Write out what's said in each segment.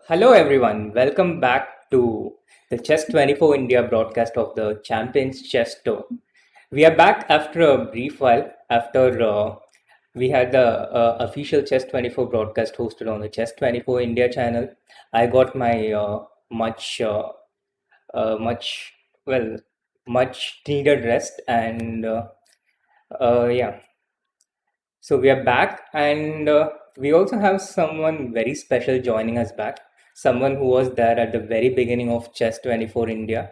Hello everyone, welcome back to the Chess 24 India broadcast of the Champions Chess Tour. We are back after a brief while after we had the official Chess 24 broadcast hosted on the Chess 24 India channel. I got my much well much needed rest and yeah, so we are back, and we also have someone very special joining us back. Someone who was there at the very beginning of Chess 24 India,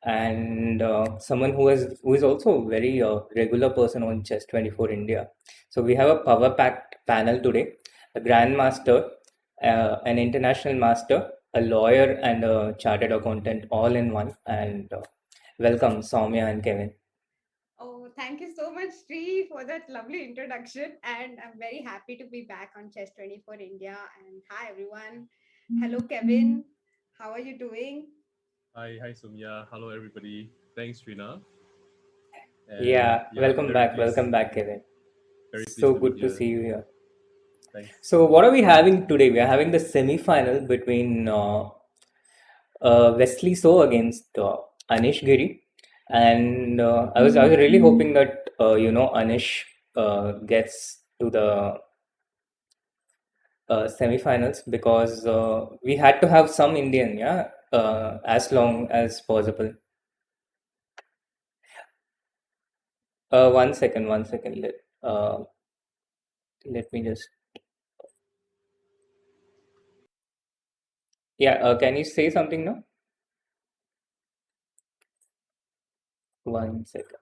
and someone who is also a very regular person on Chess 24 India. So we have a power packed panel today: a grandmaster, an international master, a lawyer, and a chartered accountant, all in one. And welcome, Soumya and Kevin. Oh, thank you so much, Sri, for that lovely introduction. And I'm very happy to be back on Chess 24 India. And hi, everyone. Hello, Kevin. How are you doing? Hi, Soumya. Hello, everybody. Thanks, Srinath. And Yeah, yeah, welcome back, Kevin. very So pleased to be good to here. see you here. Thanks. So, what are we having today? We are having the semi-final between Wesley So against Anish Giri, and I was really hoping that Anish gets to the semi-finals because we had to have some Indian, yeah, as long as possible. One second. Let me just. Yeah, can you say something now? One second.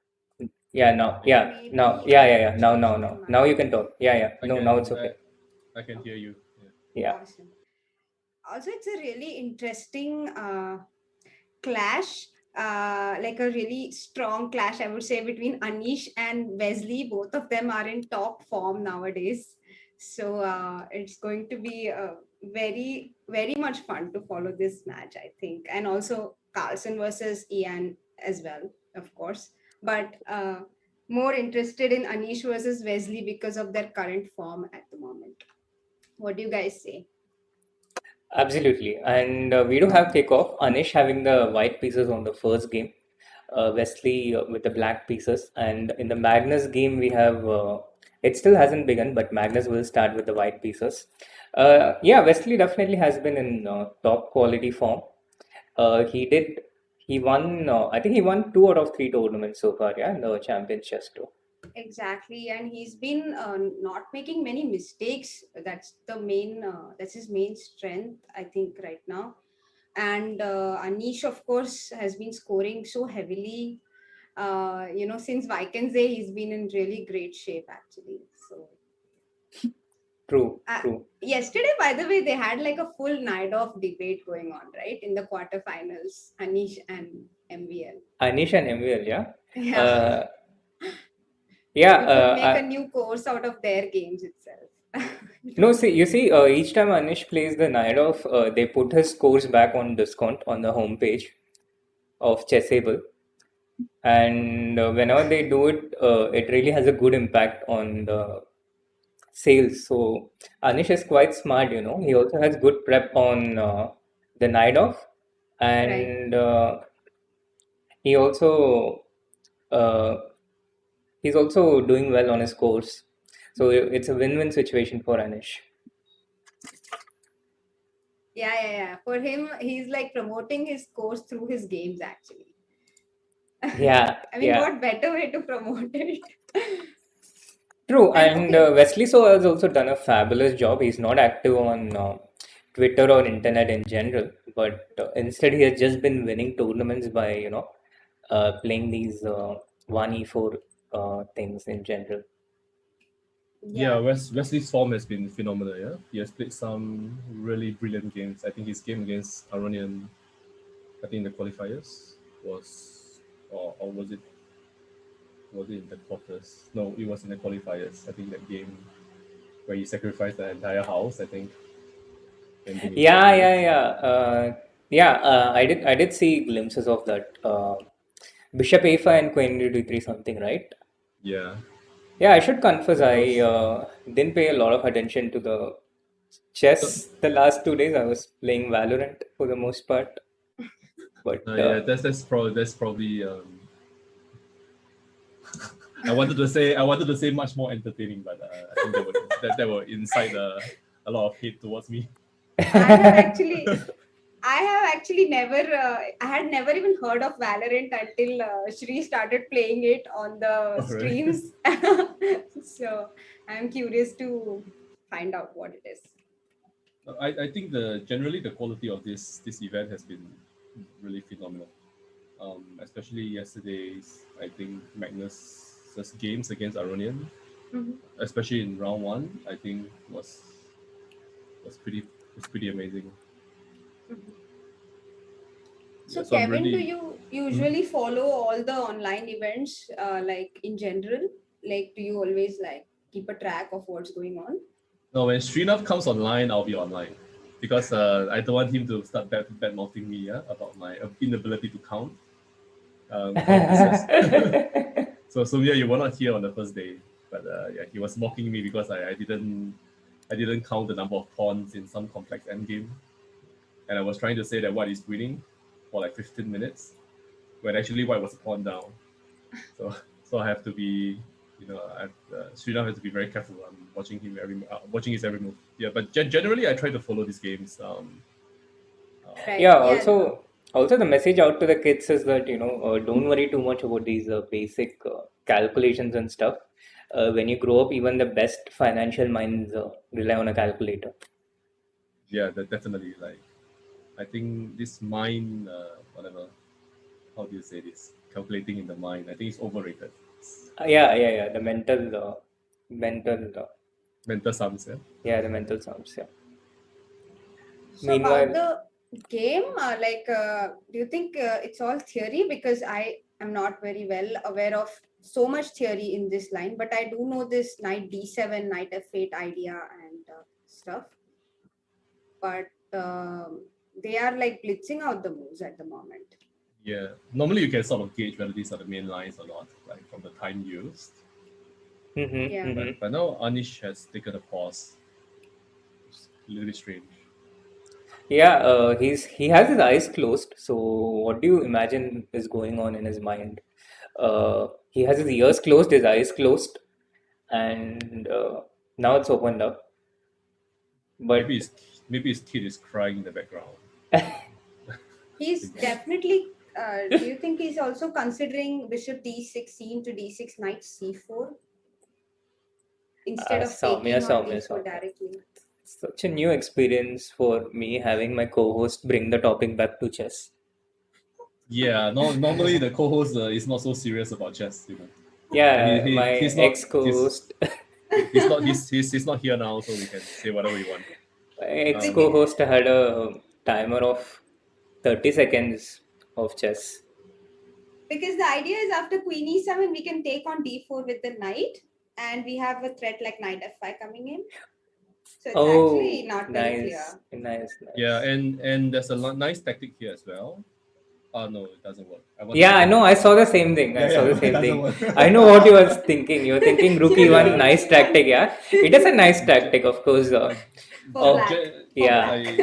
Yeah, now, yeah, now, Maybe yeah, yeah, yeah. Now, now, connection now. Now you might can be. talk. Yeah, yeah. I No, now can it's okay. I can Oh, hear you. Yeah. Yeah. awesome. Also, it's a really interesting clash, like a really strong clash, I would say, between Anish and Wesley. Both of them are in top form nowadays. So it's going to be very, very much fun to follow this match, I think. And also Carlsen versus Ian as well, of course. But more interested in Anish versus Wesley because of their current form at the moment. What do you guys say? Absolutely. And we do have kickoff. Anish having the white pieces on the first game. Wesley with the black pieces. And in the Magnus game, we have it still hasn't begun, but Magnus will start with the white pieces. Yeah, Wesley definitely has been in top quality form. He did. He won. I think he won two out of three tournaments so far. Yeah, in the Champions Chess Tour. Exactly, and he's been not making many mistakes. That's his main strength, I think, right now. And Anish, of course, has been scoring so heavily. Since Vikings Day, he's been in really great shape, actually. So, True, uh, true. yesterday, by the way, they had like a full night of debate going on, right, in the quarterfinals, Anish and MVL. Anish and MVL, yeah. Yeah, Uh, yeah, we could make a new course out of their games itself. no, see, you see, each time Anish plays the night off, they put his scores back on discount on the homepage of Chessable. And whenever they do it, it really has a good impact on the sales. So Anish is quite smart, you know. He also has good prep on the night off, Right. and he also uh, he's also doing well on his course. So it's a win-win situation for Anish. Yeah. For him, he's like promoting his course through his games, actually. Yeah, I mean, yeah. what better way to promote it? True, And and okay, Wesley So has also done a fabulous job. He's not active on Twitter or internet in general, but instead he has just been winning tournaments by playing these 1e4 things in general. Yeah, yeah, Wesley's form has been phenomenal. Yeah, he has played some really brilliant games. I think his game against Aronian, I think in the qualifiers was, or was it in the quarters? No, it was in the qualifiers. I think that game where he sacrificed the entire house. I think ending in four Yeah, yeah, minutes. yeah. Yeah, I did see glimpses of that. Bishop a5 and queen d3 something, right? Yeah, Yeah, I should confess, that I was didn't pay a lot of attention to the Chess, the last 2 days I was playing Valorant for the most part, but Yeah, that's probably. I wanted to say much more entertaining, but I think that will incite a lot of hate towards me. I have actually, I have actually never, I had never even heard of Valorant until Shri started playing it on the Oh, really? streams. So I'm curious to find out what it is. I think generally the quality of this event has been really phenomenal. Especially yesterday's, I think Magnus's games against Aronian, Mhm. especially in round one, I think was pretty amazing. Mhm. Yeah, So, so I'm Kevin, do really. you Mhm. usually follow all the online events, like in general? Like, do you always like keep a track of what's going on? No, when Srinath comes online, I'll be online because I don't want him to start bad mouthing me, yeah, about my inability to count pieces. So Soumya, you were not here on the first day, but yeah, he was mocking me because I didn't count the number of pawns in some complex endgame, and I was trying to say that white is winning for like 15 minutes when actually white was a pawn down. So so I have to be, Srinath has to be very careful. I'm watching his every move. Yeah, but generally I try to follow these games. Right. yeah, Yeah. also the message out to the kids is that don't worry too much about these basic calculations and stuff. When you grow up, even the best financial minds rely on a calculator. Yeah, definitely. Like I think this mind, whatever, how do you say this? Calculating in the mind. I think it's overrated. Yeah. The mental, Mental sums, yeah. yeah, the mental sounds. Yeah. So about Meanwhile, the game, do you think it's all theory? Because I am not very well aware of so much theory in this line, but I do know this knight d7, knight f8 idea and stuff. But they are like blitzing out the moves at the moment. Yeah. Normally you can sort of gauge whether these are the main lines or not, like from the time used. mm-hmm, Yeah. mm-hmm. But now Anish has taken a pause. It's a little bit strange. Yeah, he has his eyes closed. So what do you imagine is going on in his mind? He has his ears closed, his eyes closed, and now it's opened up. Maybe But his kid is crying in the background. He's definitely. Do you think he's also considering bishop d6 into d6 knight c4 instead of Soumya, taking on Soumya, d4 Soumya. directly? Such a new experience for me having my co-host bring the topic back to chess. Yeah, no. Normally the co-host is not so serious about chess, and Yeah, my he's not ex-co-host, he's not here now, so we can say whatever we want. my Um, Because ex-co-host had a timer of 30 seconds of chess. because the idea is after queen e7 we can take on d4 with the knight, and we have a threat like knight f5 coming in, so it's actually Oh, not very nice, clear. nice, yeah, nice. and there's a nice tactic here as well. Oh no, it doesn't work. I wanted to Yeah, I say know. rook I saw e1. the same thing. I Yeah, saw yeah, the but it same doesn't thing. work. I know what you were thinking. You're thinking rook e1, Yeah. nice tactic. Yeah, it is a nice tactic, of course. For Oh, black, for yeah. black.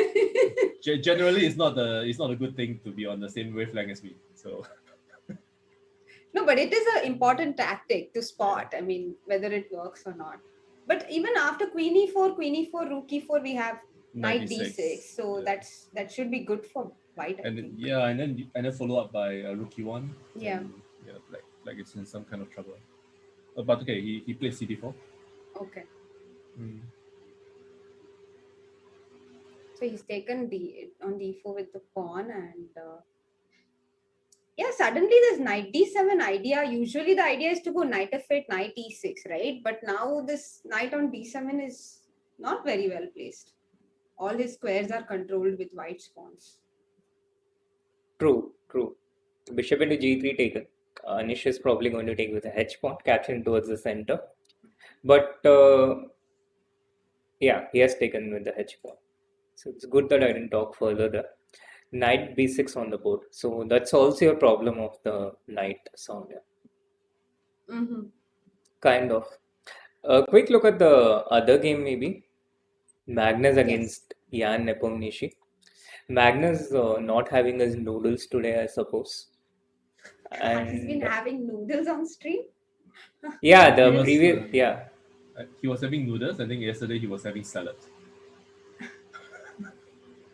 I generally it's not a good thing to be on the same wavelength as me. So No, but it is an important tactic to yeah, spot. I mean, whether it works or not. But even after queen e4, rook e4, we have knight 96. d6. So Yeah, that should be good for white, I and think. yeah, and then follow up by rook e1, Yeah. and yeah, like it's in some kind of trouble. But okay, he played cd4. Okay. Mm. So he's taken on d4 with the pawn, and yeah, suddenly this knight d7 idea. Usually the idea is to go knight f8, knight e6, right? But now this knight on d7 is not very well placed. All his squares are controlled with white's pawns. True, true. Bishop into g3 taken. Anish is probably going to take with a hedge pawn, capturing towards the center. But yeah, he has taken with the hedge pawn. So it's good that I didn't talk further there. Knight b6 on the board. So that's also a problem of the knight, Soumya. Mm-hmm. Kind of. A quick look at the other game, maybe. Magnus Yes. against Jan Nepomniachtchi. Magnus not having his noodles today, I suppose. Has been And having noodles on stream? yeah, He the was previous, yeah. he was having noodles. I think yesterday he was having salad.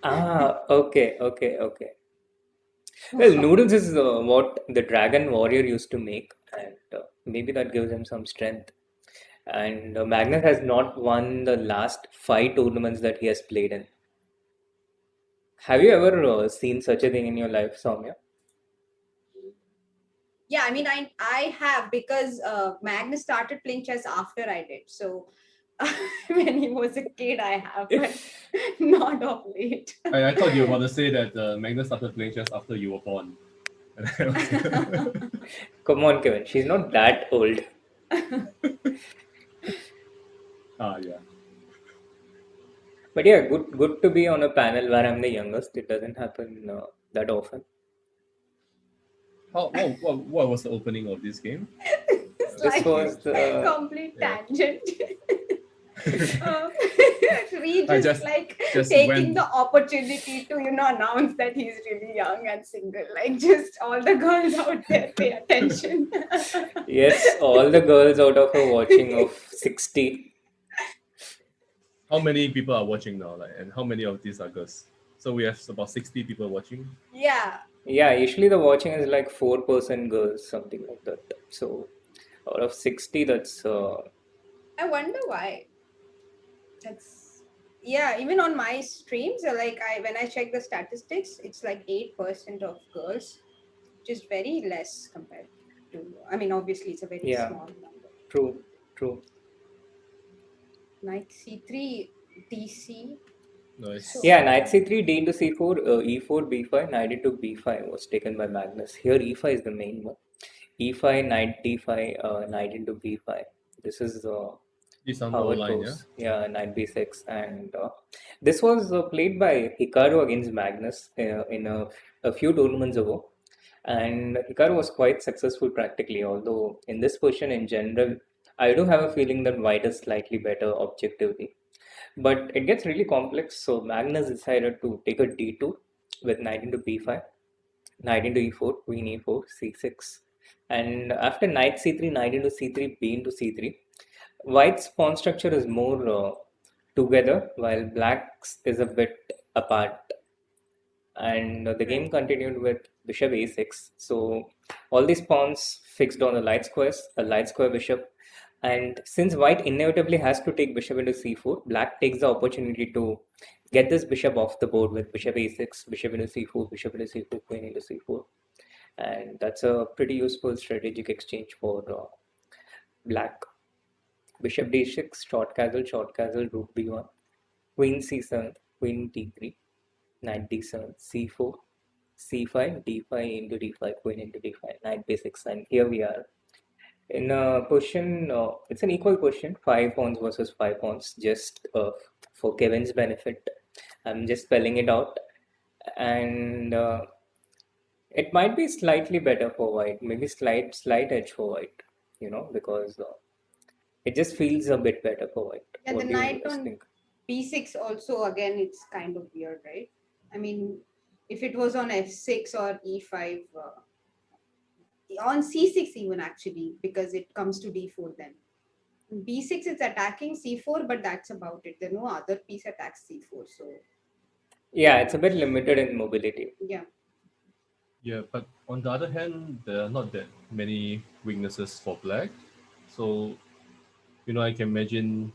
Okay, okay, okay. Well, noodles is what the dragon warrior used to make, and maybe that gives him some strength. And Magnus has not won the last five tournaments that he has played in. Have you ever seen such a thing in your life, Soumya? Yeah, I mean, I have, because Magnus started playing chess after I did. So when he was a kid, I have, but not of late. I thought you were about to say that Magnus started playing chess after you were born. And I was Come on, Kevin. She's not that old. yeah. But yeah, good to be on a panel where I'm the youngest. It doesn't happen that often. What was the opening of this game? It's This like was the complete Yeah. tangent. um, we I just like just taking went. the opportunity to announce that he's really young and single. Like, just all the girls out there, pay attention. yes, all the girls out of a watching of 60. How many people are watching now? Like, and how many of these are girls? So we have about 60 people watching. Yeah. Yeah, usually the watching is like 4% girls, something like that. So out of 60, that's I wonder why. That's, yeah, even on my streams, like when I check the statistics, it's like 8% of girls, which is very less compared to, I mean, obviously it's a very yeah, small number. true, true. Knight c3, dc. Nice. So Yeah, knight c3, d into c4, e4, b5, knight into b5 was taken by Magnus. Here e5 is the main one. e5, knight d5, knight into b5. This is This on how our it line, yeah. goes. Yeah, knight b6, and this was played by Hikaru against Magnus in a few tournaments ago, and Hikaru was quite successful practically. Although in this position in general, I do have a feeling that white is slightly better objectively, but it gets really complex. So Magnus decided to take a d2 with knight into b5, knight into e4, queen e4, c6, and after knight c3, knight into c3, b into c3. White's pawn structure is more together, while black's is a bit apart. And the game right. continued with bishop a6. So all these pawns fixed on the light squares, a light square bishop. And since white inevitably has to take bishop into c4, black takes the opportunity to get this bishop off the board with bishop a6, bishop into c4, bishop into c4, queen into c4. And that's a pretty useful strategic exchange for black. Bishop d6, short castle, rook b1, queen c7, queen d3, knight d7, c4, c5, d5 into d5, queen into d5, knight b6, and here we are in a position. It's an equal position, 5 pawns versus 5 pawns. Just for Kevin's benefit, I'm just spelling it out, and it might be slightly better for white, maybe slight edge for white, because it just feels a bit better for white. Yeah, the What do you knight guys on think? b6 also, again, it's kind of weird, right? I mean, if it was on f6 or e5, on c6 even, actually, because it comes to d4 then. b6 it's attacking c4, but that's about it. There no other piece attacks c4. So Yeah, it's a bit limited in mobility. yeah. Yeah, but on the other hand, there are not that many weaknesses for black. So, I can imagine,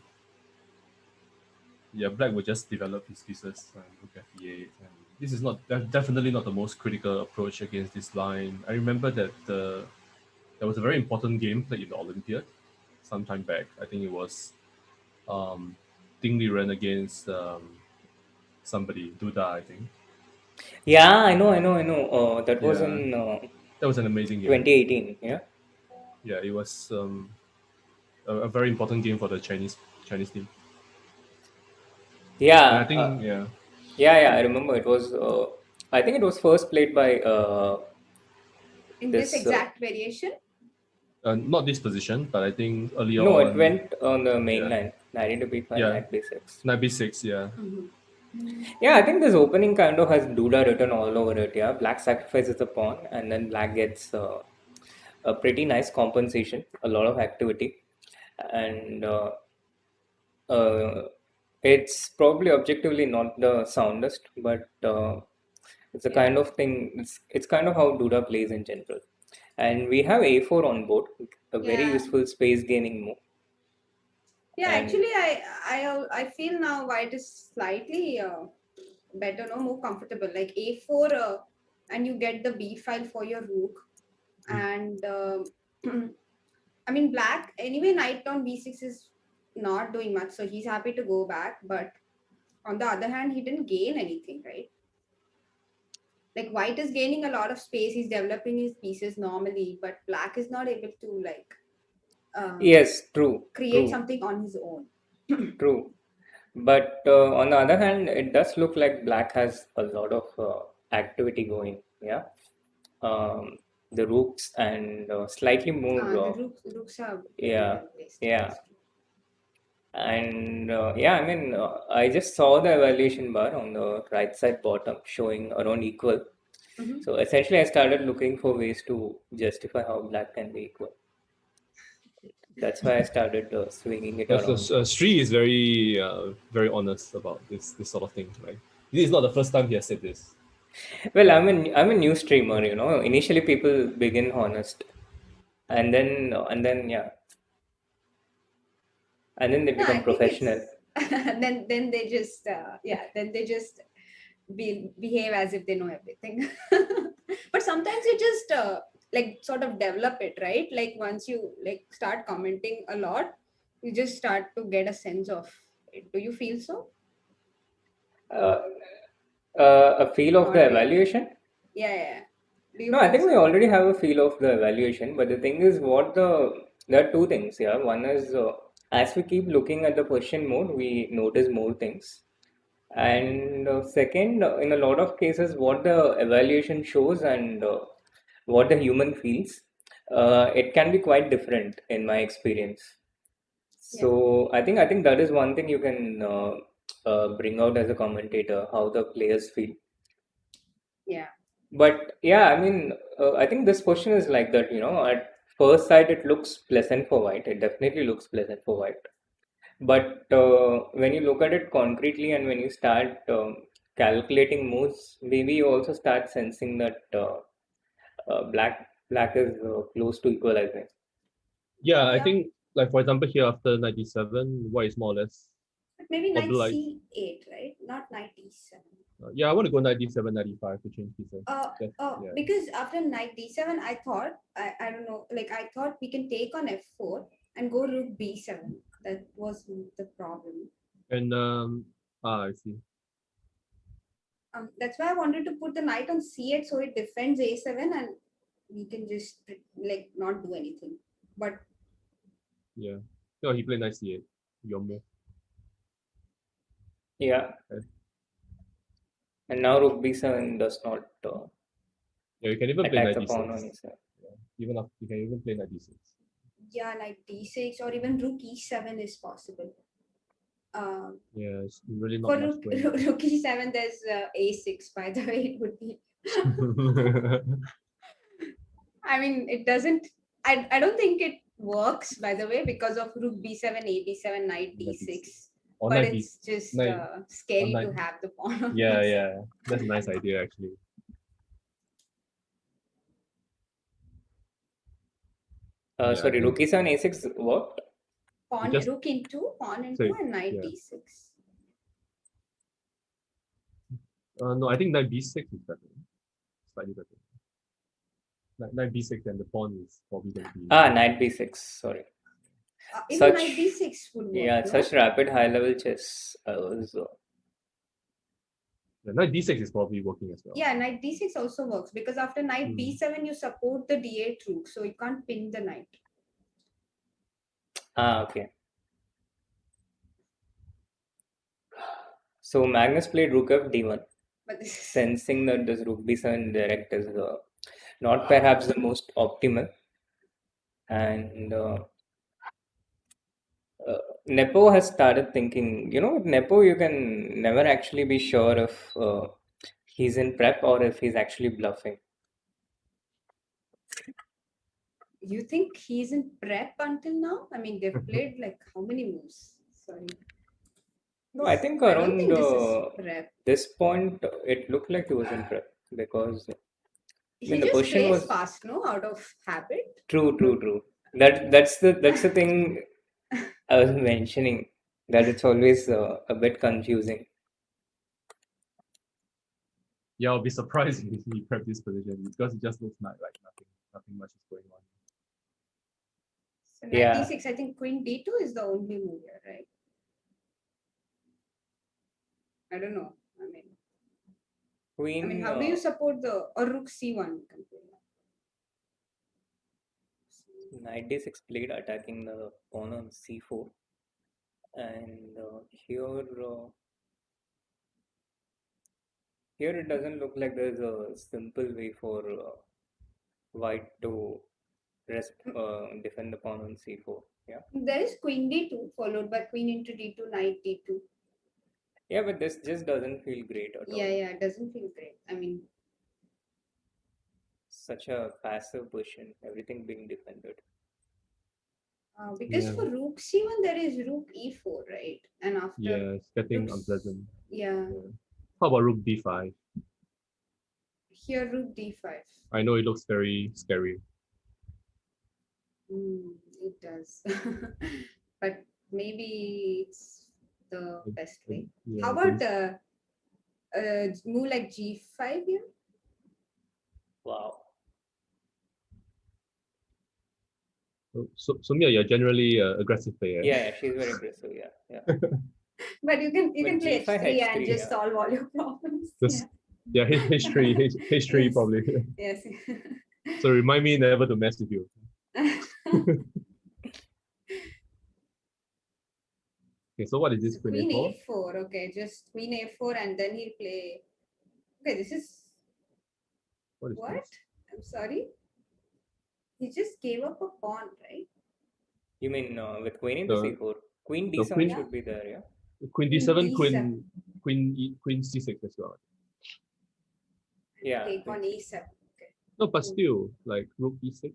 yeah, black will just develop his pieces and look at e8. And this is definitely not the most critical approach against this line. I remember that there was a very important game played in the Olympiad some time back. I think it was Ding Liren against somebody, Duda, I think. Yeah, I know. That was Yeah, in that was an amazing game. 2018. Yeah. Yeah, it was a very important game for the Chinese team. Yeah. And I think Yeah. I remember it was. I think it was first played by In this this. exact variation, Not this position, but I think earlier No, it on, went on the main yeah, line. Knight into b5, yeah, knight b6. knight b6, yeah. Yeah, I think this opening kind of has Duda written all over it. Yeah, black sacrifices the pawn, and then black gets a pretty nice compensation, a lot of activity, and uh, it's probably objectively not the soundest, but it's a Yeah. kind of thing. It's kind of how Duda plays in general. And we have a4 on board, a very Yeah. useful space gaining move. Yeah, And actually, I feel now white is slightly better, no, more comfortable. Like a4, and you get the b file for your rook, and I mean black anyway. Knight on b6 is not doing much, so he's happy to go back. But on the other hand, he didn't gain anything, right? Like white is gaining a lot of space. He's developing his pieces normally, but black is not able to like yes, true, create true, something on his own. true. But on the other hand, it does look like black has a lot of activity going. Yeah, the rooks and slightly more. The rooks are very Yeah, well placed. yeah, That's true. and yeah. I mean, I just saw the evaluation bar on the right side bottom showing around equal. Mhm. So essentially, I started looking for ways to justify how black can be equal. That's why I started swinging it Yes, around. Sri is very honest about this sort of thing, right? This is not the first time he has said this. Well, I'm a new streamer, you know. Initially, people begin honest, and then yeah, and then they No, I become think professional. it's then they just then they just behave as if they know everything. But sometimes you just like sort of develop it, right? Like once you like start commenting a lot, you just start to get a sense of it. Do you feel so? Uh, a feel of the Not really. evaluation. Yeah, yeah. Do you No, I feel think we so? already have a feel of the evaluation, but the thing is, there are two things. Yeah, one is as we keep looking at the question mode, we notice more things. And second, in a lot of cases, what the evaluation shows and what the human feels, it can be quite different in my experience. Yeah, So I think that is one thing you can bring out as a commentator, how the players feel. yeah, But yeah, I mean, I think this question is like that. You know, at first sight, it looks pleasant for white. It definitely looks pleasant for white. But when you look at it concretely and when you start calculating moves, maybe you also start sensing that black is close to equalizing. Yeah, I yeah. think like for example here after 97, white is more or less But maybe knight probably like c8, right? Not knight d7. yeah, I want to go 97, 95 to change pieces. Yeah. Because after knight d7, I thought I don't know, like I thought we can take on f4 and go rook b7. That was the problem. And I see. That's why I wanted to put the knight on c8 so it defends a7 and we can just like not do anything. But Yeah. No, he played knight c8. Your move. Yeah, Okay. and now rook b7 does not Yeah, you can even play attack knight the pawn on d6. e7. Yeah. Even after, you can even play knight d6. yeah, knight d6 or even rook e7 is possible. Yeah, it's really For not much going on. rook e7, there's a6. By the way, it would be. I mean, it doesn't. I don't think it works. By the way, because of rook b7, a b7, knight d6. Or But knight it's just knight- scary knight- to have the pawn on Yeah, this. yeah. That's a nice idea actually. Yeah, Sorry, I rook think- e7 a6 worked. Pawn Just- rook into pawn into Sorry, and knight yeah. d6. No, I think knight b6 is better. Slightly better. Knight b6 and the pawn is probably going to be. Knight b6. Sorry. Even Such- knight d6 would work. Yeah, no? such rapid high level chess. Yeah, knight d6 is probably working as well. Yeah, knight d6 also works because after knight Hmm. b7 you support the d8 rook, so you can't pin the knight. Okay. So Magnus played rook f d1, But this is sensing that this rook b7 direct is not perhaps the most optimal. And Nepo has started thinking, with Nepo, you can never actually be sure if he's in prep or if he's actually bluffing. You think he's in prep until now? I mean, they've played like how many moves? Sorry. No, I think I don't around think this is prep. this point, it looked like he was in prep because, He the just position plays was fast, no? Out of habit. true. That's the thing I was mentioning, that it's always a bit confusing. Yeah, I'll be surprised if he prepped this position because it just looks like nothing much is going on. So Yeah. 96, I think Queen D2 is the only move here, right? I don't know. Queen. How do you support the or Rook C1? Knight d6 played, attacking the pawn on c4, and here it doesn't look like there's a simple way for white to defend the pawn on c4. Yeah. There is Queen D2 followed by Queen into D2, Knight D2. Yeah, but this just doesn't feel great at all. Yeah, it doesn't feel great. Such a passive position, everything being defended. Because for Rook C1 there is Rook E4, right? And after it's getting unpleasant. Yeah. How about Rook D5? Here Rook D5. I know it looks very scary. It does. But maybe it's the best way. Yeah, How about move like G5 here? Wow. So Soumya, you're generally an aggressive player. Yeah, she's very aggressive. Yeah. But you can play G5, H3 and H3, just solve all your problems. Yeah, H3 Yes. probably. Yes. So remind me never to mess with you. Okay, so what is this? Queen A4. Okay, just Queen A4 and then he'll play. Okay, this is What? This? I'm sorry. He just gave up a pawn, right? You mean with Queen into c4? Queen D7 Queen, should be there, yeah? Queen D7, Queen C6 as well. Yeah. Take on E7. Okay. No, but still, like Rook E6.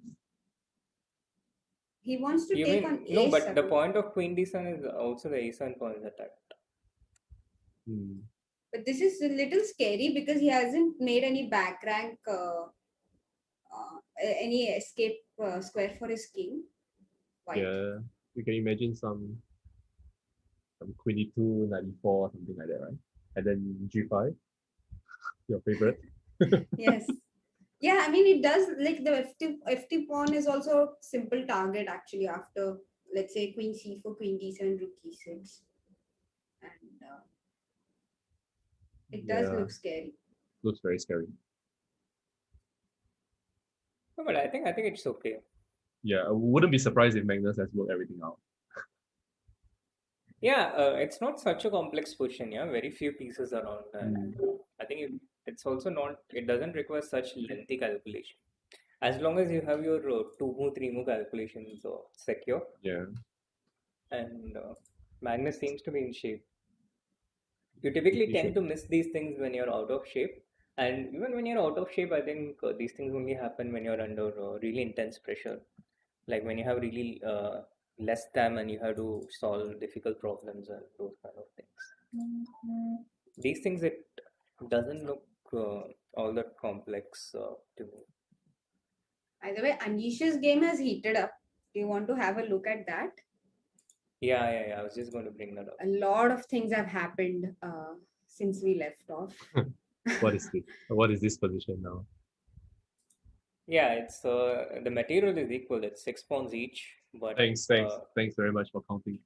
He wants to take on A7. No, but the point of Queen D7 is also the A7 pawn is attacked. But this is a little scary because he hasn't made any back rank, any escape square for his king. White. Yeah, you can imagine some Queen E2, Knight E4, something like that, right? And then G5, your favorite. Yes. Yeah, it does, like the FT pawn is also a simple target actually after, let's say, Queen C4, Queen D7, Rook E6. And it does look scary. Looks very scary. No, but I think it's okay. Yeah, I wouldn't be surprised if Magnus has worked everything out. Yeah, it's not such a complex position, yeah. Very few pieces around. And I think it's also not, it doesn't require such lengthy calculation. As long as you have your 2-move, 3-move calculations secure. Yeah. And Magnus seems to be in shape. You typically tend to miss these things when you're out of shape. And even when you're out of shape, I think these things only happen when you're under really intense pressure. Like when you have really less time and you have to solve difficult problems and those kind of things. These things, it doesn't look all that complex to me. By the way, Anish's game has heated up. Do you want to have a look at that? Yeah. I was just going to bring that up. A lot of things have happened since we left off. What is this? What is this position now? Yeah, it's the material is equal. It's 6 pawns each. But thanks very much for counting.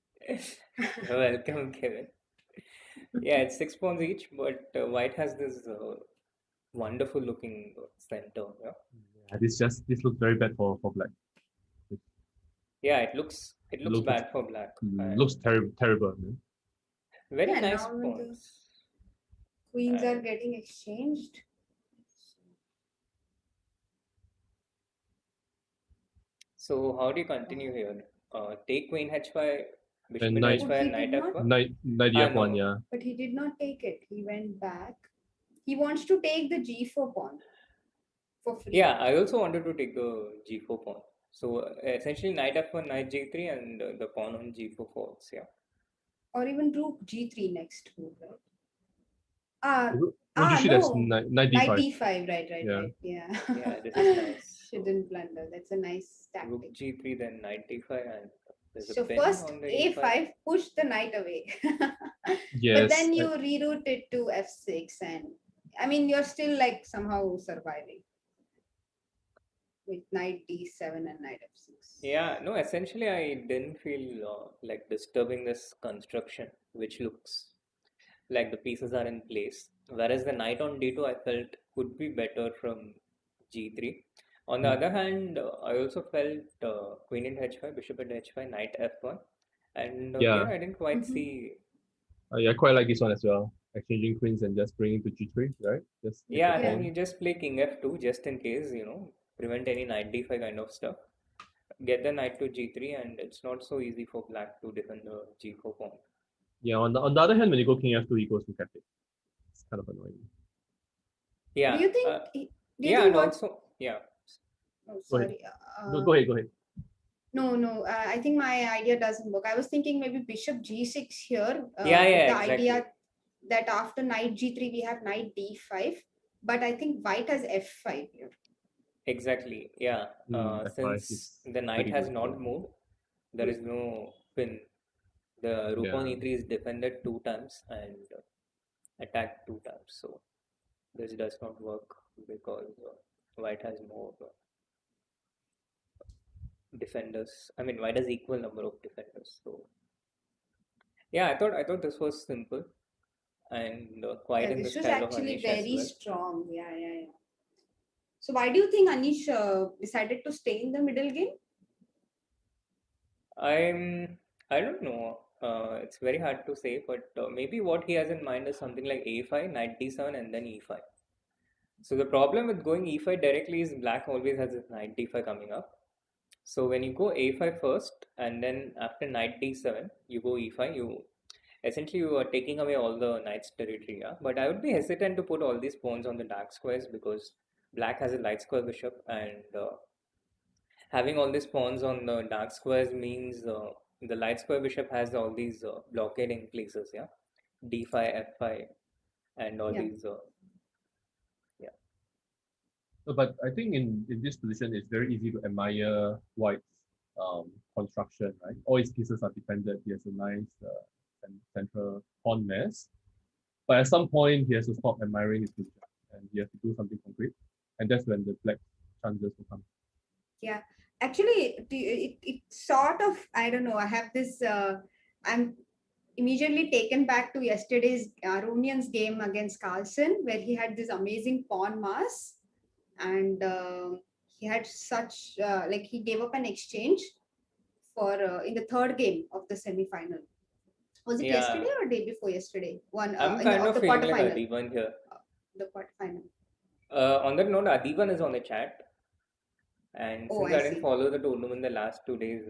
You're welcome, Kevin. Yeah, it's 6 pawns each, but white has this wonderful looking center. Yeah, this looks very bad for black. Yeah, it looks bad for black. Looks terrible. Man. Very nice pawns. Queens are getting exchanged. So how do you continue here? Take queen h5, bishop And at knight, Oh, h5, he and did knight not, f1. knight Ah, df1, no. yeah. but he did not take it. He went back. He wants to take the g4 pawn for free. Yeah, I also wanted to take the g4 pawn. So essentially knight f1, knight g3, and the pawn on g4 falls. Yeah. Or even rook g3 next move, right? Ah, Rook g3, that's no. knight Knight d5. d5, right, Yeah. right. Yeah. Yeah, this is nice. So Shouldn't blunder. That's a nice rook tactic. g3, then knight d5, and there's a So pin first on the e5. a5, push the knight away. But Yes. then you reroute it to f6, and I mean you're still like somehow surviving with knight d7 and knight f6. Yeah, no, essentially I didn't feel like disturbing this construction, which looks like the pieces are in place. Whereas the knight on d2 I felt could be better from g3. On the other hand, I also felt queen at h5, bishop at h5, knight f1. And Yeah. here I didn't quite Mhm. see. Yeah, I quite like this one as well. Exchanging queens and just bringing to g3, right? Just take Yeah, the and then pawn. you just play king f2 just in case, prevent any knight d5 kind of stuff. Get the knight to g3, and it's not so easy for black to defend the g4 pawn. Yeah, on the other hand, when you go king f2, he goes to f8. It's kind of annoying. Do Yeah, you think? Do you yeah, think and what? also, yeah, Oh, Go ahead. sorry. Go ahead. Go ahead. No, no. I think my idea doesn't work. I was thinking maybe bishop g6 here, yeah, with yeah, the exactly, idea that after knight g3 we have knight d5. But I think white has f5 here. exactly, yeah. F5 Since is the knight very has useful. not moved, there is no pin. The rook on Yeah. e3 is defended two times and attacked two times. So this does not work because white has more defenders. I mean, white has equal number of defenders. So yeah, I thought this was simple and quite Yeah, in the this was style of actually Anish as very well. strong. Yeah, yeah, yeah. So why do you think Anish decided to stay in the middle game? I'm I don't know. It's very hard to say, but maybe what he has in mind is something like a5, knight d7, and then e5. So the problem with going e5 directly is black always has his knight d5 coming up. So when you go a5 first, and then after knight d7, you go e5. You are taking away all the knight's territory. Yeah? But I would be hesitant to put all these pawns on the dark squares because black has a light square bishop, and having all these pawns on the dark squares means the light square bishop has all these blockading places, yeah, d5, f5, and all Yeah. these, yeah, No, but I think in this position, it's very easy to admire White's construction, right? All his pieces are defended. He has a nice central pawn mess. But at some point, he has to stop admiring his position and he has to do something concrete. And that's when the black chances will come. Yeah, actually, it sort of, I don't know. I have this. I'm immediately taken back to yesterday's Aronian's game against Carlsen, where he had this amazing pawn mass, and he had such like he gave up an exchange for in the third game of the semi-final. Was it yeah. yesterday or day before yesterday? One I'm in the kind of of the feeling like quarterfinal. Adiban here. The quarterfinal. On that note, Adiban is on the chat, and Oh, since I I didn't see. follow the tournament the last 2 days,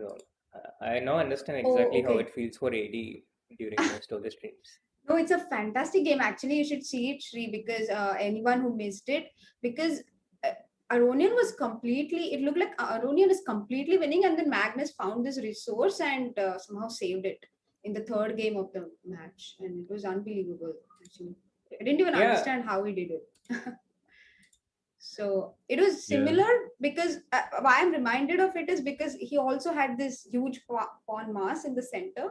I now understand Oh, exactly how okay. it feels for AD during most of the streams. No, it's a fantastic game. Actually, you should see it, Shri, because anyone who missed it, because uh, Aronian was completely, it looked like Aronian is completely winning, and then Magnus found this resource and somehow saved it in the third game of the match. And it was unbelievable, actually. I didn't even Yeah, understand how he did it. So it was Yeah. similar because why I'm reminded of it is because he also had this huge pawn mass in the center,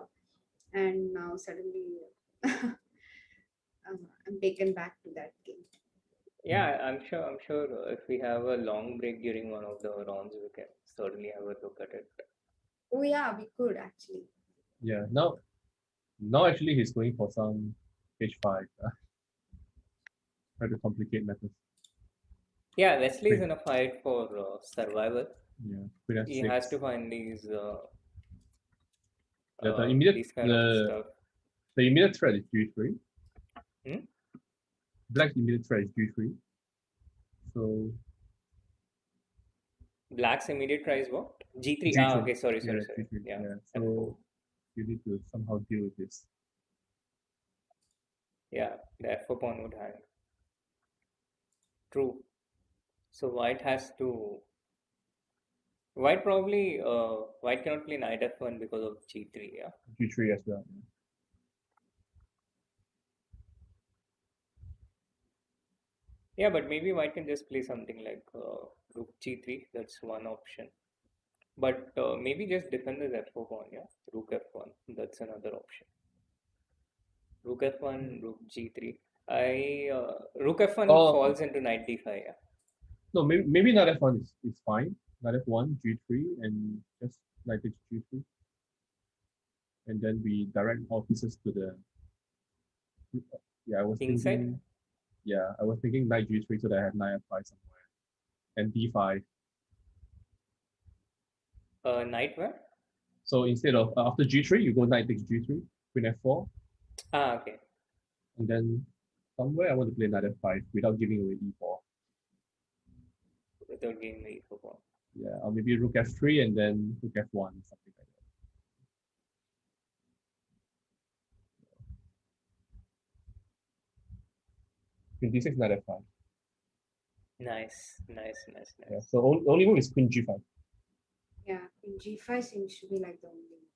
and now suddenly I'm taken back to that game. yeah, I'm sure. I'm sure if we have a long break during one of the rounds, we can certainly have a look at it. Oh yeah, we could actually. Yeah. Now actually he's going for some h5. Try to complicate matters. Yeah, Wesley is Queen, in a fight for survival. yeah. Queen He has f6. to find Yeah, the immediate these kind of stuff. the immediate threat is g3. Hmm? Black's immediate threat is g3. So Black's immediate try is what? G3. G3. Okay, sorry. Yeah, G3. Yeah, Yeah. F4. So you need to somehow deal with this. Yeah, the F4 pawn would hang. True. So white has to. White probably. White cannot play knight F1 because of G3. Yeah. G3 as well. Yeah, but maybe white can just play something like rook G3. That's one option. But maybe just defend this F4 pawn. Yeah. Rook F1. That's another option. Rook F1, Rook G3. Rook F1 falls into knight D5. Yeah. No, maybe knight F1 is fine. Knight F1, G3, and just knight takes G3. And then we direct our pieces to the. Yeah, I was King thinking. side? Yeah, I was thinking knight G3 so that I have knight F5 somewhere. And D5. Knight where? So instead of after G3, you go knight takes G3, queen F4. Okay. And then somewhere I want to play knight F5 without giving away E4. Without giving the E4 pawn. Yeah, or maybe rook F3 and then rook F1, something like that. Queen D6, knight F5. Nice. Yeah, so only move is queen G5. Yeah, queen G5 seems to be like the only move.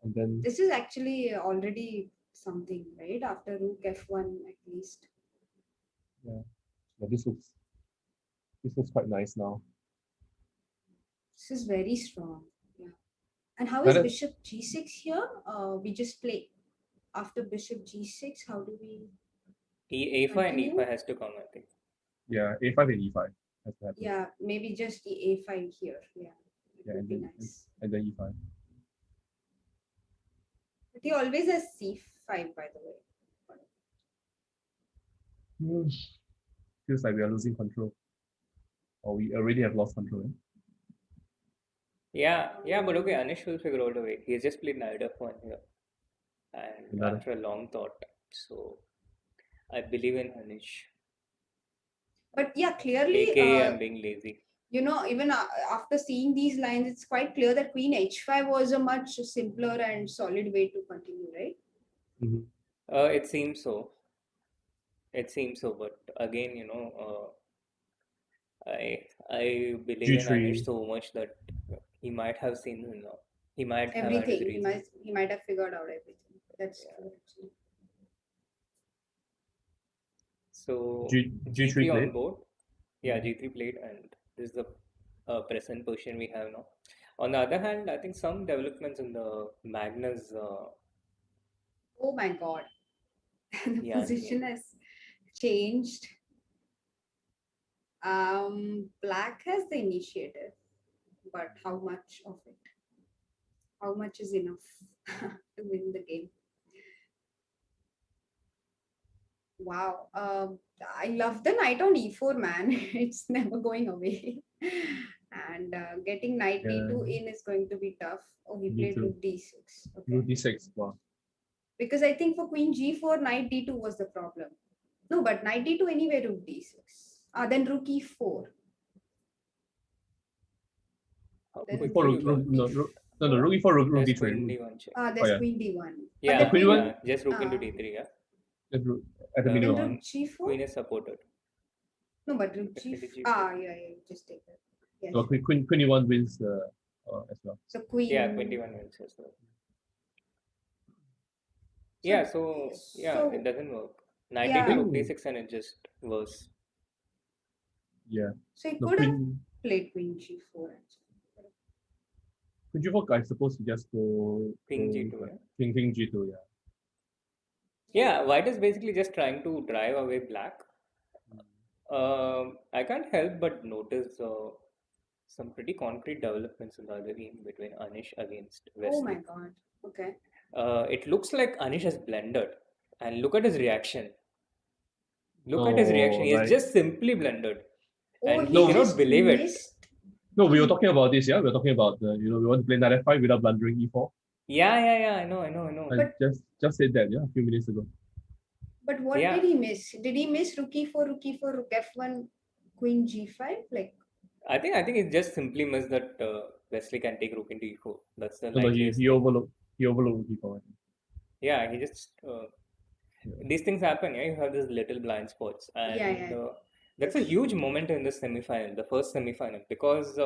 And then This is actually already something, right? After rook F1 at least. yeah, this looks quite nice now. This is very strong. Yeah. And how is bishop G6 here? We just play after bishop G6. How do we? A5 continue? and E5 has to come, I think. Yeah, A5 and E5 has to happen. Yeah, maybe just the A5 here. Yeah, it would be nice. And then E5. But he always has C5, by the way. Feels like we are losing control. Or we already have lost control. Yeah, but okay, Anish will figure out a way. He has just played knight F1 here. And after a long thought. So I believe in Anish. But yeah, clearly. AKA I'm being lazy. You know, even after seeing these lines, it's quite clear that queen H5 was a much simpler and solid way to continue, right? Mm-hmm. It seems so. But again, you know, I believe G3. in Anish so much that he might have seen, you know, he might have everything. He might have figured out everything. That's true, actually. So G3 on board. Yeah, G3 played, and this is the present position we have now. On the other hand, I think some developments in the Magnus. Oh my God, the position has changed. Black has the initiative, but how much of it? How much is enough to win the game? Wow. I love the knight on E4, man. It's never going away. And getting knight D2 in is going to be tough. Oh, he played rook D6. Okay. Rook D6, wow. Because I think for queen G4, knight D2 was the problem. No, but knight D2 anyway, rook D6. Then rook E4. Rook E4, rook D3. There's queen D1. Yeah, queen D1? Just rook into D3, yeah. At the minimum. Then rook G4? Queen is supported. No, but rook G4. Yeah, just take that. Yes. So queen D1 wins as well. So queen. Yeah, queen D1 wins as well. Yeah, so it doesn't work. Knight D2, rook D6, and it just works. Yeah. So he could have played queen G4 actually. Queen G4, I suppose you just go King G2, yeah. King G2, yeah. Yeah, white is basically just trying to drive away black. I can't help but notice some pretty concrete developments in the other game between Anish against Wesley. Oh my God. Okay. It looks like Anish has blundered. And look at his reaction. He has just simply blundered. And he cannot believe it. No, we were talking about this, yeah? We were talking about, we want to play knight F5 without blundering E4. Yeah, I know. I just said that, yeah, a few minutes ago. But what did he miss? Did he miss rook E4, rook F1, queen G5? Like, I think it just simply missed that Wesley can take rook into e4. That's the No, no, likeliest he thing. overlooked before. I think. Yeah, he just Yeah. these things happen. Yeah, you have these little blind spots, Yeah, and yeah. that's a huge moment in the semifinal, the first semifinal, because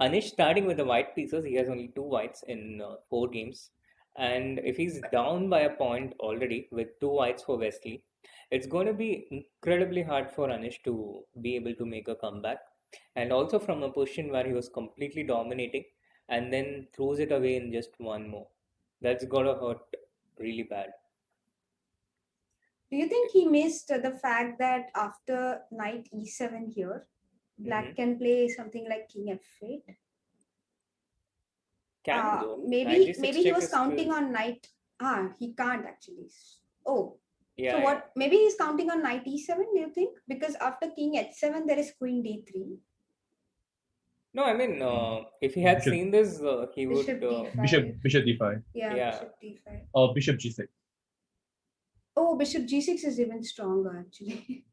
Anish starting with the white pieces, he has only two whites in 4 games, and if he's down by a point already with two whites for Wesley, it's going to be incredibly hard for Anish to be able to make a comeback, and also from a position where he was completely dominating, and then throws it away in just one more. That's gonna hurt really bad. Do you think he missed the fact that after knight e7 here, Hmm. black can play something like king f8? Can though. Knight Maybe g6 he check was is still. counting on knight. He can't actually. Oh, so Yeah, yeah. what? Maybe he's counting on knight e7. Do you think? Because after king h7, there is queen d3, No, I mean, if he had Bishop seen this, he would. bishop d5. bishop d5 Yeah, Yeah, bishop d5. or bishop g6. Oh, bishop g6 is even stronger actually.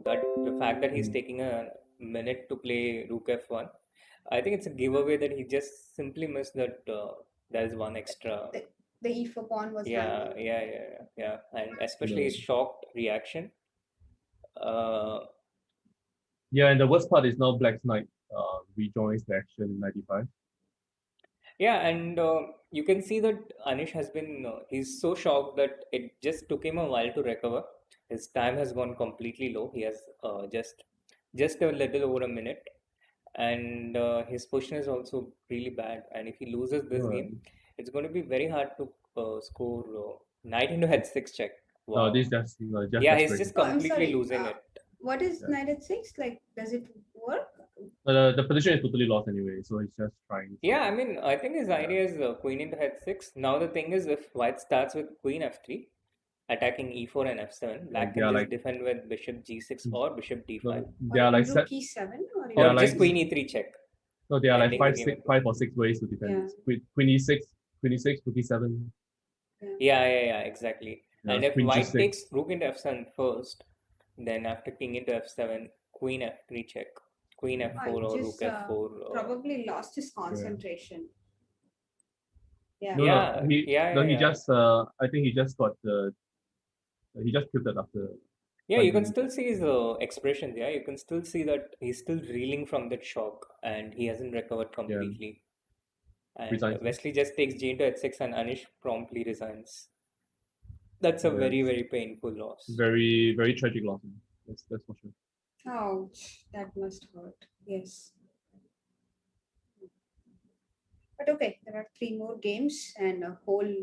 that the fact that he's Mm. taking a minute to play rook f1, I think it's a giveaway that he just simply missed that there's one extra. the, the e4 pawn was Yeah, hanging. yeah, yeah, yeah, and especially Yeah. his shocked reaction. Uh, Yeah, and the worst part is now Black's knight rejoins the action in 95. yeah, and you can see that Anish has been, he's so shocked that it just took him a while to recover. His time has gone completely low. He has just a little over a minute, and his position is also really bad. And if he loses this Uh, game, it's going to be very hard to score knight into h6 check. no, Wow. this just Yeah, he's desperate. just Oh, I'm completely sorry. losing it. What is Yeah. knight h6? Like, does it work? The position is totally lost anyway, so he's just trying. Yeah, I mean, I think his Yeah. idea is queen into h6. Now the thing is, if white starts with queen f3, attacking e4 and f7, black They can are just like defend with bishop g6 or bishop d5, they Or are even like rook e7? Or they or are even just like queen e7? e3 check, no, they are like ending the game in queen. five or six ways to defend Yeah. this. Queen e6, rook e7. Yeah, exactly. Yeah, And if queen white g6. takes rook into f7 first, then after king into f7, queen f3 check, queen He f4 or rook just f4. probably lost his concentration. Yeah. No, Yeah, he yeah. just I think he just got he just tilted after Yeah, trying you to can use still that. see his expressions. Yeah, you can still see that he's still reeling from that shock and he hasn't recovered Yeah, completely. And resigns. Wesley just takes g into h6 and Anish promptly resigns. That's a Yeah, very, very painful loss. very tragic loss. That's for sure. Ouch, that must hurt. Yes. But okay, there are 3 more games and a whole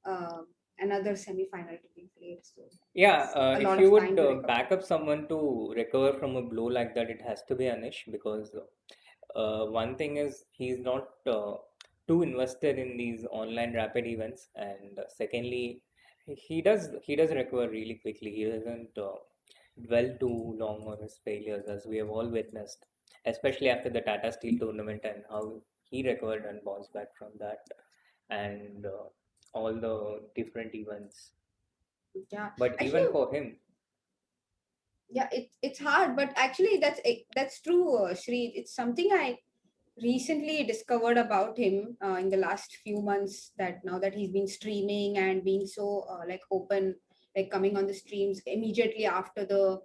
uh, another semi-final to be played. So Yeah, a if lot you of time would to recover. back up someone to recover from a blow like that, it has to be Anish because one thing is he's not too invested in these online rapid events, and secondly, he does recover really quickly. He doesn't dwell too long on his failures, as we have all witnessed, especially after the Tata Steel tournament and how he recovered and bounced back from that, and all the different events. Yeah. But Actually, even for him, yeah, it's hard, but actually that's true, Shri. It's something I recently discovered about him in the last few months, that now that he's been streaming and being so like open, like coming on the streams immediately after the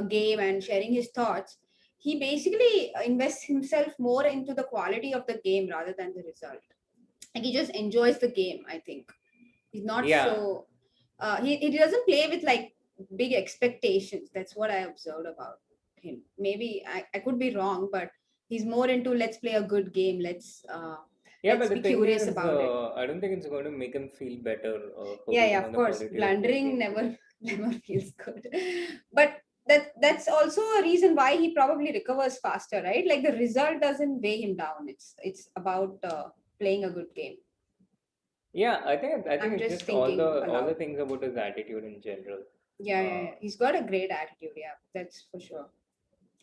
game and sharing his thoughts, he basically invests himself more into the quality of the game rather than the result. Like, he just enjoys the game, I think. He's not yeah, so he doesn't play with like big expectations. That's what I observed about him. Maybe I could be wrong, but he's more into let's play a good game, yeah. let's But the be thing curious is, about it. I don't think it's going to make him feel better Yeah, focusing of on the course, quality of his blundering game. never feels good. But that's also a reason why he probably recovers faster, right? Like, the result doesn't weigh him down. It's about playing a good game. Yeah, I think I'm it's just just all the thinking all the aloud. things about his attitude in general. Yeah. He's got a great attitude. Yeah, that's for sure.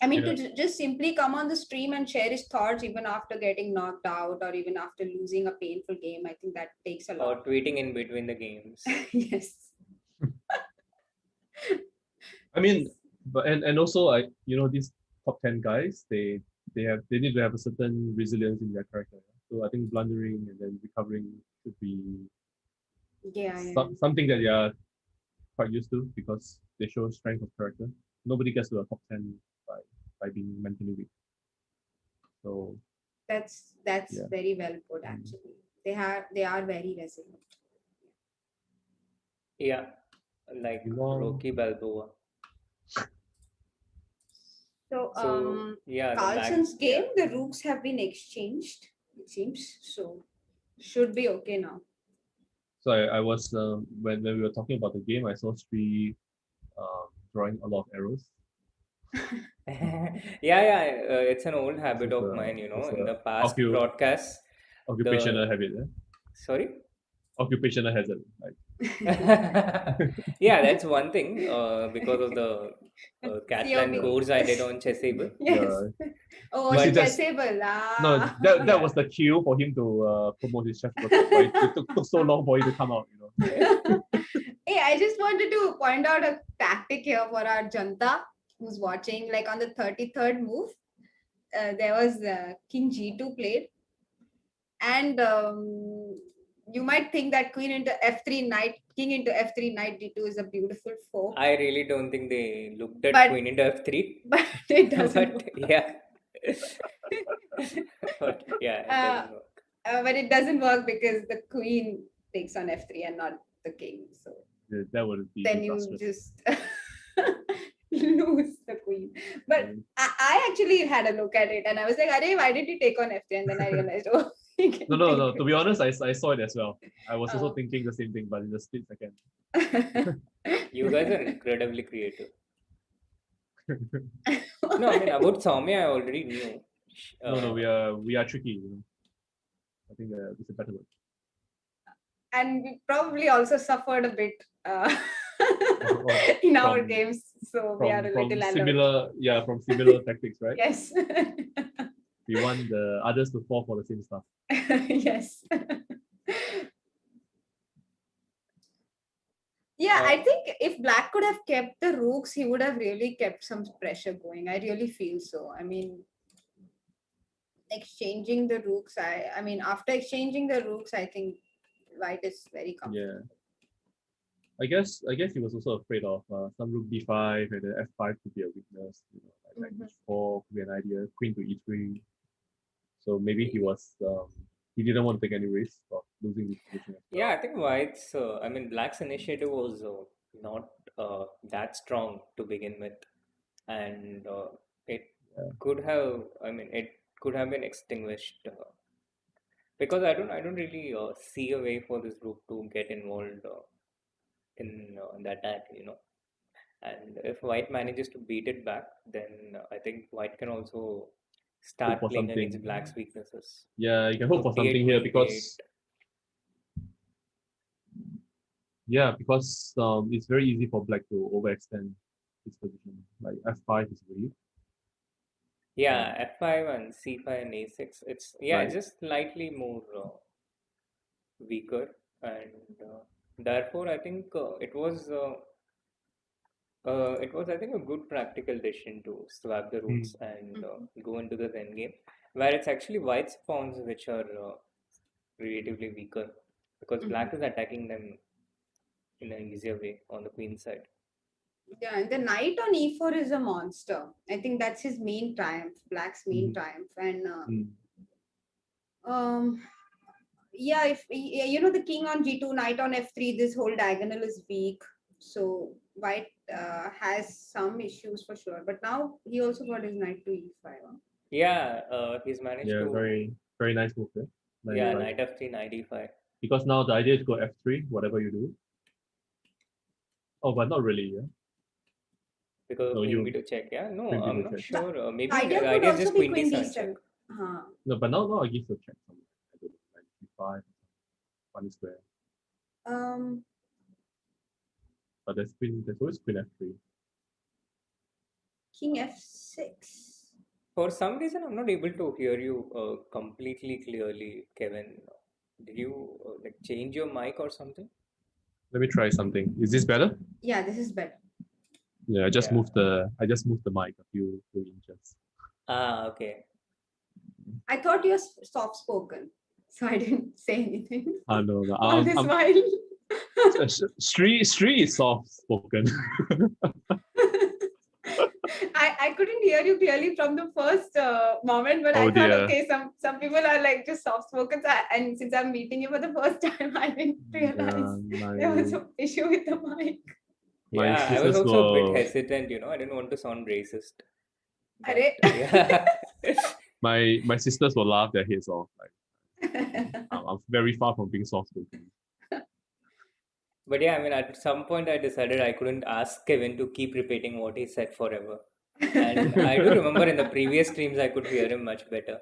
I mean, Yeah, to just simply come on the stream and share his thoughts even after getting knocked out or even after losing a painful game, I think that takes a Or lot. tweeting in between the games. Yes. I mean But and also these top 10 guys, they need to have a certain resilience in their character. So I think blundering and then recovering should be Yeah. something that they are quite used to because they show strength of character. Nobody gets to a top 10 by being mentally weak. So That's yeah. very well put. Actually, they are very resilient. Yeah, like Rocky Balboa. So, yeah, Carlsen's game, the rooks have been exchanged, it seems. So, should be okay now. So I was when we were talking about the game, I saw Sri drawing a lot of arrows. yeah, it's an old habit of mine, in the past broadcasts. Occupational habit, Sorry? Occupational hazard. Yeah, that's one thing because of the Catalan course I did on Chessable. Yes. Oh, Chessable. No, that was the cue for him to promote his chess workshop. But it took so long for it to come out, Hey, I just wanted to point out a tactic here for our Janta who's watching. Like on the 33rd move, there was King G2 played, and you might think that Queen into F3 knight, King into F3 knight D2 is a beautiful fork. I really don't think they looked at Queen into F3. But it doesn't work. Yeah. But yeah, it doesn't work. But it doesn't work because the Queen takes on F3 and not the King. So that would be then you just lose the Queen. But I actually had a look at it and I was like, Arey, why did you take on F3? And then I realized, oh. No. To be honest, I saw it as well. I was also thinking the same thing, but in a split second. You guys are incredibly creative. No, I mean about Soumya, I already knew. No, we are tricky. I think it's a better word. And we probably also suffered a bit in our games, so we are a little similar. Yeah, from similar tactics, right? Yes. We want the others to fall for the same stuff. Yes. Yeah, I think if Black could have kept the rooks, he would have really kept some pressure going. I really feel so. I mean, exchanging the rooks, I mean, after exchanging the rooks, I think White is very comfortable. Yeah. I guess he was also afraid of some rook d5 and the f5 could be a weakness. Like h4 could be an idea. Queen to e3. So maybe he was he didn't want to take any risk of losing this position. Yeah, I think White's Black's initiative was not that strong to begin with, and it could have been extinguished because I don't really see a way for this rook to get involved in the attack, and if White manages to beat it back, then I think White can also start playing against Black's weaknesses. Yeah, you can hope for something here because it's very easy for Black to overextend his position. Like f5 is weak. Yeah, f5 and c5 and a6. It's just slightly more weaker, and therefore I think it was I think a good practical decision to swap the roots and go into the endgame, where it's actually White's pawns which are relatively weaker because Black is attacking them in an easier way on the queen side. Yeah, and the knight on e4 is a monster. I think that's his main triumph, Black's main triumph. And yeah, if the king on g2, knight on f3, this whole diagonal is weak. So White has some issues for sure. But now he also got his knight to e5. Huh? Yeah, he's managed to. Yeah, very, very nice move there. Yeah, knight f3, knight e5. Because now the idea is to go f3, whatever you do. Oh, but not really, yeah. Because of queen b to check, yeah? No, I'm not sure. Maybe the idea is just queen d7 check. No, but now I give a check. I don't know, like e5, one square. But there's always queen f3. King f6. For some reason, I'm not able to hear you completely clearly, Kevin. Did you change your mic or something? Let me try something. Is this better? Yeah, this is better. Yeah, I just Yeah. moved the mic a few inches. Ah, okay. I thought you were soft spoken, so I didn't say anything No, all this while. Sri is soft spoken. I couldn't hear you clearly from the first moment, but I Oh thought, dear. okay, some people are like just soft spoken, and since I'm meeting you for the first time, I didn't realize there was an issue with the mic. My Yeah, I was sisters also a bit were hesitant, I didn't want to sound racist. But Arre. yeah. my sisters will laugh their heads off. Like I'm very far from being soft spoken. But yeah, I mean, at some point I decided I couldn't ask Kevin to keep repeating what he said forever. And I do remember in the previous streams I could hear him much better.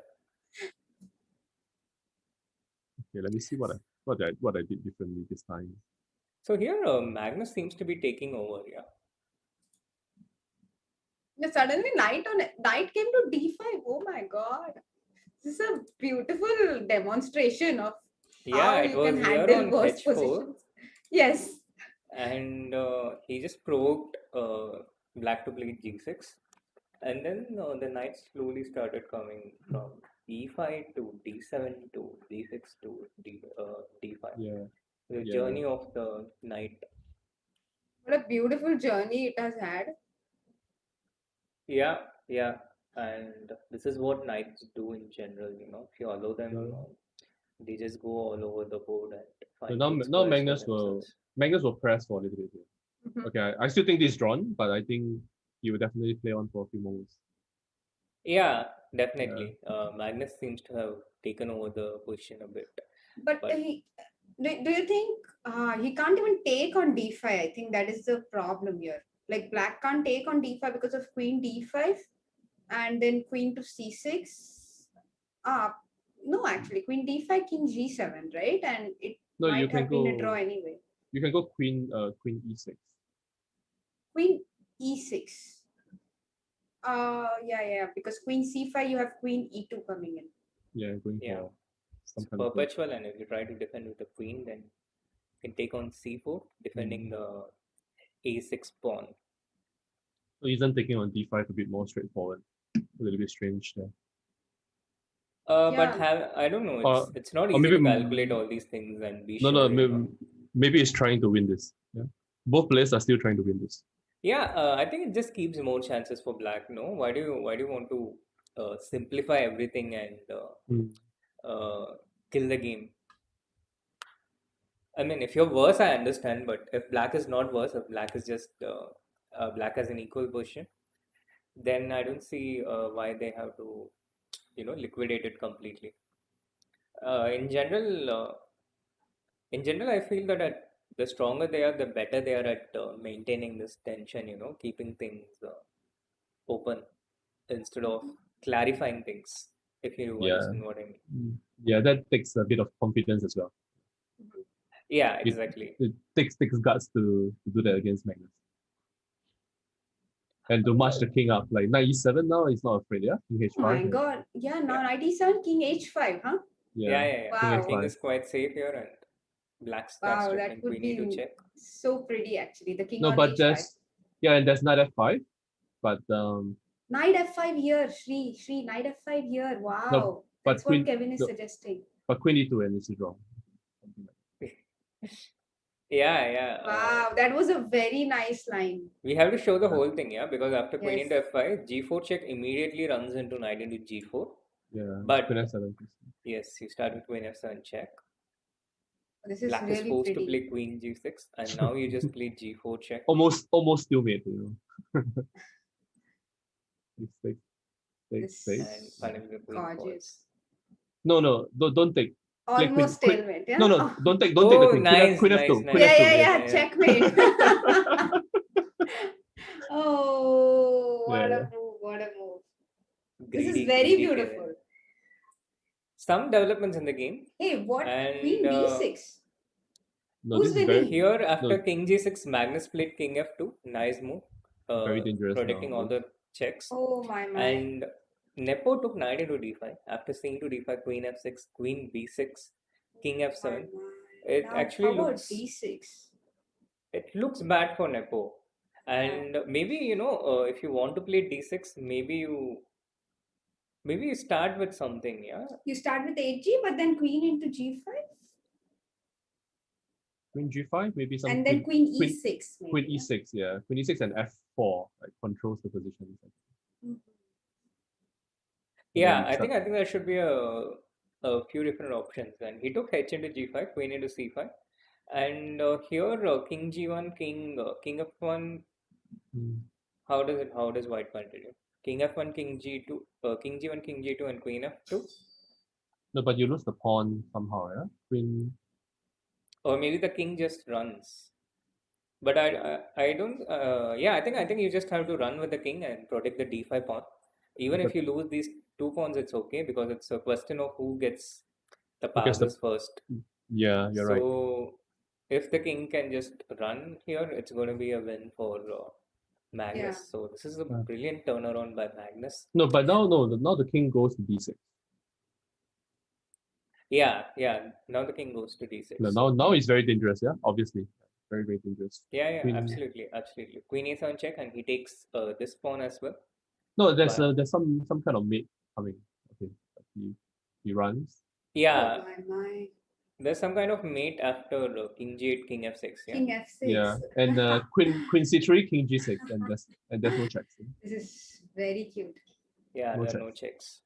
Okay, let me see what I did differently this time. So here, Magnus seems to be taking over, yeah. Suddenly, knight came to d5. Oh my god, this is a beautiful demonstration of Yeah, how it you was can here handle on worse h4, positions. Yes. and he just provoked black to play g6, and then the knight slowly started coming from e5 to d7 to d6 to d5. Yeah. The Yeah. journey of the knight. What a beautiful journey it has had. Yeah, yeah. And this is what knights do in general, if you allow them, they just go all over the board and So find now good squares for Magnus will press for a little bit here. Mhm. Okay, I still think this is drawn, but I think he will definitely play on for a few moments. Yeah, definitely. Magnus seems to have taken over the position a bit. But But do you think he can't even take on d5? I think that is the problem here. Like black can't take on d5 because of queen d5 and then queen to c6. No, actually, queen d5, king g7, right? And it No, you might can have been a go. draw anyway. You can go queen e6. Queen e6. Yeah, because queen c5, you have queen e2 coming in. Yeah, going yeah, for some it's kind of perpetual, and if you try to defend with the queen, then you can take on c4, defending the a6 pawn. So isn't taking on d5 a bit more straightforward? A little bit strange there. But Yeah. I don't know. Or It's not or easy maybe to calculate all these things and be no, sure. maybe he's trying to win this. Yeah, both players are still trying to win this. Yeah, I think it just keeps more chances for black. No, why do you want to simplify everything and kill the game? I mean, if you're worse, I understand, but if black is not worse, if black is just black has an equal position, then I don't see why they have to, liquidate it completely. Uh, in general, uh, in general, I feel that the stronger they are, the better they are at maintaining this tension. Keeping things open instead of clarifying things. If you Yeah, understand what I mean. yeah, that takes a bit of confidence as well. Yeah, It exactly. takes guts to do that against Magnus. And to march the king up, like knight e7 now, he's not afraid, yeah? King h5. Oh my god. Yeah, now knight e7, king h5, huh? Yeah. Wow. King is quite safe here, and black starts Wow, to that think would we need to be check. so pretty actually. The king No, on but h5. and there's knight f5, but Knight f5 here, Shri, knight f5 here. Wow. no, but That's what Kevin is suggesting. But queen e2 and this is wrong. Yeah. Wow, that was a very nice line. We have to show the whole thing, yeah, because after queen Yes. into f5, g4 check immediately runs into knight into g4. Yeah, But queen f7. yes, you start with queen f7 check. This is Black is really forced to pretty. play queen g6, and now you just play g4 check. Almost stalemate, This And finally the queen falls. gorgeous. No, don't take. Almost stalemate, yeah? No, don't take the Oh, queen. nice, Queen nice, f2. nice. Queen f2. Yeah, checkmate. Oh, what a move. This is very Greedy beautiful. Kevin. Some developments in the game. Hey, what? And Queen d6. No, Who's this is winning? Here, after king g6, Magnus played king f2. Nice move. Very dangerous protecting now. all the checks. Oh my. And Nepo took knight into d5. After seeing to d5, queen f6, queen b6, king f7. It Now, actually how about looks d6? it looks bad for Nepo. And maybe, if you want to play d6, maybe you start with something, yeah. You start with 8G, but then queen into G5, Queen G5, maybe some and then queen E6. Maybe, Queen E6, yeah. Queen E6 and F4 like controls the positions. Mhm. Yeah, then I think there should be a few different options. And he took h into g5, queen into c5, and here king g1, king f1. Mm. How does white continue? King f1, king g2, king g1, king g2, and queen f2. No, but you lose the pawn somehow, yeah. Queen. Or maybe the king just runs. But I don't. Yeah, I think you just have to run with the king and protect the d5 pawn. Even if But you lose these two pawns, it's okay because it's a question of who gets the who gets the? passes first. Yeah, you're right. So if the king can just run here, it's going to be a win for Magnus. Yeah. So this is a Yeah. brilliant turnaround by Magnus. No, but now the king goes to d6. Yeah. Now the king goes to d6. No, So now it's very dangerous, yeah. Obviously, very very dangerous. yeah, Queen. absolutely. Queen a7 check, and he takes this pawn as well. No, there's But there's some kind of mate coming. Okay, he runs. yeah, Oh my. there's some kind of mate after king g8, king f6. Yeah. King F6. Yeah, and queen c3, king g6, and there's no checks. This is very cute. Yeah, No there are no checks. checks.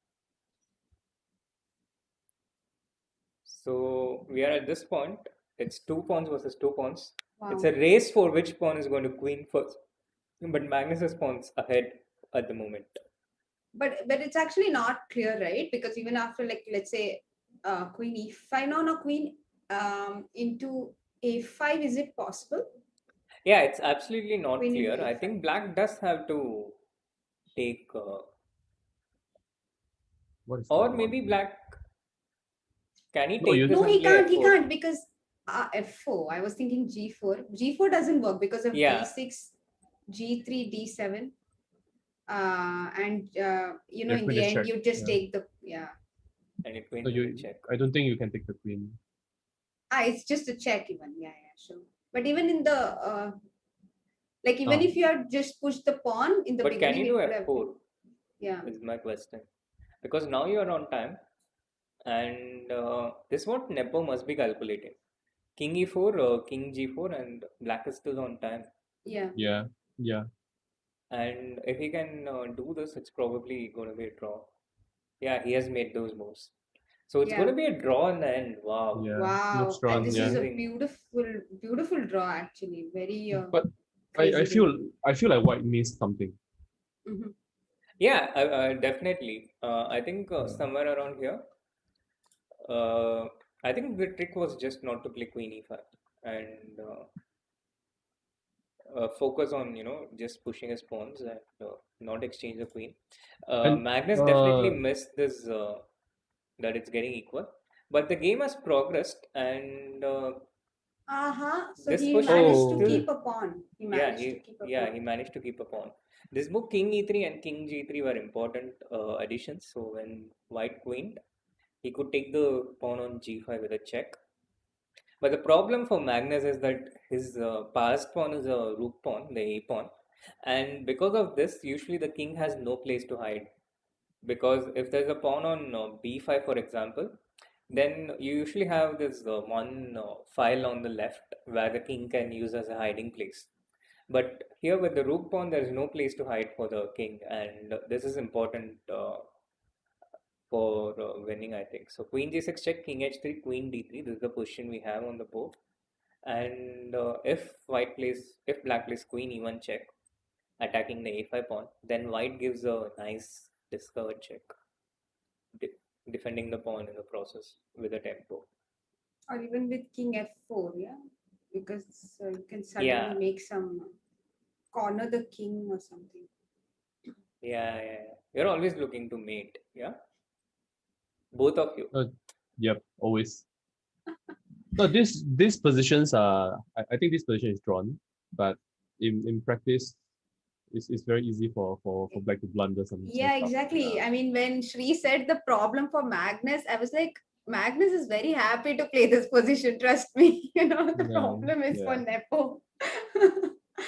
So we are at this point. It's two pawns versus two pawns. Wow. It's a race for which pawn is going to queen first. But Magnus's pawn's ahead at the moment. But it's actually not clear, right? Because even after, like, let's say queen e5, no, queen into a5, is it possible? Yeah, it's absolutely not Queen into clear. I a5. think black does have to take, What is or going maybe on? black. Can he No, take you- this No, and he play can't. He f4? can't because f4. I was thinking g4. G4 doesn't work because of Yeah. d6, g3, d7. And in queen the is end, checked, you just yeah. take the And it queen No, will check. I don't think you can take the queen. it's just a check even. Yeah, sure. But even in the even Ah. if you had just pushed the pawn in the But can beginning, you do it would have f4? been, yeah. Is my question. Because now you are on time. And this is what Nepo must be calculating. King e4, king g4, and black is still on time. Yeah. Yeah. And if he can do this, it's probably going to be a draw. Yeah, he has made those moves. So it's going to be a draw in the end. Wow. Yeah. Wow. Looks drawn, This yeah. is a Amazing. beautiful draw, actually. Very But crazy I win. feel like white missed something. Mhm. Yeah, definitely. I think Yeah. somewhere around here, I think the trick was just not to play queen e5 and focus on just pushing his pawns and not exchange the queen. And, Magnus definitely missed this that it's getting equal, but the game has progressed and So this he push managed is to still keep a pawn. He managed to keep a pawn. he managed to keep a pawn. This move king e3 and king g3 were important additions. So when white queened, he could take the pawn on g5 with a check. But the problem for Magnus is that his passed pawn is a rook pawn, the a pawn, and because of this, usually the king has no place to hide. Because if there's a pawn on b5, for example, then you usually have this one file on the left where the king can use as a hiding place. But here with the rook pawn, there is no place to hide for the king, and this is important for winning, I think. So queen g6 check, king h3, queen d3. This is the position we have on the board. And if black plays queen e1 check, attacking the a5 pawn, then white gives a nice discovered check, defending the pawn in the process with a tempo. Or even with king f4, yeah, because you can suddenly Yeah. make some corner the king or something. Yeah. You're always looking to mate, yeah? Both of you. Yep, always. No, these positions are. I think this position is drawn, but in practice, it's very easy for black to blunder some. Yeah, stuff. exactly. Yeah. I mean, when Shri said the problem for Magnus, I was like, Magnus is very happy to play this position. Trust me. The Yeah, problem is for yeah. Nepo.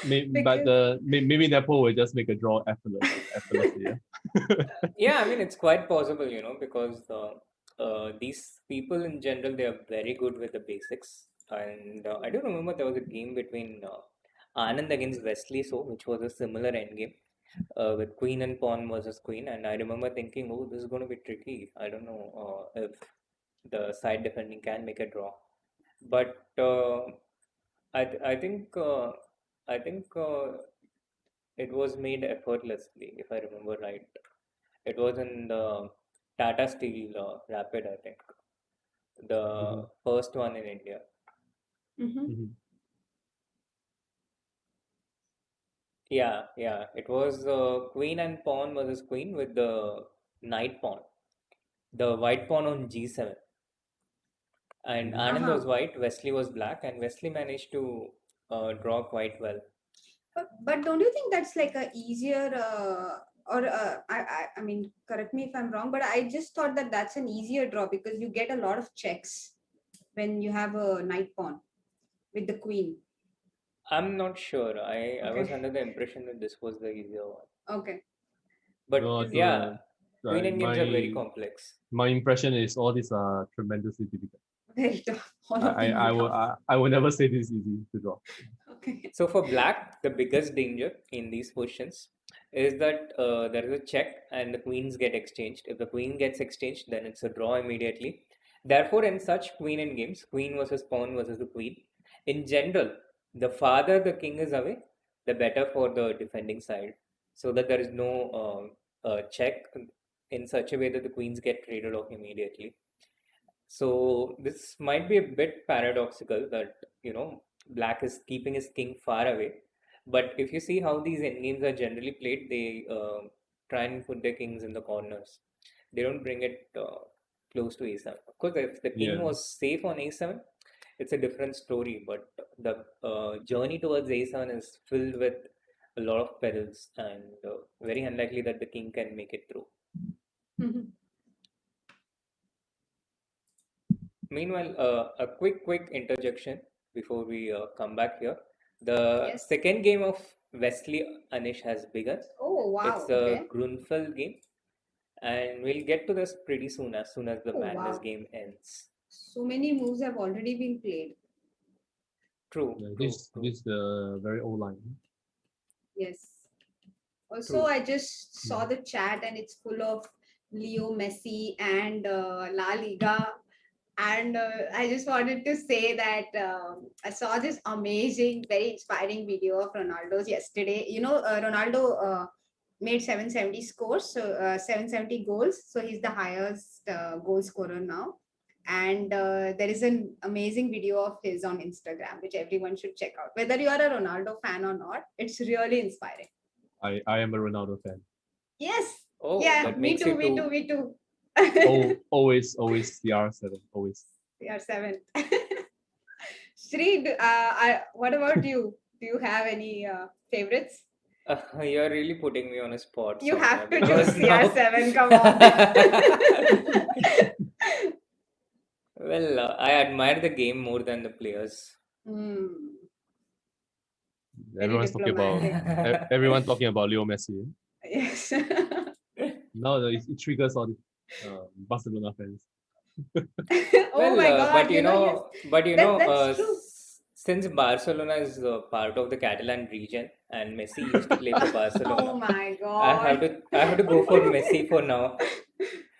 Because maybe Nepal will just make a draw effortlessly. Yeah. Yeah, I mean, it's quite possible, because these people in general, they are very good with the basics. And I do remember there was a game between Anand against Wesley, so which was a similar endgame with queen and pawn versus queen. And I remember thinking, oh, this is going to be tricky. I don't know if the side defending can make a draw. But I think it was made effortlessly, if I remember right. It was in the Tata Steel Rapid, I think, Mhm, the first one in India. Mhm. mhm. Yeah, yeah. It was queen and pawn versus queen with the knight pawn, the white pawn on G7. And Mhm. Anand was Uh-huh. white, Wesley was black, and Wesley managed to draw quite well. But don't you think that's like a easier or I mean, correct me if I'm wrong, but I just thought that that's an easier draw because you get a lot of checks when you have a knight pawn with the queen. I'm not sure. I was Okay. under the impression that this was the easier one. Okay. But No, Because yeah, queen I, end games are very complex. my impression is all these are tremendously difficult. very tough. All I of I, them I are will tough. I will never say this is easy to draw. Okay. So for black, the biggest danger in these positions is that there is a check and the queens get exchanged. If the queen gets exchanged, then it's a draw immediately. Therefore, in such queen end games, queen versus pawn versus the queen, in general, the farther the king is away, the better for the defending side, so that there is no check in such a way that the queens get traded off immediately. So this might be a bit paradoxical that black is keeping his king far away, but if you see how these endgames are generally played, they try and put their kings in the corners. They don't bring it close to a7. Of course, if the king Yeah, was safe on a7, it's a different story. But the journey towards a7 is filled with a lot of perils, and very unlikely that the king can make it through. Mhm. Meanwhile, a quick interjection before we come back here. The Yes. second game of Wesley Anish has begun. Oh It's wow. a Okay. Grunfeld game, and we'll get to this pretty soon as the Oh madness wow. game ends. So many moves have already been played. True, yeah, true, true, this the very old line. Yes. Also, true. I just saw Mhm. the chat and it's full of Leo Messi and La Liga. And I just wanted to say that I saw this amazing, very inspiring video of Ronaldo's yesterday. Ronaldo made 770 scores, so 770 goals. So he's the highest goal scorer now. And there is an amazing video of his on Instagram, which everyone should check out. Whether you are a Ronaldo fan or not, it's really inspiring. I am a Ronaldo fan. Yes. Oh, Yeah, that me makes too, you me too, too. me too. Oh, always CR7, always. We are seventh. Shri, what about you? Do you have any favorites? You're really putting me on a spot, You Soumya, have to choose because now. CR7, come on. Well, I admire the game more than the players. Hmm, very Everyone's talking about diplomatic. everyone talking about Leo Messi. Yes. Now it triggers all the Barcelona fans. Oh Well, my God, yes, that's true. since Barcelona is part of the Catalan region and Messi used to play for Oh Barcelona, my I have God. to I have to go for Messi for now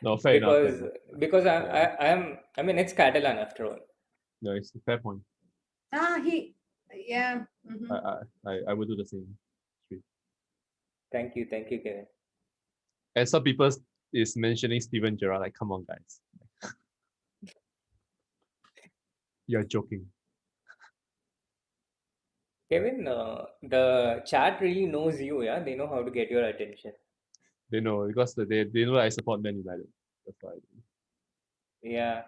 No, fair enough, fair because enough. because I, Yeah, I I am I mean it's Catalan after all. no, it's a fair point. Yeah. Mhm. I would do the same. Sweet. Thank you, Kevin. And some people is mentioning Steven Gerrard. Like, come on, guys, you're joking. Kevin, the chat really knows you, yeah. They know how to get your attention. They know because they know I support Man United. That's why. Yeah,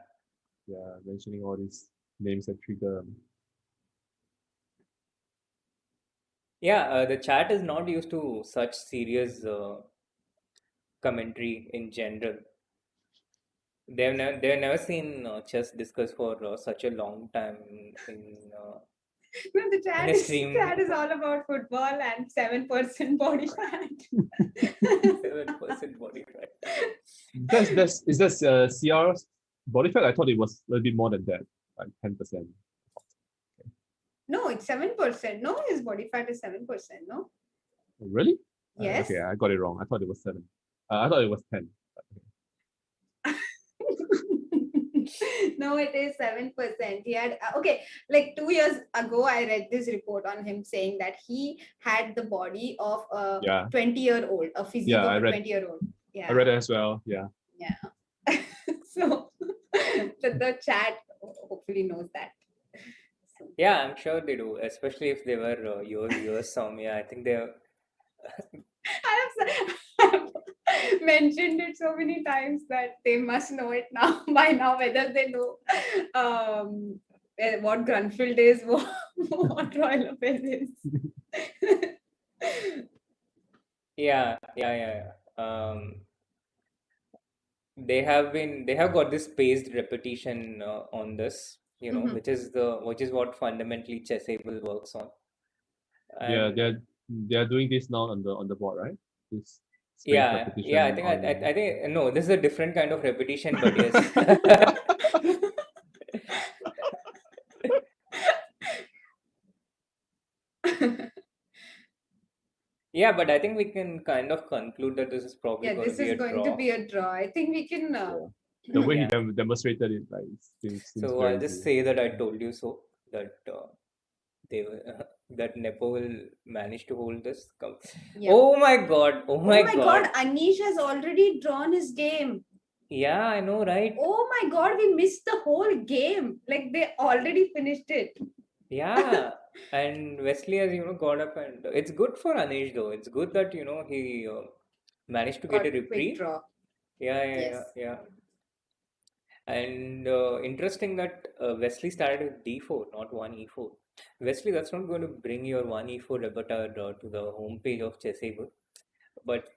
Yeah, mentioning all these names that trigger. yeah. The chat is not used to such serious commentary in general. They've never seen chess discussed for such a long time in No, the chat In a is, stream. chat is all about football and 7% body fat. 7% body fat. Is that CR body fat? I thought it was a little bit more than that, like 10%. No, it's 7%. No, his body fat is 7%. No. Really? Yes. Okay, I got it wrong. I thought it was 7. I thought it was 10. No, it is 7%. He had okay, like 2 years ago, I read this report on him saying that he had the body of a Yeah. 20-year-old, a physique Yeah, of I a read- 20-year-old. Yeah. I read it as well. Yeah. Yeah. So the chat hopefully knows that. So, Yeah, I'm sure they do, especially if they were your viewers, Soumya. I think they're. I have mentioned it so many times that they must know it now by now, whether they know what Grunfeld is, what Royal Lopez is. Yeah. They have got this spaced repetition on this, Mhm. which is what fundamentally Chessable works on. Yeah, And they're doing this now on the board, right? This spaced yeah, repetition I think I think no, this is a different kind of repetition, but yes. Yeah, but I think we can kind of conclude that this is probably Yeah, going to this be is a going draw. to be a draw. I think we can. The way Yeah. he demonstrated it, like, seems So very I'll just easy. say that I told you so, that that Nepo will manage to hold this. Yeah. Oh my God! Oh my God! Anish has already drawn his game. Yeah, I know, right? Oh my God, we missed the whole game. Like they already finished it. Yeah, and Wesley has got up, and it's good for Anish though. It's good that he managed to get a Got quick reprieve. draw. Yeah. And interesting that Wesley started with d4, not 1e4. Wesley, that's not going to bring your 1e4 repertoire to the homepage of Chessable. But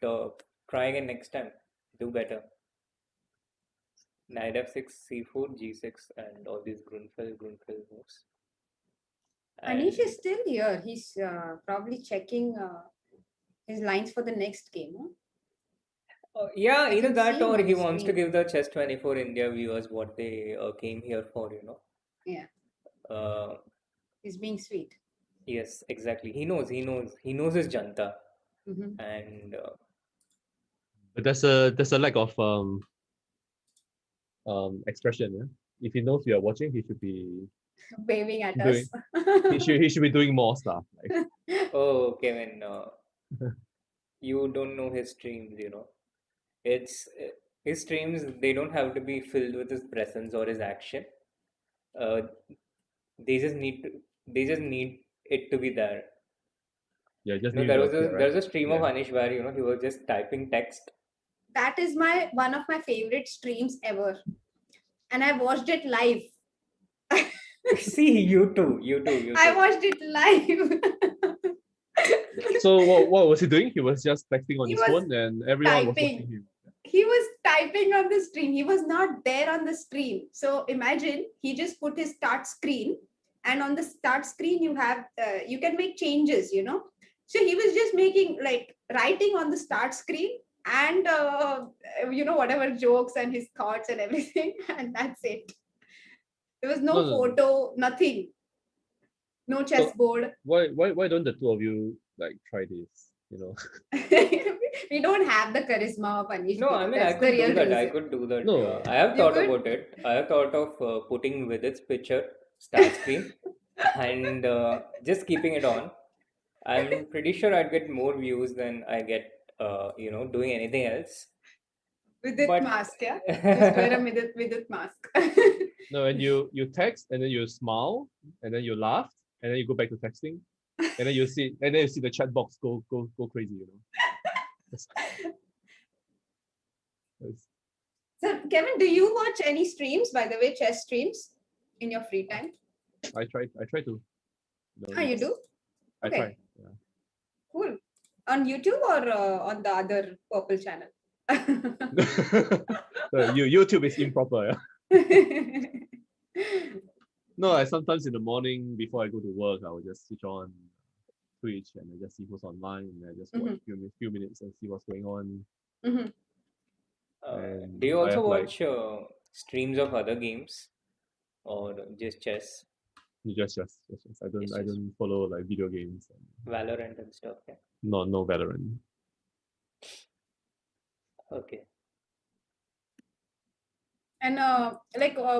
try again next time. Do better. Knight f6, c4, g6, and all these Grunfeld moves. Anish And is still here. He's probably checking his lines for the next game. Huh? yeah, I either can that see him or on he the wants to screen. give the Chess 24 India viewers what they came here for, Yeah, Uh, he's being sweet. yes, exactly. He knows his janta. Mhm. And But there's a lack of expression. Yeah? If he knows you are watching, he should be Waving at doing. us. he should be doing more stuff. Like, oh, Kevin, you don't know his streams, It's his streams, they don't have to be filled with his presence or his action. Uh, they just need it to be there. yeah, just No, need to appear, there right? was a stream of Yeah. Anish where he was just typing text. That is one of my favorite streams ever, and I watched it live. See, you too. I watched it live. So what was he doing? He was just texting on He his was phone, and everyone was watching typing. him. He was typing on the stream. He was not there on the stream. So imagine he just put his start screen, and on the start screen you have you can make changes. So he was just writing on the start screen, and whatever jokes and his thoughts and everything, and that's it. There was no No. photo, nothing, no chessboard. Why don't the two of you like try this? We don't have the charisma of Anish. No, I mean, I That's the could do real that. I reason. could do that. No. I have You thought could? about it. I have thought of putting with its picture start screen and just keeping it on. I'm pretty sure I'd get more views than I get, doing anything else. Vidit But mask, yeah? Just wear a Vidit mask. No, and you text and then you smile and then you laugh and then you go back to texting and then you see the chat box go crazy. It's- So, Kevin, do you watch any streams, by the way, chess streams in your free time? I try to. You do? I Okay. try. Yeah. Cool. On YouTube or on the other purple channel? YouTube is improper. Yeah? No, I sometimes in the morning before I go to work, I will just switch on Twitch and I just see who's online and I just watch few minutes and see what's going on. Mm-hmm. Do And you I also have like watch streams of other games or just chess? just. I don't Just I chess. don't follow like video games and Valorant and stuff. Yeah. no Valorant. Okay. And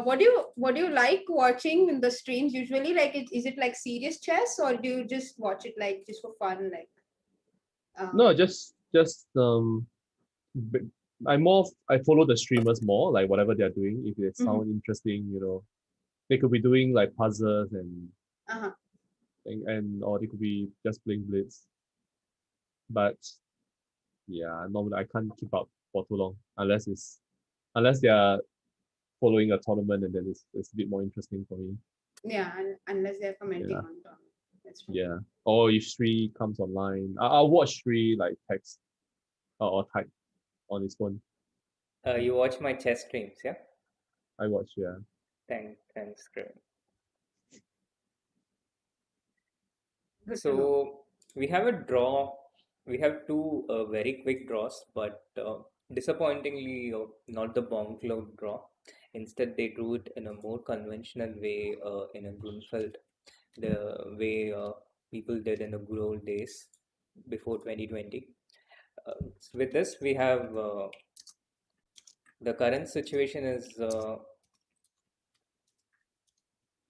what do you like watching in the streams usually? Like, is it like serious chess, or do you just watch it like just for fun? Like, No, um, just b- I follow the streamers more, like whatever they're doing. If it mhm. sound interesting, they could be doing like puzzles Uh-huh. and or they could be just playing blitz. But yeah, normally I can't keep up for too long unless they are following a tournament and then it's a bit more interesting for me. Yeah, unless they're commenting Yeah, on it. That's true. yeah. Or if Sri comes online, I'll watch Sri like text or type on his phone. You watch my chess streams, yeah? I watch, yeah. Thanks, Greg. Good to know. So we have a draw. We have two very quick draws, but disappointingly, not the bomb cloud draw. Instead, they drew it in a more conventional way, in a Grunfeld, the way people did in the good old days before 2020. With this, we have the current situation is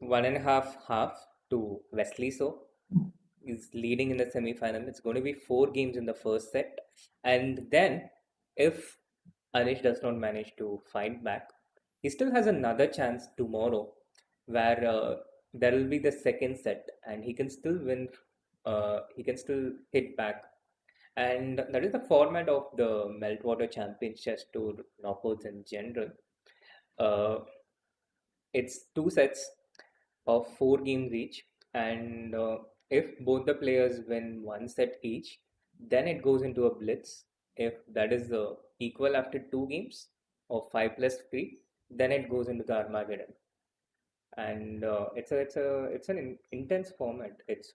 1.5 to Wesley. So is leading in the semi-final. It's going to be 4 games in the first set, and then if Anish does not manage to fight back, he still has another chance tomorrow, where there will be the second set, and he can still win. He can still hit back, and that is the format of the Meltwater Champions Chess Tour knockouts in general. Uh, it's 2 sets of 4 games each, and if both the players win 1 set each, then it goes into a blitz. If that is equal after 2 games of 5+3, then it goes into the Armageddon. And it's an intense format. It's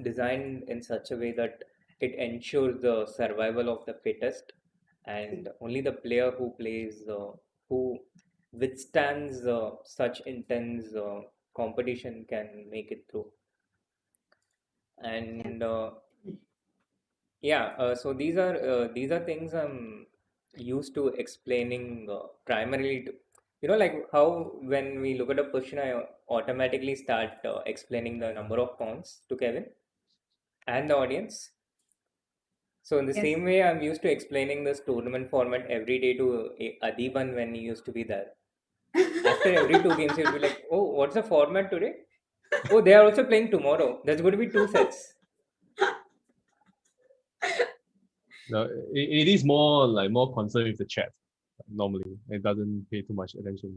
designed in such a way that it ensures the survival of the fittest, and only the player who withstands such intense competition can make it through. Yeah. And yeah, so these are things I'm used to explaining primarily to, like how when we look at a question, I automatically start explaining the number of pawns to Kevin and the audience. So in the Yes. same way, I'm used to explaining this tournament format every day to Adiban when he used to be there. After every 2 games, he'll be like, "Oh, what's the format today? Oh, they are also playing tomorrow. There's going to be 2 sets." No, it is more concerned with the chat. Normally, it doesn't pay too much attention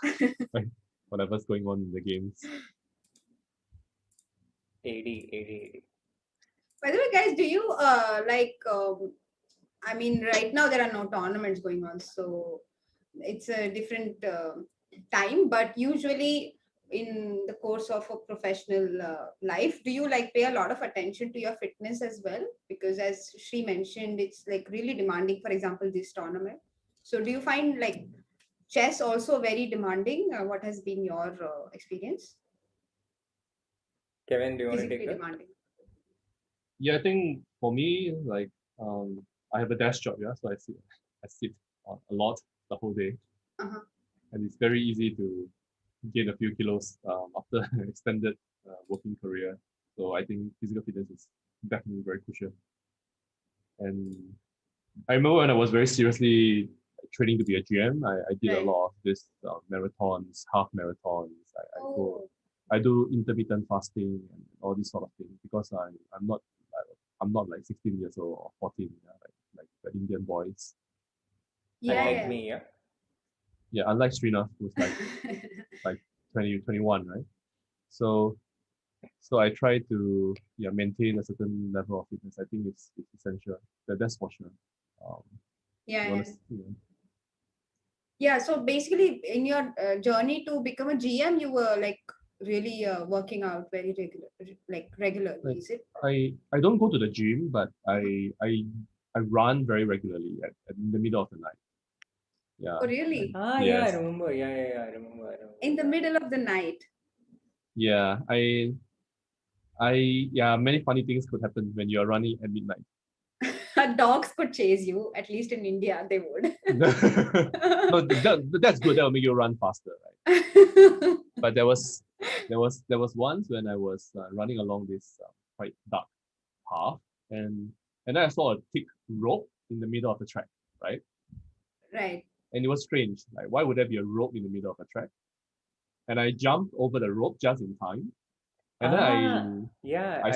to like whatever's going on in the games. AD. By the way, guys, do you I mean, right now there are no tournaments going on, so it's a different time. But usually, in the course of a professional life, do you like pay a lot of attention to your fitness as well? Because as she mentioned, it's like really demanding. For example, this tournament. So, do you find like chess also very demanding? What has been your experience? Kevin, do you want to take Physically that? demanding. Yeah, I think for me, like I have a desk job, yeah, so I sit a lot the whole day, Uh-huh. and it's very easy to gain a few kilos after an extended working career. So I think physical fitness is definitely very crucial. And I remember when I was very seriously training to be a GM, I did a Right. lot of this marathons, half marathons. Oh. I do intermittent fasting and all these sort of things because I'm not like 16 years old or 14, yeah, like the Indian boys. Yeah, Unlike yeah. Um, me, yeah. yeah, unlike Srinath, who's like 20, 21, right? So so I try to maintain a certain level of fitness. I think it's essential. That's for sure. Um, Yeah, you yeah. want to, Yeah, so basically in your journey to become a GM, you were like really working out very regularly, Like is it? I don't go to the gym, but I run very regularly at in the middle of the night. Yeah. Oh, really? Yeah, I Yes. remember. Yeah, I remember. I remember. In the Yeah. middle of the night. Yeah. Yeah, many funny things could happen when you're running at midnight. Dogs could chase you, at least in India, they would. No, that's good. That will make you run faster, right? But there was once when I was running along this quite dark path, and then I saw a thick rope in the middle of the track, right? Right. And it was strange. Like, why would there be a rope in the middle of a track? And I jumped over the rope just in time. And then Yeah, I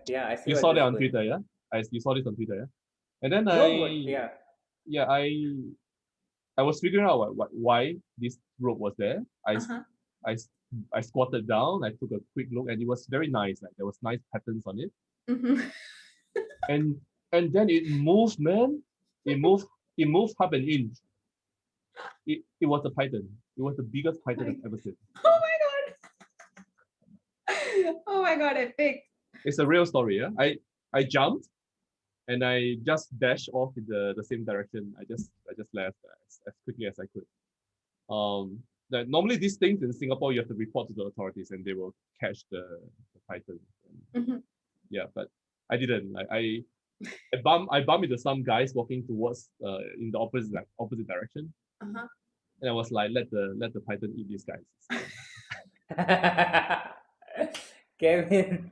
yeah, I see you where saw that this is on going. Twitter, yeah? You saw this on Twitter, yeah? And then No, but yeah. yeah, I was figuring out why this rope was there. Uh-huh. I I squatted down. I took a quick look, and it was very nice. Like there was nice patterns on it, Mhm. and then it moved, man. It moved. It moved half an inch. It was a python. It was the biggest python I've ever seen. Oh my god. Oh my god, epic. It's a real story. Yeah, I jumped and I just dashed off in the same direction. I just left as quickly as I could. That normally these things in Singapore you have to report to the authorities and they will catch the python. Mhm. Yeah, but I didn't. Like I bumped into some guys walking towards in the opposite direction, Uh-huh. and I was like, let the python eat these guys. Kevin.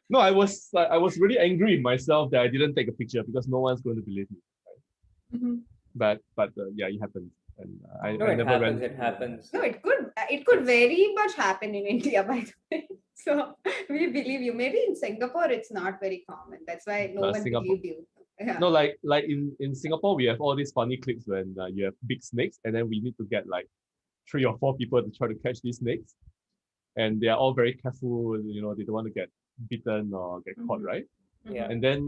No, I was really angry with myself that I didn't take a picture because no one's going to believe me. Mhm. But yeah, it happened, and No, I it never happens. went. It happens. No, it could It's very much happen in India, by the way. So we believe you. Maybe in Singapore it's not very common. That's why no one Singapore. believed you. Yeah. No, like in Singapore, we have all these funny clips when you have big snakes, and then we need to get like 3 or 4 people to try to catch these snakes, and they are all very careful. You know, they don't want to get bitten or get caught, Mhm. right? yeah. Mhm. And then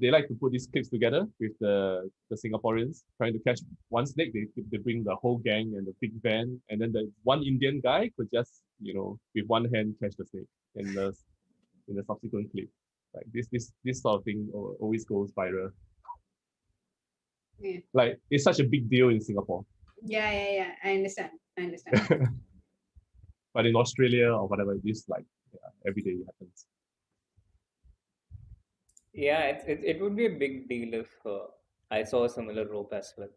they like to put these clips together with the Singaporeans trying to catch one snake. They bring the whole gang and the big van, and then the one Indian guy could just with one hand catch the snake in the subsequent clip. Like this sort of thing always goes viral. Yeah. Like it's such a big deal in Singapore, Yeah. I understand. but in Australia or whatever, this like every day it happens. Yeah, it would be a big deal if I saw a similar rope as well.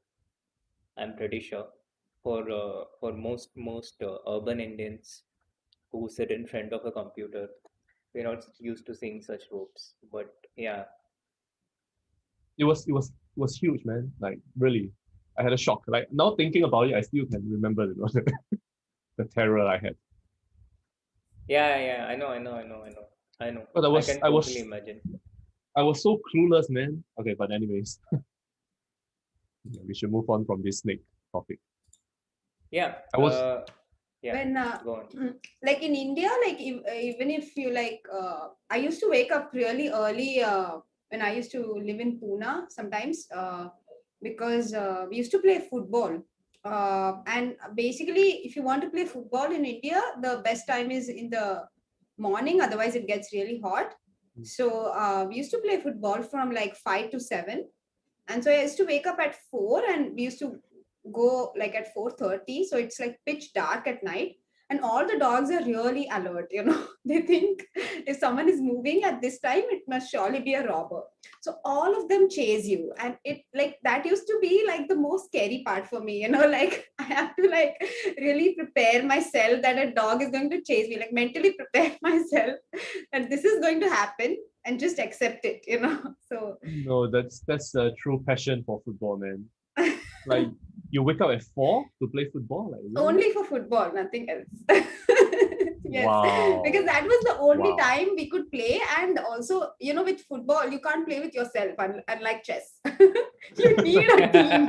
I'm pretty sure for most urban Indians who sit in front of a computer, we're not used to seeing such ropes. But yeah, It was huge, man. Like really, I had a shock. Like now thinking about it, I still can remember the terror I had. yeah, I know. But I can I totally was imagine. I was so clueless, man. Okay, but anyways, yeah, we should move on from this snake topic. Yeah, I was yeah. When Go on. like in India, like even if you like, I used to wake up really early when I used to live in Pune sometimes because we used to play football. And basically, if you want to play football in India, the best time is in the morning. Otherwise, it gets really hot. So we used to play football from like 5 to 7, and so I used to wake up at 4, and we used to go like at 4:30. So it's like pitch dark at night. And all the dogs are really alert. They think if someone is moving at this time, it must surely be a robber. So all of them chase you. And it like that used to be like the most scary part for me, like I have to like really prepare myself that a dog is going to chase me, like mentally prepare myself that this is going to happen and just accept it. So no, that's a true passion for football, man. Like you wake up at 4 to play football, like really? only for football, nothing else. Yes, because Wow. that was the only Wow. time we could play. And also, with football, you can't play with yourself, unlike chess. You need a team.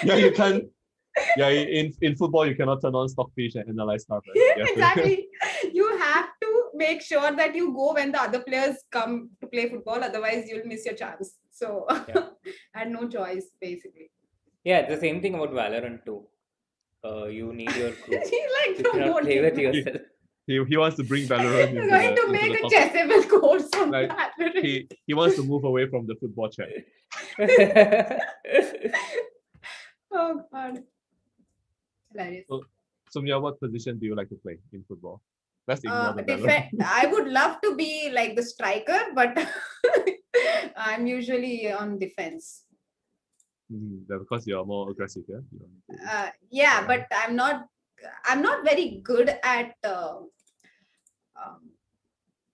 Yeah, you can't. Yeah, in football you cannot turn on Stockfish and analyze stuff, right? You have to. Exactly. You have to make sure that you go when the other players come to play football. Otherwise, you'll miss your chance. So Yeah. I had no choice, basically. Yeah, the same thing about Valorant too. You need your group. He's like You cannot play promoting with that. yourself. He wants to bring Valorant He's into going the to into make the a topic. chessable course on Like Valorant. he wants to move away from the football chat. Oh God. Hilarious. So, Soumya, what position do you like to play in football? Let's ignore the Valorant. I would love to be like the striker, but I'm usually on defense. Because you're more aggressive, yeah. Yeah, but I'm not very good at um,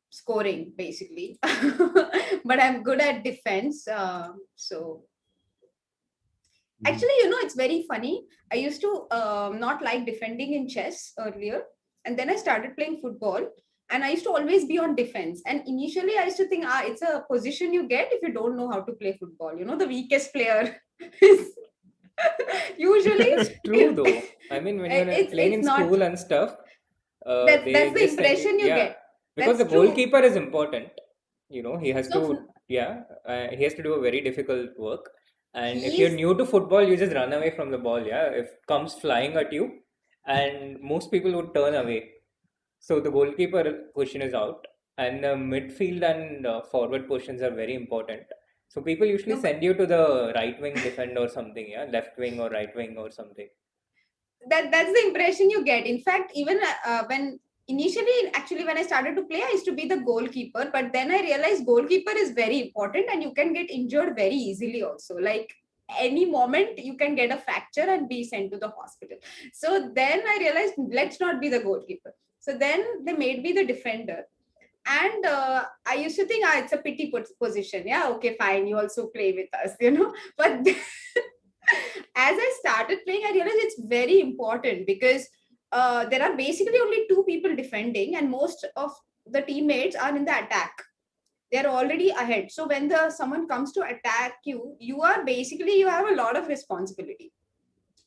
scoring basically, but I'm good at defense. So actually, it's very funny. I used to not like defending in chess earlier, and then I started playing football. And I used to always be on defense. And initially, I used to think, it's a position you get if you don't know how to play football. The weakest player is usually. It's true though. I mean, when you're playing in It's not. school and stuff, That's they the just send you, impression you yeah, get. because the That's true. goalkeeper is important. He has So to, yeah, he has to do a very difficult work. And if you're he's new to football, you just run away from the ball, yeah. If it comes flying at you, and most people would turn away. So the goalkeeper position is out, and the midfield and forward positions are very important. So people usually no, but send you to the right wing defend or something, yeah, left wing or right wing or something. that's the impression you get. In fact, even when initially, actually, when I started to play, I used to be the goalkeeper, but then I realized goalkeeper is very important, and you can get injured very easily also. Like any moment you can get a fracture and be sent to the hospital. So then I realized, let's not be the goalkeeper. So then they made me the defender. And I used to think, it's a pity position. Yeah, okay, fine, you also play with us, but as I started playing, I realized it's very important because there are basically only two people defending, and most of the teammates are in the attack. They're already ahead. So when someone comes to attack you, you have a lot of responsibility,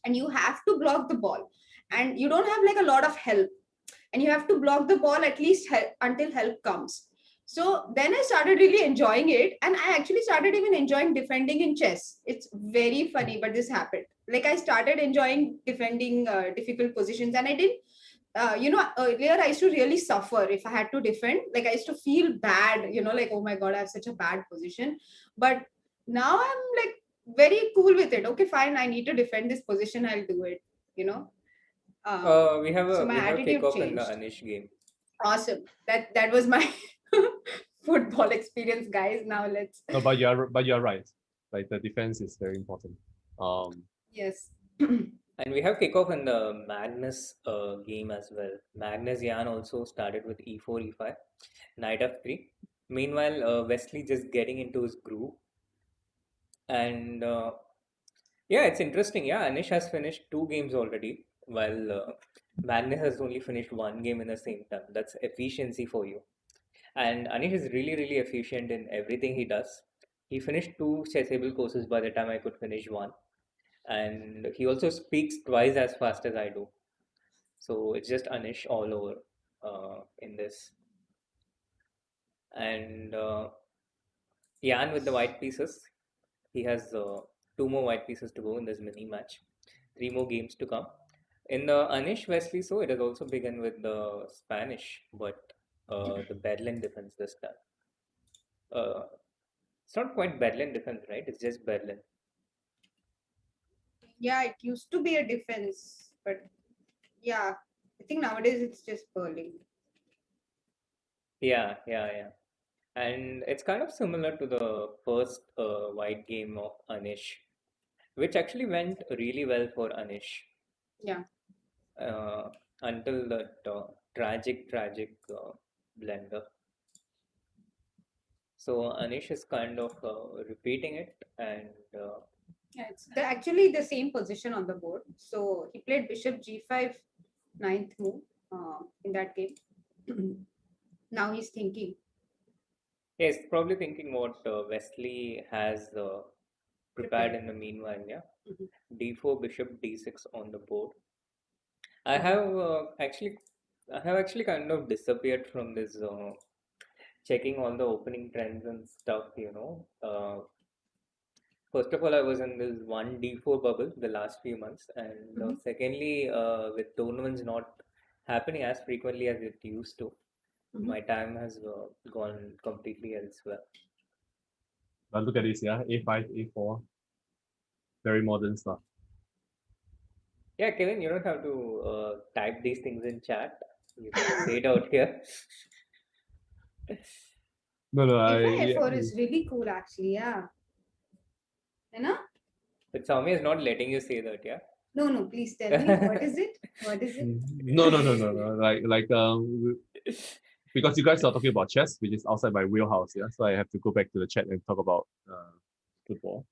and you have to block the ball, and you don't have like a lot of help, and you have to block the ball at least until help comes. So then I started really enjoying it, and I actually started even enjoying defending in chess. It's very funny, but this happened. Like I started enjoying defending difficult positions, and I didn't. Earlier I used to really suffer if I had to defend. Like I used to feel bad, like, oh my god, I have such a bad position. But now I'm like very cool with it. Okay, fine, I need to defend this position. I'll do it. You know. So my We have attitude kickoff in the changed. Anish game. Awesome. That was my football experience, guys. Now let's. No, but you're right. Like the defense is very important. Yes. And we have kickoff in the Magnus game as well. Magnus Jan also started with e4, e5, knight f3. Meanwhile, Wesley just getting into his groove. And yeah, it's interesting. Yeah, Anish has finished 2 games already, while Magnus has only finished 1 game in the same time. That's efficiency for you. And Anish is really, really efficient in everything he does. He finished 2 chessable courses by the time I could finish 1. And he also speaks twice as fast as I do. So it's just Anish all over in this. And Jan with the white pieces. He has 2 more white pieces to go in this mini match. 3 more games to come. In the Anish Wesley, so it has also begun with the Spanish, but the Berlin defense this time. It's not quite Berlin defense, right? It's just Berlin. Yeah, it used to be a defense, but yeah, I think nowadays it's just Berlin. Yeah, yeah, yeah. And it's kind of similar to the first white game of Anish, which actually went really well for Anish Yeah. until that tragic blunder. So Anish is kind of repeating it, and Yeah, it's actually the same position on the board. So he played bishop g5, ninth move in that game. Now he's thinking. yes, probably thinking what Wesley has prepared in the meanwhile. Yeah, Mhm. d4, bishop d6 on the board. I Mhm. have actually kind of disappeared from this checking all the opening trends and stuff. first of all, I was in this one D4 bubble the last few months, and Mhm. secondly, with tournaments not happening as frequently as it used to, Mhm. my time has gone completely elsewhere. But look at this, yeah, A5, A4, very modern stuff. Yeah, Kevin, you don't have to type these things in chat. You can say it out here. No, A5, yeah, A4 is really cool, actually. Yeah. You know? But Soumya is not letting you say that, yeah? No, please tell me. What is it? What is it? no. Because you guys are talking about chess, which is outside my wheelhouse, yeah. So I have to go back to the chat and talk about football.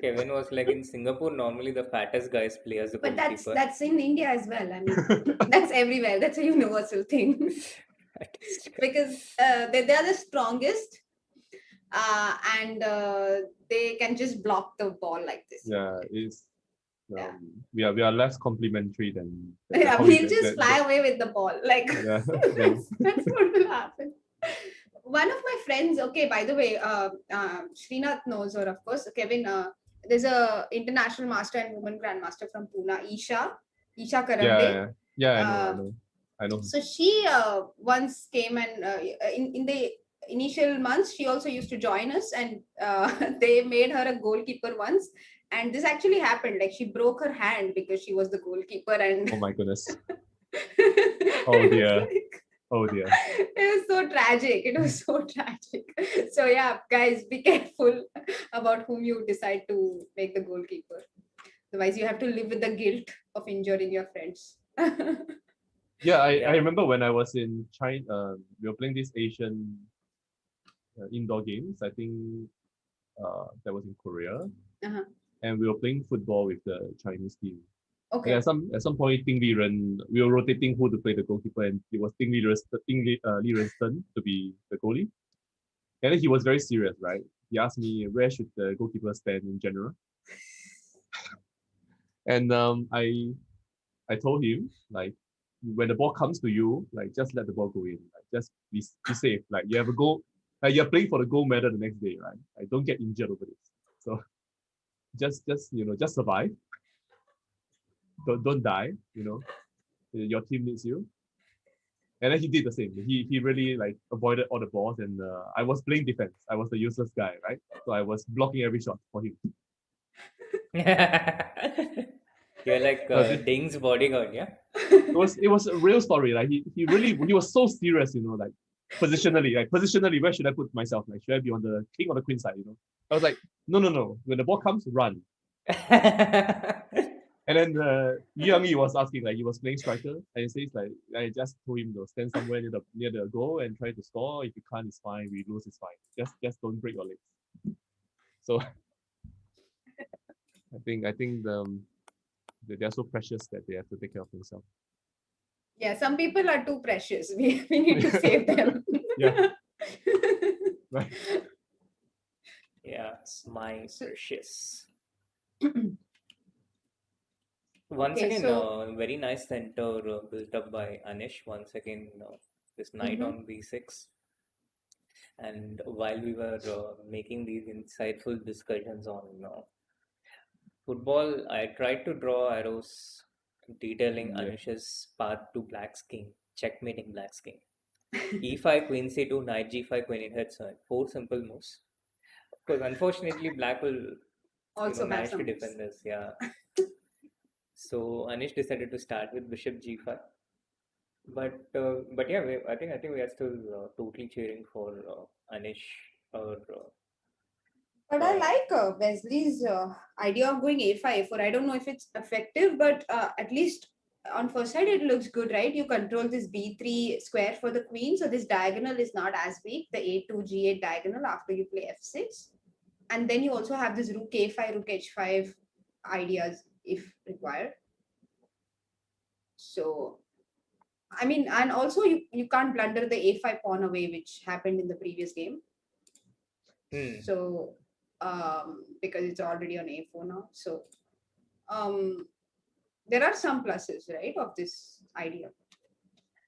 Kevin was like in Singapore, normally the fattest guys play as a But goalkeeper. that's in India as well. I mean, that's everywhere. That's a universal thing. Because they are the strongest, and they can just block the ball like this. Yeah, it's Yeah. we are less complimentary than Yeah, how we'll just fly away with the ball. Like yeah, that's what will happen. One of my friends, okay, by the way, Srinath knows her, of course. Kevin, there's a international master and woman grandmaster from Pune, Isha Karande. yeah. Uh, I know. so she once came and in the initial months she also used to join us, and they made her a goalkeeper once, and this actually happened. Like she broke her hand because she was the goalkeeper, and Oh my goodness. oh dear. Oh dear. It was so tragic. It was so tragic. So yeah, guys, be careful about whom you decide to make the goalkeeper. Otherwise, you have to live with the guilt of injuring your friends. Yeah, I Yeah. remember when I was in China, we were playing these Asian indoor games. I think that was in Korea, Uh-huh. and we were playing football with the Chinese team. And Okay. at some point, Ting Li Ren, we were rotating who to play the goalkeeper, and it was Li Ren's to be the goalie. And then he was very serious, right? He asked me where should the goalkeeper stand in general, and I told him like when the ball comes to you, like just let the ball go in, like just be safe. Like you have a goal, like you're playing for the gold medal the next day, right? Like don't get injured over this. So just survive. Don't die. Your team needs you. And then he did the same. He really like avoided all the balls, and I was playing defense. I was the useless guy, right? So I was blocking every shot for him. You're like It Ding's bodyguard, yeah? was a real story. Like he was so serious, like positionally, where should I put myself? Like should I be on the king or the queen side? I was like, no. When the ball comes, run. And then Yang Yi was asking, like he was playing striker, and he says like I just told him to stand somewhere near the goal and try to score. If you can't, it's fine. We lose, it's fine. Just don't break your legs. So I think they are so precious that they have to take care of themselves. Yeah, some people are too precious. We need to save them. Yeah. Right. Yeah, my precious. Once Okay, again, so very nice center built up by Anish. Once again, this knight on b6. And while we were making these insightful discussions on football, I tried to draw arrows detailing Yeah. Anish's path to Black's king, checkmating Black's king. e5, queen c2, knight g5, queen e8, so 4 simple moves. Of course, unfortunately, Black will also have manage to some moves. defend this. Yeah. So Anish decided to start with bishop g5. But yeah, I think we are still totally cheering for Anish or But I like Wesley's idea of going a5 for. I don't know if it's effective, but at least on first side it looks good, right? You control this b3 square for the queen, so this diagonal is not as weak. The a2 g8 diagonal after you play f6, and then you also have this rook a5, rook h5 ideas if required. So I mean, and also you can't blunder the a5 pawn away, which happened in the previous game. So because it's already on a4 now. So there are some pluses, right, of this idea.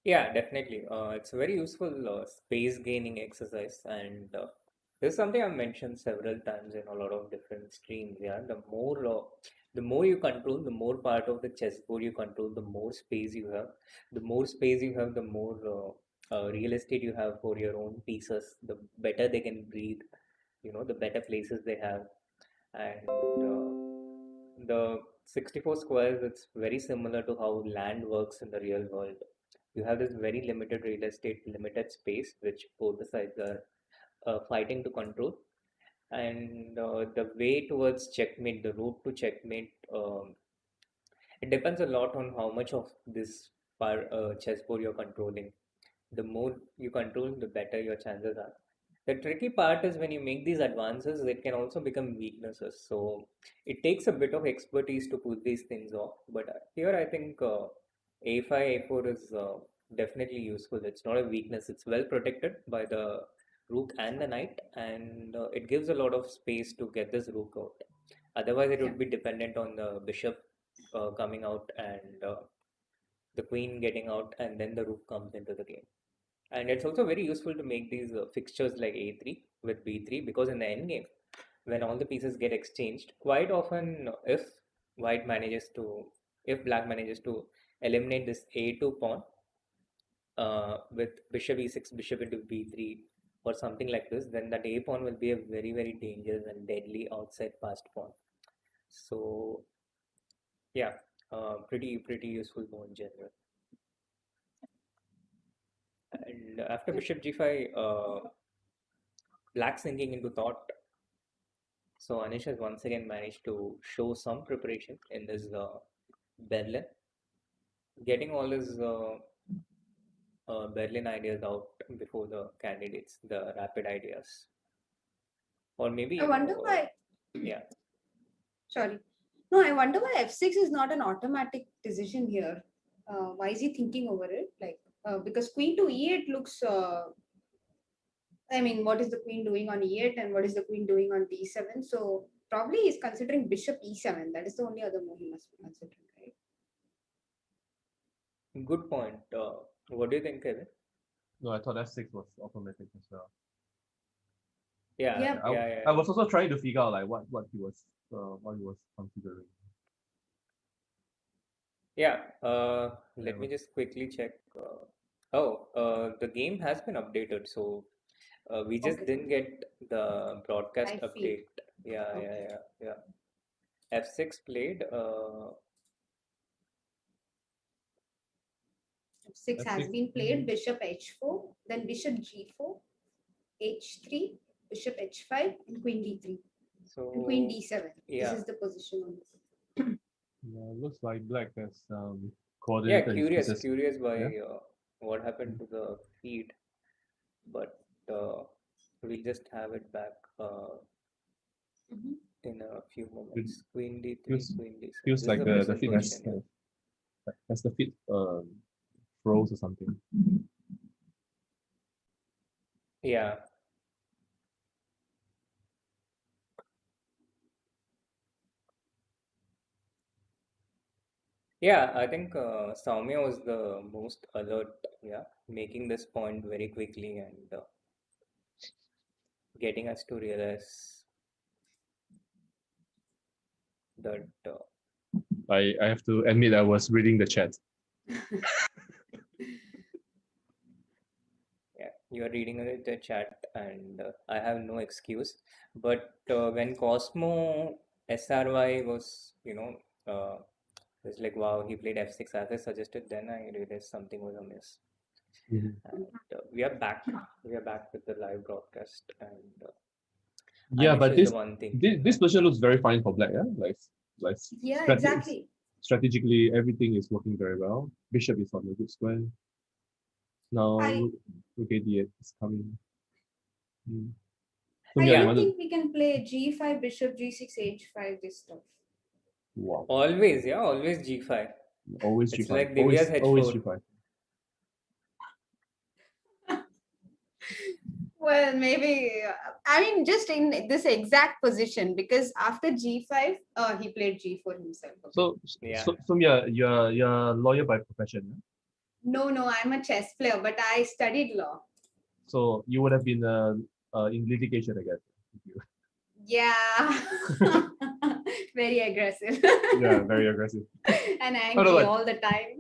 Yeah, definitely. It's a very useful space gaining exercise, and This is something I've mentioned several times in a lot of different streams. Yeah, the more you control, the more part of the chessboard you control, the more space you have. The more space you have, the more real estate you have for your own pieces. The better they can breathe. The better places they have, and the 64 squares. It's very similar to how land works in the real world. You have this very limited real estate, limited space, which both the sides are fighting to control. And the way towards checkmate, the route to checkmate, it depends a lot on how much of this chessboard you're controlling. The more you control, the better your chances are. The tricky part is when you make these advances, it can also become weaknesses. So it takes a bit of expertise to pull these things off. But here I think A5, A4 is definitely useful. It's not a weakness. It's well protected by the rook and the knight, and it gives a lot of space to get this rook out. Otherwise, it Yeah. would be dependent on the bishop coming out and the queen getting out, and then the rook comes into the game. And it's also very useful to make these fixtures like a3 with b3, because in the endgame, when all the pieces get exchanged, quite often, if black manages to eliminate this a2 pawn with bishop e6, bishop into b3, or something like this, then that a pawn will be a very, very dangerous and deadly outside passed pawn. So, yeah, pretty useful move in general. And after bishop g5, black sinking into thought. So Anish has once again managed to show some preparation in this Berlin, getting all his Berlin ideas out before the candidates, the rapid ideas, or maybe I wonder why. yeah. Sorry. No, I wonder why f6 is not an automatic decision here. Why is he thinking over it? Because queen to e8 looks. I mean, what is the queen doing on e8 and what is the queen doing on d7? So probably he's considering bishop e7. That is the only other move he must be considering, right? Good point. What do you think, Kevin? No, I thought f6 was automatic as well. Yeah, Yeah. I was also trying to figure out like what he was considering. Yeah. Let me just quickly check. The game has been updated, so we just Okay. didn't get the broadcast Live feed. update. Yeah, Okay. yeah. F6 played. F6 has been played. Bishop h4, then bishop g4, h3, bishop h5, and queen d3, and queen So d7. yeah, This is the position on this. Yeah, looks like black has yeah. coordinated his pieces. Curious by Yeah. what happened to the feed, but we'll just have it back Mhm. in a few moments. Queen d3, Feels queen d7. feels This is like a the missing feet position. Yeah. has the feet froze or something. Yeah. Yeah, I think Soumya was the most alert, yeah, making this point very quickly and getting us to realize that, I have to admit I was reading the chat. yeah, you are reading the chat, and I have no excuse. But when Cosmo SRY was, it's like, wow, he played f6 as I suggested, then I realized something was amiss. Mhm. And we are back. We are back with the live broadcast, and Yeah, Anish but is this the one thinking. this position looks very fine for black. Yeah, like Yeah, strate- exactly. strategically everything is working very well. Bishop is on a good square. Now I rook a8 is coming. I Yeah. even think we can play g5, bishop g6, h5, this stuff. Wow. Always g5. Always It's g5. like Divya's Always h4. g5. Well, maybe, I mean, just in this exact position, because after g5, he played g4 himself. So Yeah. Soumya, you're a lawyer by profession. Yeah? No, I'm a chess player, but I studied law. So you would have been in litigation, I guess. Yeah. Very aggressive. Yeah, very aggressive. And Oh, no, angry but- all the time.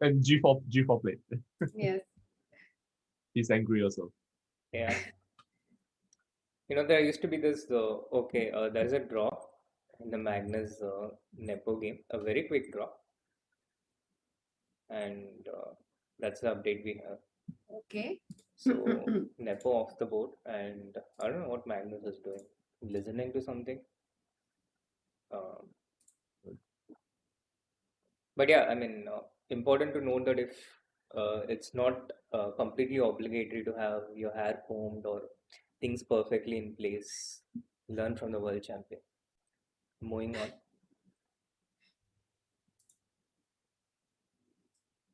And G4 plate. Yes. He's angry also. Yeah. There used to be this, there is a draw in the Magnus Nepo game, a very quick draw. And that's the update we have. Okay. So Nepo off the board, and I don't know what Magnus is doing. Listening to something. But yeah, I mean, important to note that if it's not completely obligatory to have your hair combed or things perfectly in place. Learn from the world champion. Moving on.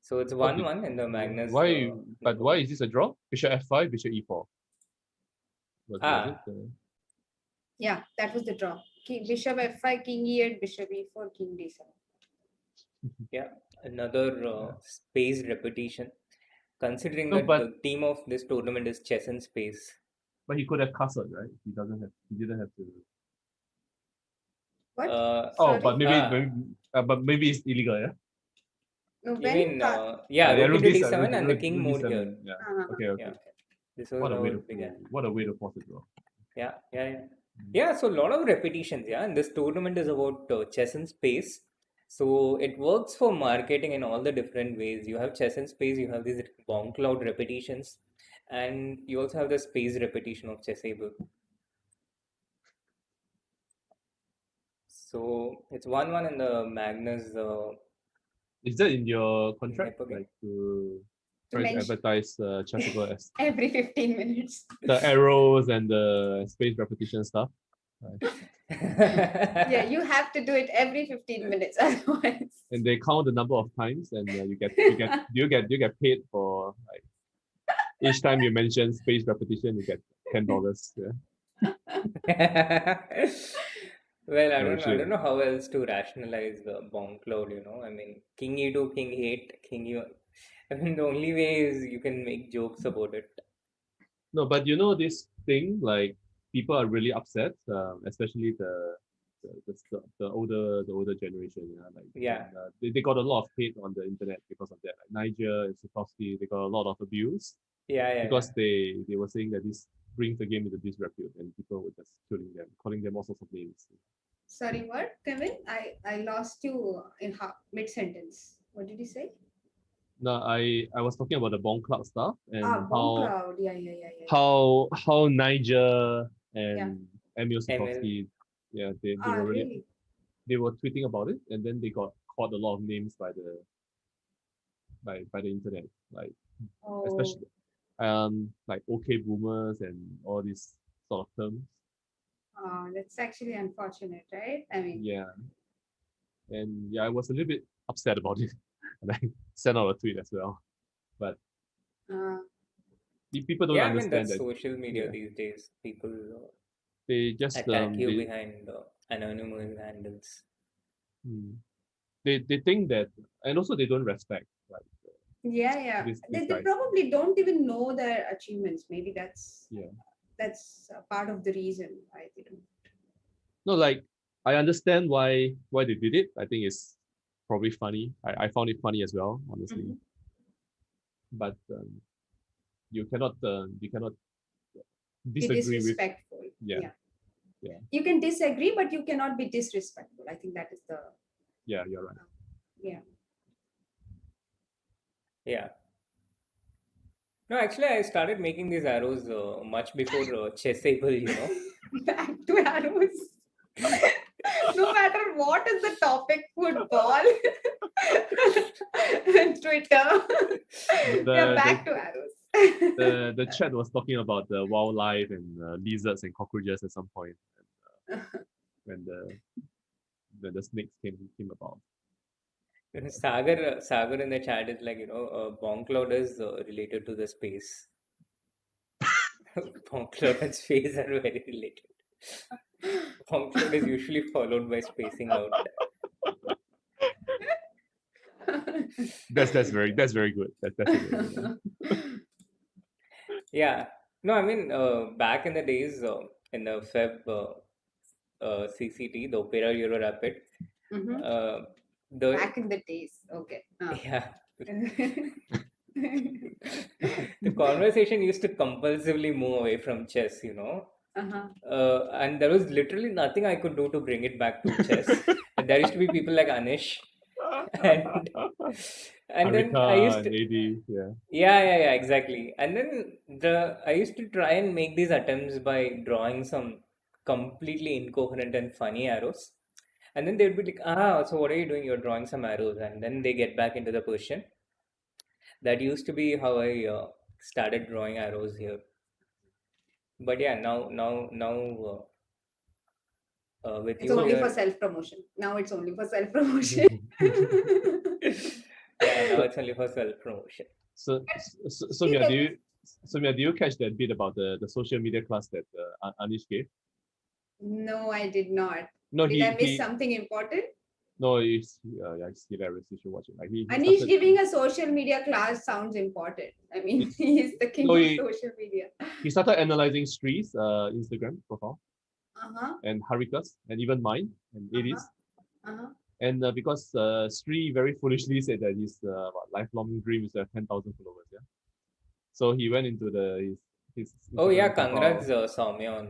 So it's 1-1 in the Magnus. Why? But Nepo why game. is this a draw? Bishop F5, Bishop E4. Was Ah. it? Yeah, that was the draw. Bishop F5, King E8, Bishop E4, King D7. Yeah, another space repetition. Considering No, that but- the theme of this tournament is chess and space. But he could have castled, right? He didn't have to. What? Oh, Sorry? but maybe, Ah. but maybe it's illegal, yeah. No, You when mean, Yeah, rook rook into D7, d7 and the rook- king rook moved D7, here. Yeah. Uh-huh. Okay. Yeah. This was What a how way it began. to force a draw. Yeah. Yeah, so a lot of repetitions, yeah. And this tournament is about chess and space. So it works for marketing in all the different ways. You have chess and space, you have these bomb cloud repetitions, and you also have the space repetition of Chessable. So it's 1-1 in the Magnus. Is that in your contract? Nepo game. Like to To try to mention- advertise Chessable as Every 15 minutes. the arrows and the space repetition stuff? Yeah, you have to do it every 15 minutes, otherwise. And they count the number of times, and you get paid for like each time you mention space repetition, you get $10. Yeah. Well, I No, don't shit. know how else to rationalize the bomb cloud, I mean, King E2, King E8, King E. I mean, the only way is you can make jokes about it. No, but this thing, like people are really upset, especially the older generation. Yeah. And, they got a lot of hate on the internet because of that. Like Niger and Sikorsky, they got a lot of abuse Yeah. because they were saying that this brings the game into disrepute, and people were just killing them, calling them all sorts of names. Sorry, what, Kevin? I lost you in mid-sentence. What did you say? No, I was talking about the bomb cloud stuff and Bomb how cloud. Yeah. how Niger and Yeah. Emil Sikorsky, they were Really? they were tweeting about it, and then they got called a lot of names by the internet, like Oh. especially like okay boomers and all these sort of terms. That's actually unfortunate, right? I mean, Yeah. And I was a little bit upset about it. And I sent out a tweet as well. But people don't Yeah, I mean, understand that's that social media yeah. these days. People they just attack you behind anonymous handles. They think that, and also they don't respect, like yeah. these They guys. probably don't even know their achievements. Maybe that's Yeah. that's a part of the reason why they don't. No, like I understand why they did it. I think it's probably funny. I found it funny as well, honestly. Mm-hmm. But you cannot Be disagree with. disrespectful. Yeah. You can disagree, but you cannot be disrespectful. I think that is the. Yeah, you're right. Yeah. No, actually, I started making these arrows much before Chessable, Back to arrows. No matter what is the topic, football, Twitter. Back to arrows. The chat was talking about the wildlife and lizards and cockroaches at some point, when the snakes came about. Sagar in the chat is like, bomb cloud is related to the space. Bomb cloud and space are very related. Bomb cloud is usually followed by spacing out. That's very good. That's very good. Yeah. No, I mean, back in the days, in the CCT, the Opera Euro Rapid, Mhm. uh, the Back in the days. Okay. yeah, the conversation used to compulsively move away from chess, Uh-huh. and there was literally nothing I could do to bring it back to chess. And there used to be people like Anish, and then I Harika used and to, AD, yeah. yeah, exactly. And then I used to try and make these attempts by drawing some completely incoherent and funny arrows. And then they'd be like, so what are you doing? You're drawing some arrows. And then they get back into the question. That used to be how I started drawing arrows here. But yeah, now with It's you So, only for here, self-promotion. Now it's only for self-promotion. yeah, now it's only for self-promotion. See, Soumya, Soumya, do you catch that bit about the social media class that Anish gave? no, I did not. No, Did I miss he something important? no, it's hilarious. You should watch it. Like he Anish started. giving a social media class sounds important. I mean, he is the king No, of social media. he started analyzing Sri's Instagram profile Uh-huh. and Harika's and even mine and Uh-huh. Edie's. Uh-huh. And because Sri very foolishly said that his lifelong dream is to have 10,000 followers, yeah. So he went into his Oh yeah, Instagram profile. congrats, Soumya, on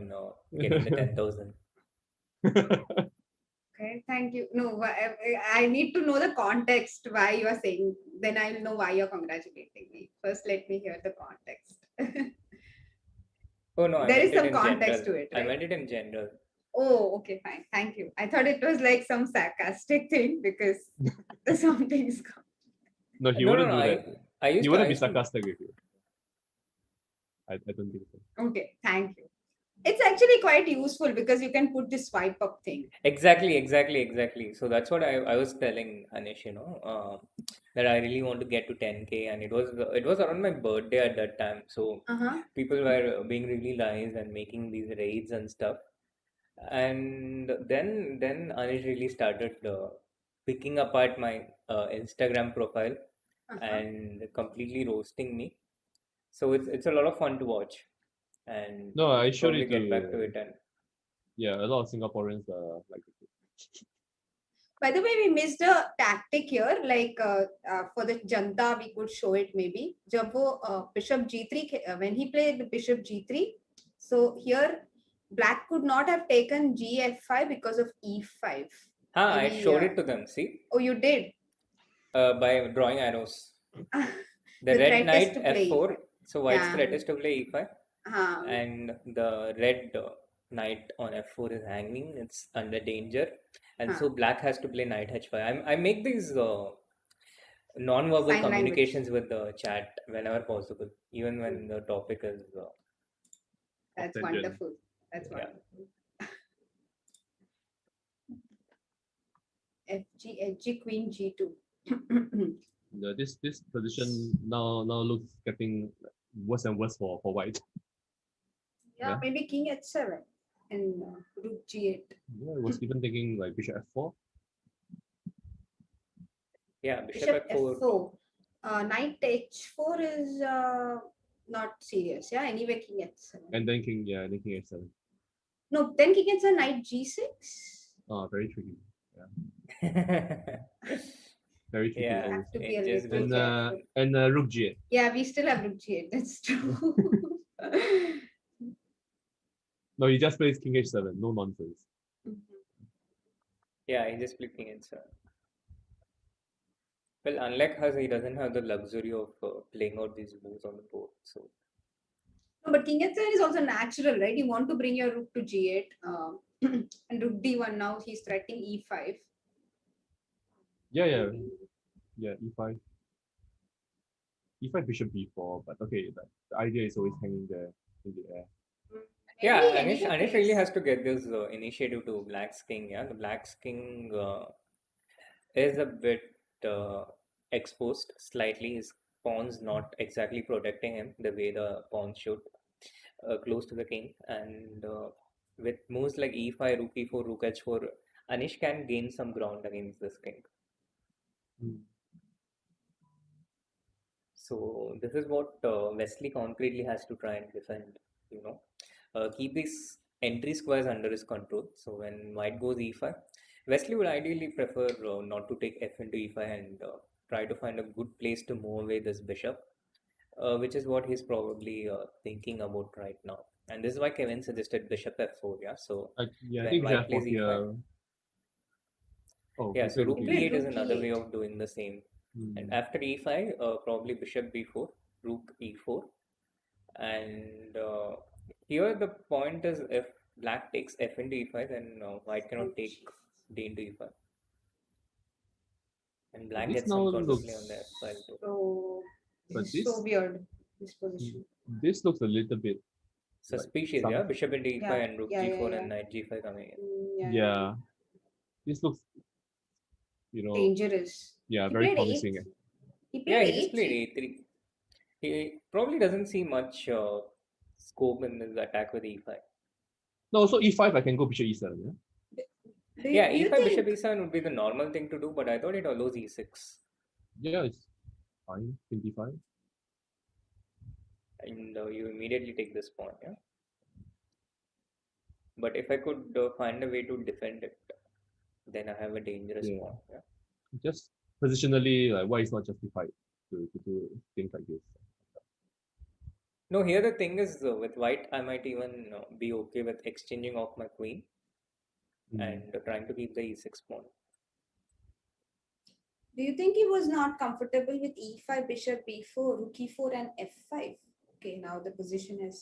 getting the 10,000. Okay, thank you. No, I need to know the context why you are saying. Then I'll know why you're congratulating me. First, let me hear the context. Oh no, I There is meant it some in context general. to it, I right? meant it in general. Oh, okay, fine. Thank you. I thought it was like some sarcastic thing because something's come. No, he No, no, wouldn't no. do that. He I wouldn't be used to. sarcastic with you. I don't think so. Okay, thank you. It's actually quite useful because you can put the swipe up thing. Exactly. So that's what I was telling Anish, that I really want to get to 10K, and it was around my birthday at that time. So Uh-huh. people were being really nice and making these raids and stuff. And then Anish really started picking apart my Instagram profile Uh-huh. and completely roasting me. So it's a lot of fun to watch, and No, we I should showed probably it get back to to it. And yeah, a lot of Singaporeans like it. By the way, we missed a tactic here. Like for the Janta, we could show it maybe. जब वो Bishop G3 when he played Bishop G3, so here Black could not have taken GF5 because of E5. I Maybe. showed it to them. See, Oh, you did. by drawing arrows. The The red threat is knight to play f4. E5. So white's Yeah. threat is to play e5, Uh, and the red knight on f4 is hanging. It's under danger, and so black has to play knight h5. I make these non-verbal Sign language. communications with the chat whenever possible, even when the topic is That's Tangent. wonderful. That's yeah. wonderful. FG Queen G2. This position now looks getting worse and worse for white. Yeah, maybe King H7 and Rook G8. Yeah, I was even thinking like Bishop F4. Yeah, Bishop f4. F4. Knight H4 is not serious. Yeah, anyway, King H7. And then King H7. No, then King H7, Knight G6. Oh, very tricky. Yeah. Very tricky. Yeah, Have to be a it just little goes careful. And Rook G8. Yeah, we still have Rook G8. That's true. No, he just plays King H7. No nonsense. Yeah, he just played king h7. Well, unlike us, he doesn't have the luxury of playing out these moves on the board. So No, but King H7 is also natural, right? You want to bring your Rook to G8 and Rook D1. Now he's threatening E5. Yeah, E5. E5 Bishop B4, but okay, the idea is always hanging there in the air. yeah, Any Anish really has to get this initiative to Black's king. Yeah, the Black's king is a bit exposed slightly. His pawns not exactly protecting him the way the pawns should, close to the king. And with moves like e5, rook e4, rook h4, Anish can gain some ground against this king. So this is what Wesley concretely has to try and defend. You know, keep these entry squares under his control. So when white goes e5, Wesley would ideally prefer not to take f into e5 and try to find a good place to move away this bishop, which is what he's probably thinking about right now. And this is why Kevin suggested bishop f4. Yeah. So Yeah, I when think bishop white plays f4 e5, here. Oh, yeah. he So played rook rook He e8. played e8 is rook another way e8. of doing the same. And Hmm. after e5, probably bishop b4, rook e4, and here the point is if black takes f into e5, then white cannot take d into e5, and But black this gets now some counterplay on the looks, f file too. So but this is so weird, this position. this looks a little bit like Suspicious, some, yeah. Bishop into e5 Yeah, and rook yeah, g4 yeah, and knight g5 coming in. yeah, this looks, Dangerous. yeah, He very played promising. eight. He Yeah, played he just played a3. a3. He probably doesn't see much scope in his attack with e5. No, so e5 I can go bishop e7. Yeah, Yeah, Do you e5 bishop think e7 would be the normal thing to do, but I thought it allows e6. yeah, it's fine. 25. And you immediately take this pawn, yeah. But if I could find a way to defend it, then I have a dangerous Yeah, pawn. Yeah. just positionally, like why it's not justified to do things like this. No, here the thing is with white, I might even be okay with exchanging off my queen and trying to keep the e6 pawn. do you think he was not comfortable with e5, bishop b4, rook e4, and f5? Okay, now the position has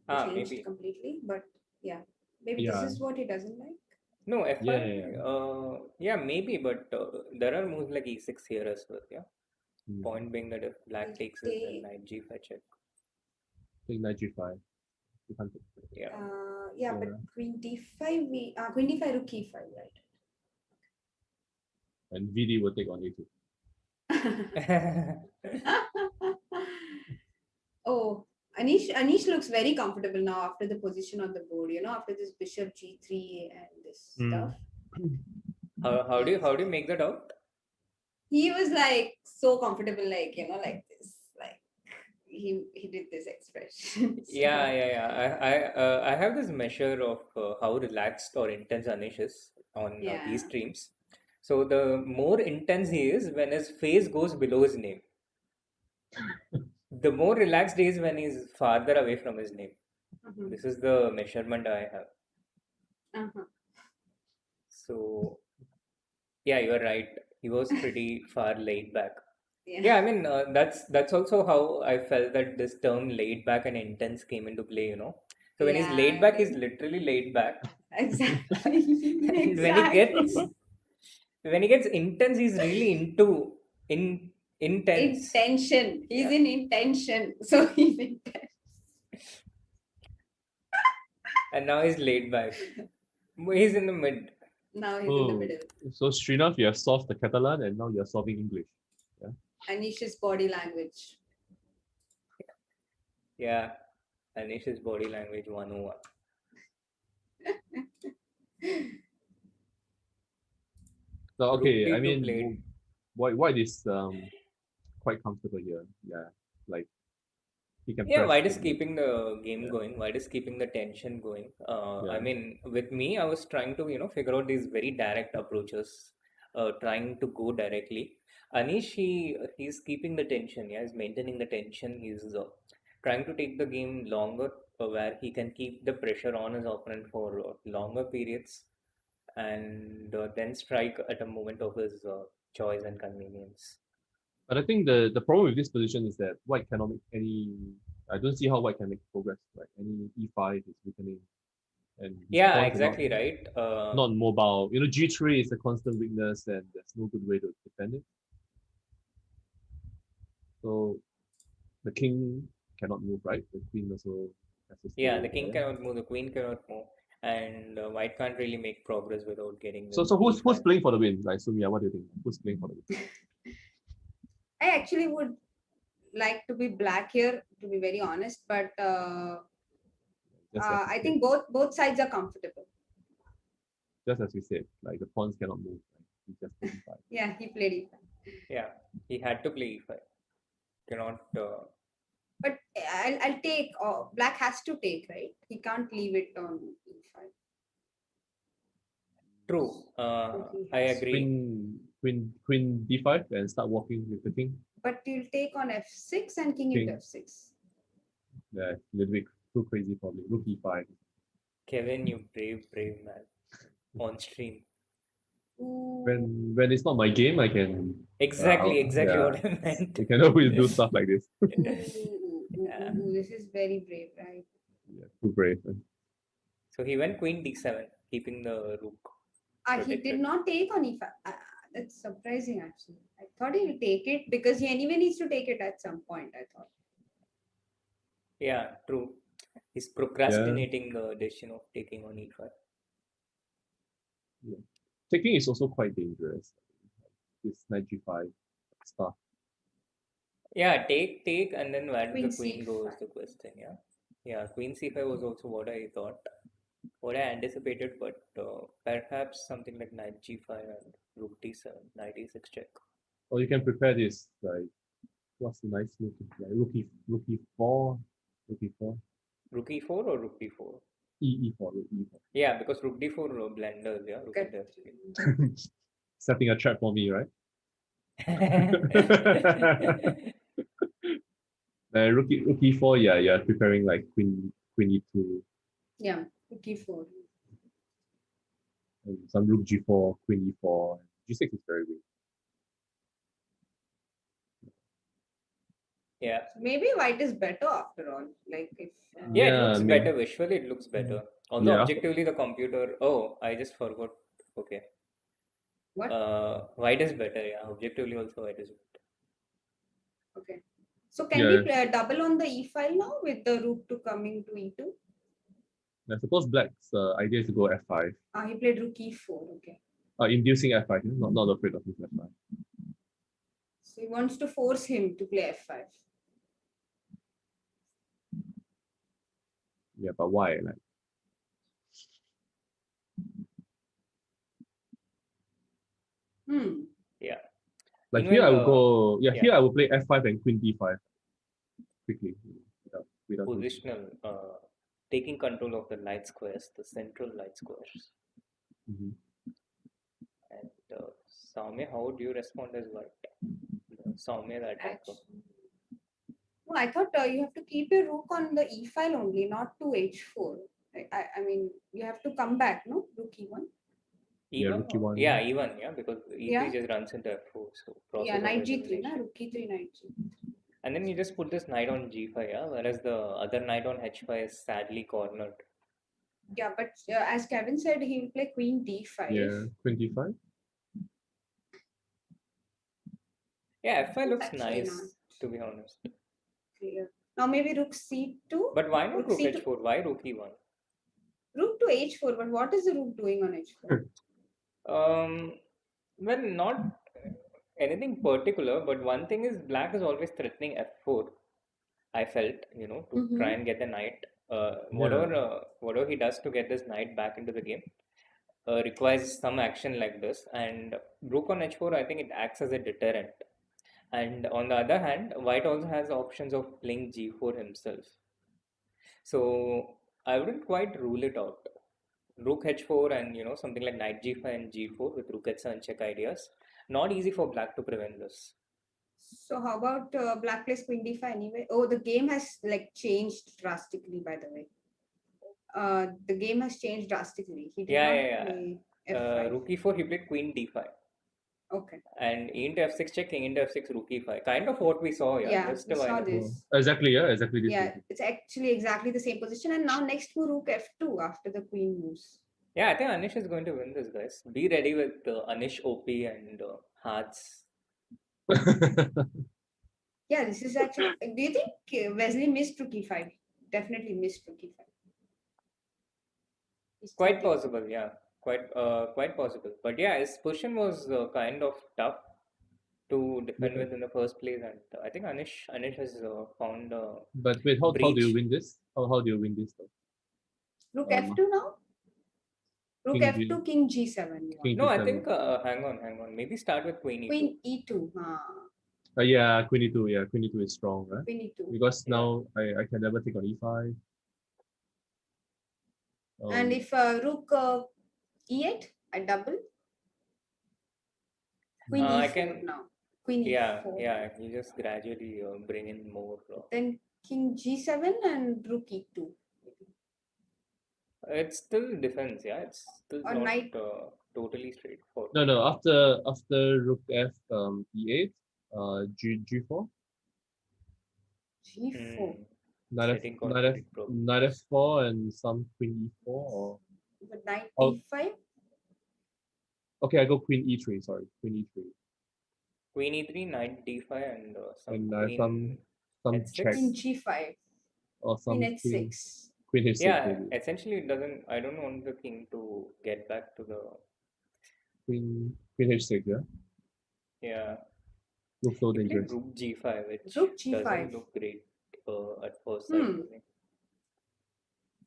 changed Maybe. completely, but yeah, maybe this Yeah, is what he doesn't like. No, f5, yeah. yeah, maybe, but there are moves like e6 here as well. Yeah. Mm. Point being that if black takes it, then They, knight g5 check. Take knight g5. You can't take it. Yeah. yeah, but queen d5, queen d5, rook e5, right? And VD will take on a2. Oh, Anish looks very comfortable now after the position on the board, after this bishop g3 and this stuff. How do you make that out? He was like so comfortable, like this, like he did this expression. Yeah. I have this measure of how relaxed or intense Anish is on these Yeah. streams. So the more intense he is when his face goes below his name. The more relaxed he is when he's farther away from his name. Mhm. This is the measurement I have. Uh-huh. So yeah, you are right. He was pretty far laid back. Yeah. Yeah, I mean that's also how I felt that this term laid back and intense came into play. So when he's laid back, he's literally laid back. Exactly. And when he gets intense, he's really intense. Intention. He's Yeah. in intention. So he's intense. And now he's laid back. He's in the mid. Now he's in the middle. So Srinath, you have solved the Catalan and now you're solving English. Anish's body language. Yeah. Anish's body language 101. So okay, I Rook d2 mean, played. White is quite comfortable here. Yeah, like he can. Yeah, press White is the- keeping the game going. White is keeping the tension going. I Yeah. mean, with me, I was trying to, figure out these very direct approaches, trying to go directly. Anish, he's keeping the tension. Yeah, he's maintaining the tension. He's trying to take the game longer, where he can keep the pressure on his opponent for longer periods, and then strike at a moment of his choice and convenience. But I think the problem with this position is that White cannot make any. I don't see how White can make progress. Like any e5 is weakening, and his Yeah, pawns are exactly right. not mobile. G3 is a constant weakness, and there's no good way to defend it. So the king cannot move, right? The queen also has to stay Yeah, the king there. cannot move, the queen cannot move, and white can't really make progress without getting So the who's e5. playing for the win? Like Soumya, what do you think? Who's playing for the win? I actually would like to be black here, to be very honest, but Just as I we think both sides are comfortable. said, just as we said, like the pawns cannot move. Right? He just played e5. Yeah, he played e5. Yeah, he had to play e5. cannot. But I'll take. Black has to take, right? He can't leave it on e5. True. So he I has. agree. Queen d5 and start walking with the king. But he'll take on f6 and king into King. f6. Yeah, a little bit too crazy probably. Rook e5. Kevin, you brave man on stream. Ooh. When it's not my game, I can Exactly yeah, what I meant. you can always do stuff like this. Yeah. This is very brave, right? Yeah, too brave. So he went queen d7, keeping the rook. He Protected. did not take on e5. That's surprising, actually. I thought he will take it because he anyway needs to take it at some point, I thought. Yeah, true. He's procrastinating the decision of taking on e5. Yeah. Taking is also quite dangerous. This knight g5 stuff. Yeah, take, and then where Queen the queen c5. goes the question. Yeah. Queen c5 was also what I thought, what I anticipated, but perhaps something like knight g5 and rook d7, knight e6 check. Or you can prepare this like what's the nice move? Like rook e4, rook e4, Rook e4 or rook d4? e4, rook e4. Yeah, because rook d4 blenders. Yeah, rook Good. d4. Setting a trap for me, right? Rook e4, yeah, preparing like queen e2. Yeah, rook e4. And some rook g4, queen e4. G6 is very weak. Yeah. So maybe white is better after all. Like if Yeah, it Yeah, looks I mean- better. Visually, it looks better. Although Yeah. objectively, the computer. Oh, I just forgot. Okay. what? White is better. Yeah, objectively also white is better. Okay. So can Yeah. we play double on the e file now with the rook to coming to e2? I suppose black's idea is to go f5. He played rook e4. Okay. Inducing f5, not afraid of his f5. So he wants to force him to play f5. Yeah, but why? Like, Yeah. like Even, here I would go. Yeah, yeah. here I would play f5 and queen d5 quickly without Positional, taking control of the light squares, the central light squares. Mhm. And Soumya, how would you respond as white? Soumya, the attacker. No, I thought you have to keep your rook on the e file only, not to h4. I mean, you have to come back, no? Rook e1. Yeah, E1? rook e1. Yeah, E1, yeah, because E3 Yeah. just runs into F4. So process Yeah, of knight g3, elimination. na? Rook e3, knight g3. And then you just put this knight on g5, yeah, whereas the other knight on h5 is sadly cornered. Yeah, but as Kevin said, he will play queen d5. Yeah, queen d5. Yeah, f5 looks Actually nice, not. to be honest. Clear. Now maybe rook c2. But why not rook c2? h4? Why rook e1? Rook to h4, but what is the rook doing on h4? Well, not anything particular, but one thing is black is always threatening f4. I felt, to try and get the knight. Whatever he does to get this knight back into the game requires some action like this. And rook on h4, I think it acts as a deterrent. And on the other hand, white also has options of playing g4 himself. So I wouldn't quite rule it out. Rook h4 and something like knight g5 and g4 with rook h7 check ideas. Not easy for black to prevent this. So how about black plays queen d5 anyway? Oh, the game has like changed drastically, by the way. The game has changed drastically. He did not play f5. Rook e4, he played queen d5. Okay. And e into f6 check, king into f6, rook e5. Kind of what we saw, Yeah, just we a while saw ago. this. Exactly, yeah, exactly this. Yeah, it's actually exactly the same position. And now next to rook f2 after the queen moves. Yeah, I think Anish is going to win this, guys. Be ready with Anish OP and hearts. Yeah, this is actually. Do you think Wesley missed rook e5? Definitely missed rook e5. Quite possible, yeah. Quite possible. But yeah, his position was kind of tough to defend with in the first place, and I think Anish has found. But wait, how do you win this? How do you win this though? Rook f2 now. Rook King f2, king g7. King No, I G7. think hang on. Maybe start with queen e2. Queen e2. Yeah, queen e2. Yeah, queen e2 is strong, right? Queen e2. Because Yeah. now I can never take on e5. And if rook e8, I double. Queen I e4 can. now. Queen Yeah, e4. yeah. You just gradually bring in more. Then king g7 and rook e2. It's still defense. Yeah, it's still Or not knight. totally straightforward. No. After rook f e8, g4, g4. Setting knight f conflict probably. knight f4 and some queen e4 or But knight oh, d5. okay, I go queen e3. Sorry, queen e3 Queen e3, knight d5, and some and queen some check Queen h6. g5. or Queen some h6. queen h6 Yeah, maybe. essentially it doesn't. I don't want the king to get back to the. Queen h6. Yeah, Yeah, looks so he played dangerous. rook g5, which Rook doesn't g5. look great at first sight for me.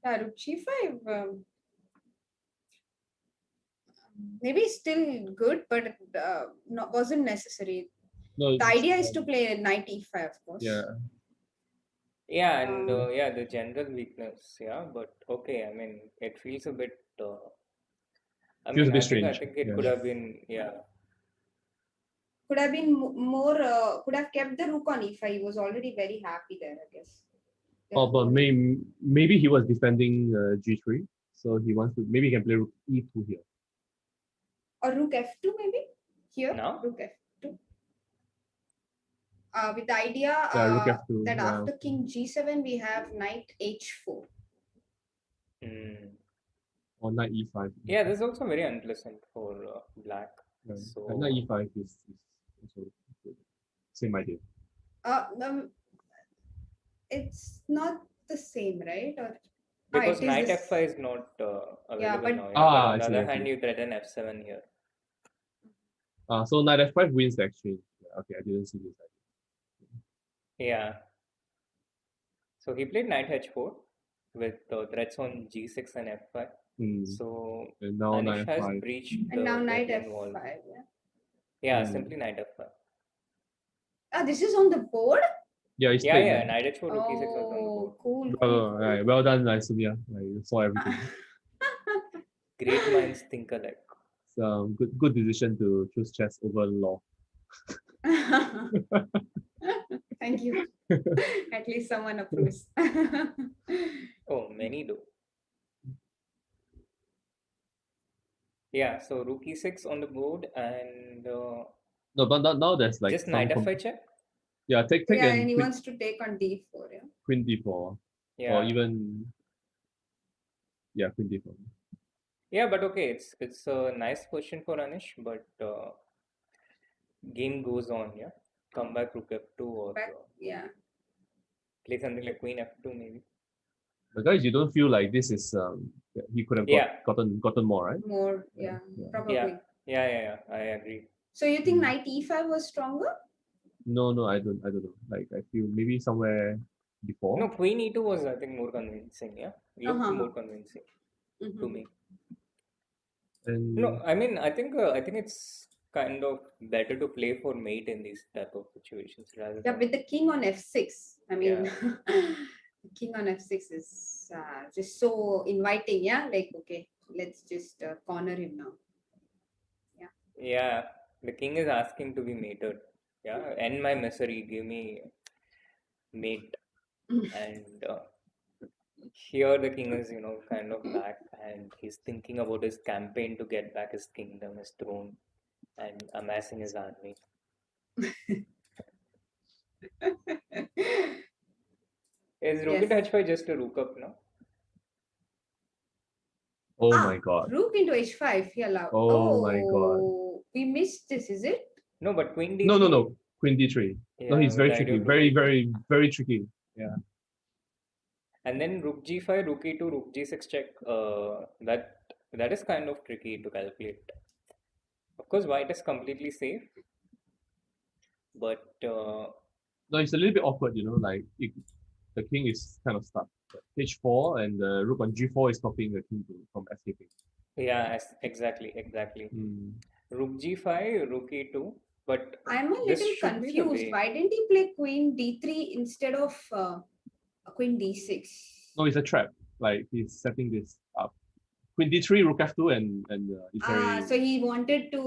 Yeah, rook g5. Maybe still good, but wasn't necessary. No, The idea is to play knight e5, of course. yeah. Yeah, and Um, yeah, the general weakness. Yeah, but okay. I mean, it feels a bit. I Feels a mean, bit I strange. think it Yeah. could have been. Yeah, could have been more. Could have kept the rook on e5. He was already very happy there, I guess. Oh, but maybe he was defending g3, so he wants to. Maybe he can play rook e2 here. Or rook f2 maybe here. now. Rook f2. With the idea Yeah, rook f2. that Yeah, after okay. king g7 we have knight h4. Mm. Or knight e5. Yeah, this is also very unpleasant for black. Yeah. So And knight e5 is also good. Same idea. It's not the same, right? Or because it is knight this. f5 is not available but- now. Yeah, but on I the see, other I hand, see. you threaten f7 here. So knight f5 wins the exchange. Yeah, okay, I didn't see this idea. Yeah. So he played knight h4 with threats on g6 and f5. So And now Anish knight has f5. breached And now the knight Berlin Wall. f5. Yeah, simply knight f5. This is on the board? Yeah, it's Yeah, knight h4, rook e6 was on the board. Cool. Right, well done, Soumya. You saw everything. Great minds think alike. So good decision to choose chess over law. Thank you. At least someone approves. Oh, many do. Yeah, so rook e6 on the board and No, but now there's like just some knight f5 check. yeah, take Yeah, and and he queen, wants to take on d4. Yeah. queen d4 Yeah. or even queen d4. Yeah, but okay, it's a nice question for Anish, but game goes on. Yeah, come back rook f2 or play something like queen f2 maybe. But guys, you don't feel like this is he could have gotten more, right? More, probably. Yeah, I agree. So you think knight e5 was stronger? No, I don't know. Like I feel maybe somewhere before. No, queen e2 was I think more convincing. Yeah, looked more convincing to me. And No, I mean I think it's kind of better to play for mate in these type of situations rather than with the king on f6. I mean, the king on f6 is just so inviting. Yeah, like okay, let's just corner him now. Yeah, the king is asking to be mated. Yeah, end my misery, give me mate. And here the king is, kind of back and he's thinking about his campaign to get back his kingdom, his throne, and amassing his army. Is rook into h5 just a rook up now? Oh my god. Rook into h5. Oh my god. We missed this, is it? No, but queen d3. No. Queen d3. Yeah, no, he's very tricky. Very tricky. Yeah. And then rook g5, rook e2, rook g6 check. That is kind of tricky to calculate. Of course, white is completely safe. But no, it's a little bit awkward, like the king is kind of stuck. H4 and the rook on g4 is stopping the king from escaping. Yeah, exactly. Rook g5, rook e2, But I'm a this little should be the confused. way. Why didn't he play queen d3 instead of queen d6? No, it's a trap. Like he's setting this up. Queen d3, rook f2, and it's very So he wanted to.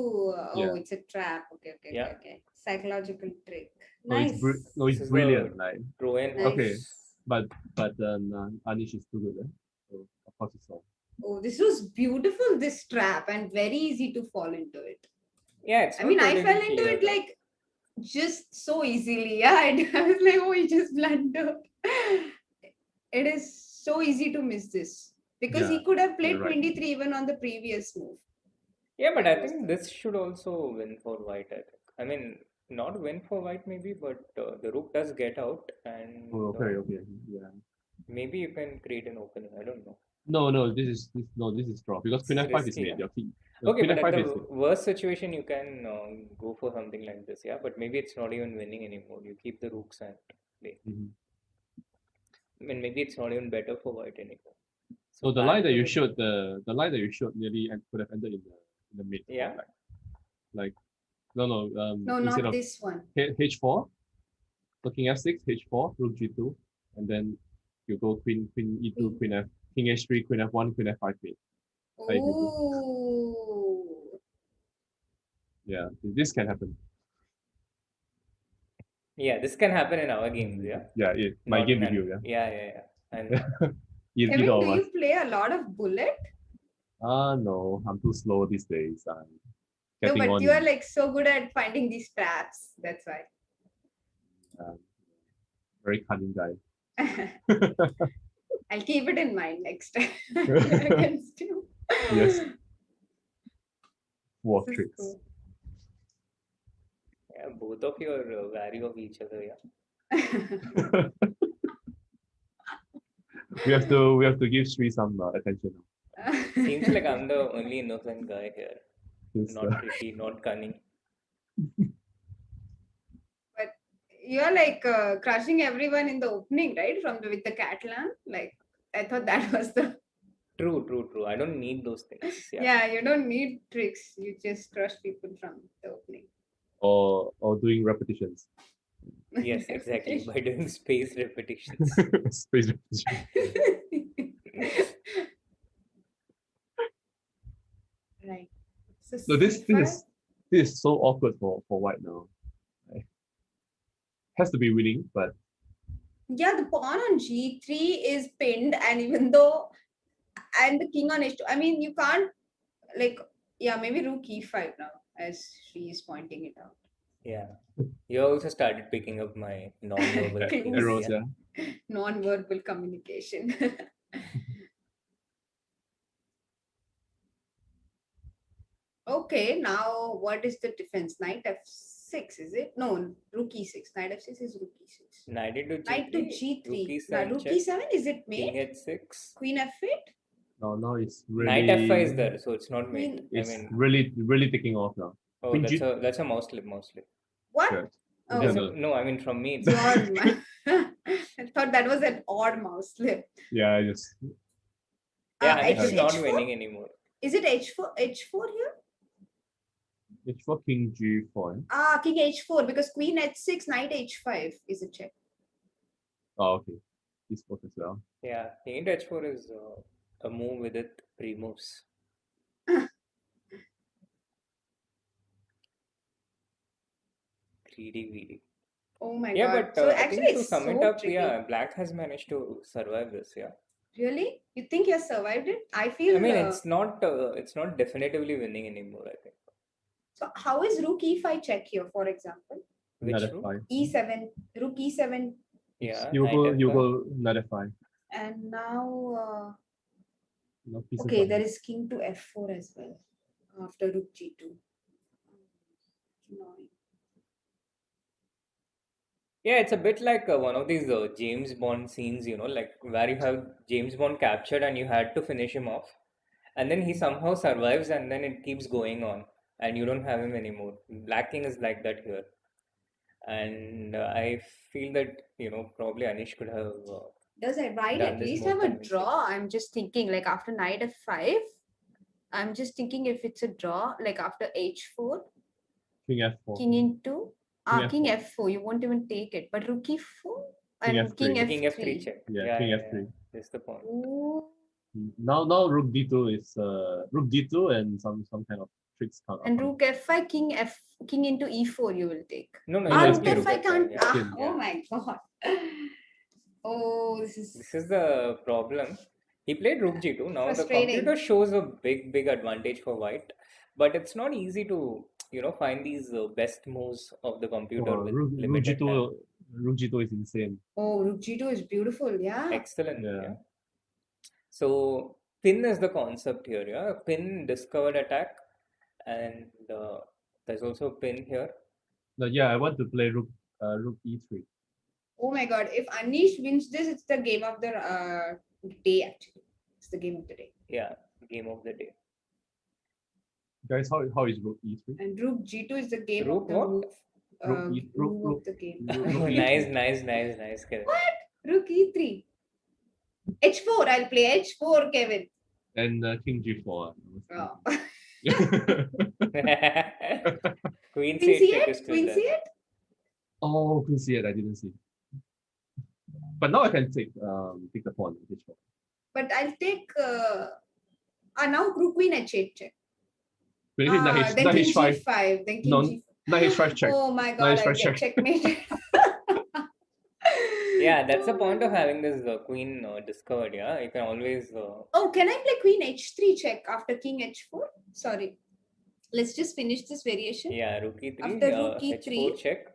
yeah. It's a trap. Okay. Yeah. Psychological trick. No, it's Nice. no, This it's is the brilliant. Like Trojan okay, Nice. horse. but Anish is too good. So of course it's all. Oh, this was beautiful. This trap and very easy to fall into it. Yeah, it's I not mean, I totally fell into clear it though. like just so easily. Yeah, I was like, oh, he just blundered. It is so easy to miss this because Yeah, he could have you're played right. queen d3 even on the previous move. Yeah, but That I was think the. this should also win for white. I think. I mean, not win for white maybe, but the rook does get out, Oh, and okay, yeah. maybe you can create an opening. I don't know. No, this is draw because This queen is f5 is risky, made. yeah. Your key. Okay, Queen but at f5 is the worst situation, you can go for something like this, yeah. But maybe it's not even winning anymore. You keep the rooks and play. mm-hmm. I mean, maybe it's not even better for white anymore. So So the line black that you will, showed, the line that you showed nearly could have ended in the mid for yeah. black. Like no, No, instead not of this one. h4, looking f6, h4, rook g2, and then you go queen e2, queen f, king h3, queen f1, queen f5 mate. Oh. Yeah, this can happen. Yeah, this can happen in our games, yeah. Yeah, my Not game in with you, yeah. I know. Either Kevin, of do us. you play a lot of bullet? No, I'm too slow these days. I'm No, getting but on. you are like so good at finding these traps. That's why. Very cunning guy. I'll keep it in mind next time against you. Yes. War This is tricks. cool. Yeah, both of you are wary of each other, yeah. We have to give Sri some attention. Seems like I'm the only innocent guy here. Just, Not tricky, not cunning. But you're like crushing everyone in the opening, right? With the Catalan. Like I thought that was the. True. I don't need those things. Yeah. Yeah, you don't need tricks. You just crush people from the opening. or doing repetitions. Yes, exactly. By doing space repetitions. Space repetition. Right. So this C5? is so awkward for white now. Right? Has to be winning, but Yeah, the pawn on g3 is pinned, and even though and the king on h2, I mean you can't like maybe rook e5 now, as she is pointing it out. Yeah. You also started picking up my non-verbal things. arrows, Yeah. Non-verbal communication. Okay, now what is the defense? Knight f6, is it? No, rook e6. Knight f6 is rook e6. Knight into G3. Knight to g3. Rook e7 Rook check. e7, is it King mate? h6. Queen f8? now it's really Knight f5 is there, so it's not mate. Queen. It's I mean, really taking off now. oh, Queen that's a mouse slip. What? Yeah. Oh, No, I mean from me. It's I thought that was an odd mouse slip. Yeah, I just yeah, H- Anish is not H4? winning anymore. Is it h4 here? h4 king g4. King h4 because queen h6, knight h5 is a check. Oh, okay. This works as well. Yeah, king into h4 is a move with it pre-moves. Greedy. Oh my Yeah, god. but So I actually think to it's sum it so up, tricky. yeah, black has managed to survive this. Yeah. Really? You think you survived it? I feel I mean, it's not definitively winning anymore, I think. so how is rook e5 check here, for example? Which Knight rook? f5. E7, rook e7, Yeah, You knight go f5. knight f5. and now No pieces okay, up. there is king to f4 as well after rook g2. Annoying. Yeah, it's a bit like one of these James Bond scenes, like where you have James Bond captured and you had to finish him off. And then he somehow survives and then it keeps going on and you don't have him anymore. Black King is like that here. And I feel that, probably Anish could have Does white done at this least more have a convincing. draw? I'm just thinking like after knight f5. I'm just thinking if it's a draw, like after h4. King F4. King into King King F4. F4. You won't even take it. But Rook E4 King and King F3. King F3 F3. check. Yeah, King F3. That's the point. Ooh. Now Rook D2 is Rook D2 and some kind of tricks card. And Rook F5, King into E4 you will take. No, No, you no, can Rook play it's Rook F5 F5. can't. Yeah. King, Oh my god. Oh, this This is is the problem. He played Rook G2. Now the frustrating. computer shows a big advantage for white, but it's not easy to find these best moves of the computer with Rook limited time. G2. Rook G2 is insane. Oh, Rook G2 is beautiful. Yeah. Excellent. Yeah. Yeah. So pin is the concept here. Yeah. Pin discovered attack, and there's also a pin here. But yeah, I want to play Rook E3. Oh my god. If Anish wins this, it's the game of the day actually. It's the game of the day. Yeah, game of the day. Guys, how is Rook E3? And Rook G2 is the game Rook of the what? move. Move of the game. Nice, Kevin. What? Rook E3. H4. I'll play H4, Kevin. And King G4. Oh. Queen Queen C8 check is C8? still Queen there. C8? Oh, Queen C8, I didn't see. But now I can take the pawn H4. But I'll take now Rook Queen H8 check. Then Then King H5. G5. Then King No, G5. Knight H5 check. Oh my Knight god, I H5 get check. checkmate. Yeah, that's the point of having this queen discovered. Yeah, you can always. Oh, can I play Queen H3 check after King H4? Sorry. Let's just finish this variation. Yeah, Rook E3. After Rook H4 E3, check.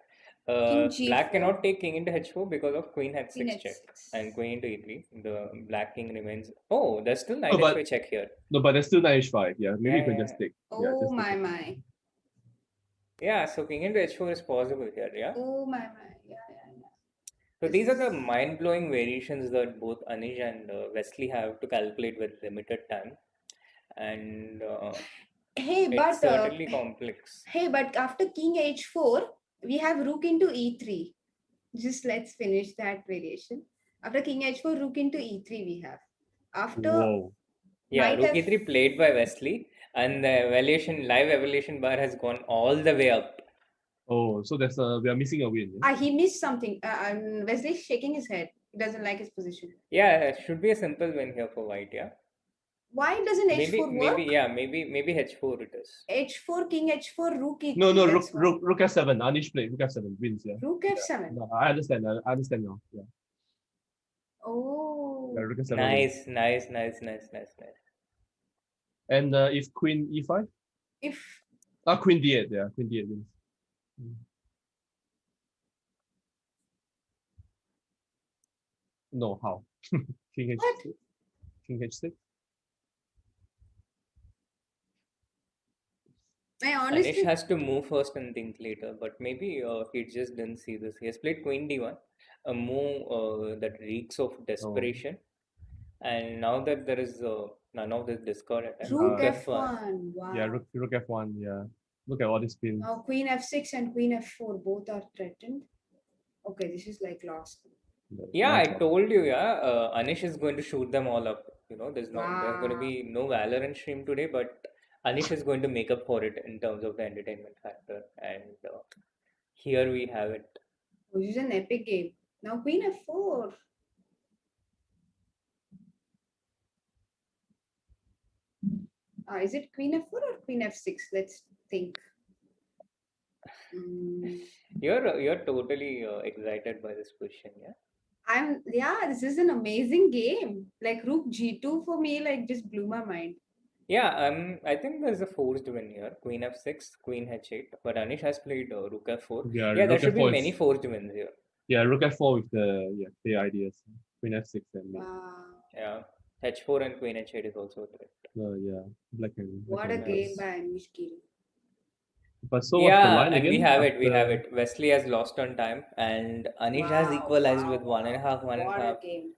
King G4. Black cannot take king into H4 because of Queen H6 Queen check H6. and Queen into E3. The black king remains. Oh, there's still Knight Oh, but- H5 check here. No, but there's still Knight H5. Yeah, maybe you can Yeah, just take. Oh Yeah, just my take it. my. Yeah, so king into H4 is possible here. Yeah. Oh my. Yeah. So these are the mind-blowing variations that both Anish and Wesley have to calculate with limited time, and Hey, it's but certainly complex. after King H4, we have Rook into E3. Just let's finish that variation. After King H4, Rook into E3 we have. After Whoa. Yeah, Knight Rook F- E3 played by Wesley, and the live evaluation bar has gone all the way up. Oh, so there's we are missing a win. Yeah? he missed something. Wesley's shaking his head. He doesn't like his position. Yeah, it should be a simple win here for white. Yeah, Why doesn't H4 work? maybe H4 it is. H4, King H4, Rook E3. No, that's why. Rook F7. Anish played Rook F7 wins. Yeah. Rook F7. No, I understand. I understand now. Yeah. Oh. Yeah, Rook F7 wins. Nice. And if Queen E5? If Queen D8. Yeah, Queen D8 wins. No, how? King H6. What? King H6. I Anish honestly has to move first and think later, but maybe he just didn't see this. He has played Queen D1, a move that reeks of desperation. And now that there is none of this discord attack, Rook F1. F1. Wow. Yeah, Rook F1. Yeah. Look at all these pins. Now Queen F6 and Queen F4 both are threatened. Okay, this is like lost. Yeah, I Nice. told you, Anish is going to shoot them all up. There's going to Wow. be no Valorant stream today, but Anish is going to make up for it in terms of the entertainment factor. And here we have it. Oh, this is an epic game. Now Queen F4. Is it Queen F4 or Queen F6? Let's think. You're totally excited by this question, yeah? This is an amazing game. Like Rook G2 for me, like just blew my mind. Yeah, I think there's a forced win here. Queen F6, Queen H8, but Anish has played Rook F4. Yeah, there Rook should be F4 many is- forced wins here. Yeah, Rook F4 with the ideas. Queen F6 and Wow. Yeah, H4 and Queen H8 is also a threat. yeah, black and What a and game white. by Anish Giri. But so what's the Yeah, line and again? we have After- it. Wesley has lost on time, and Anish has equalized with one and a half. What a game.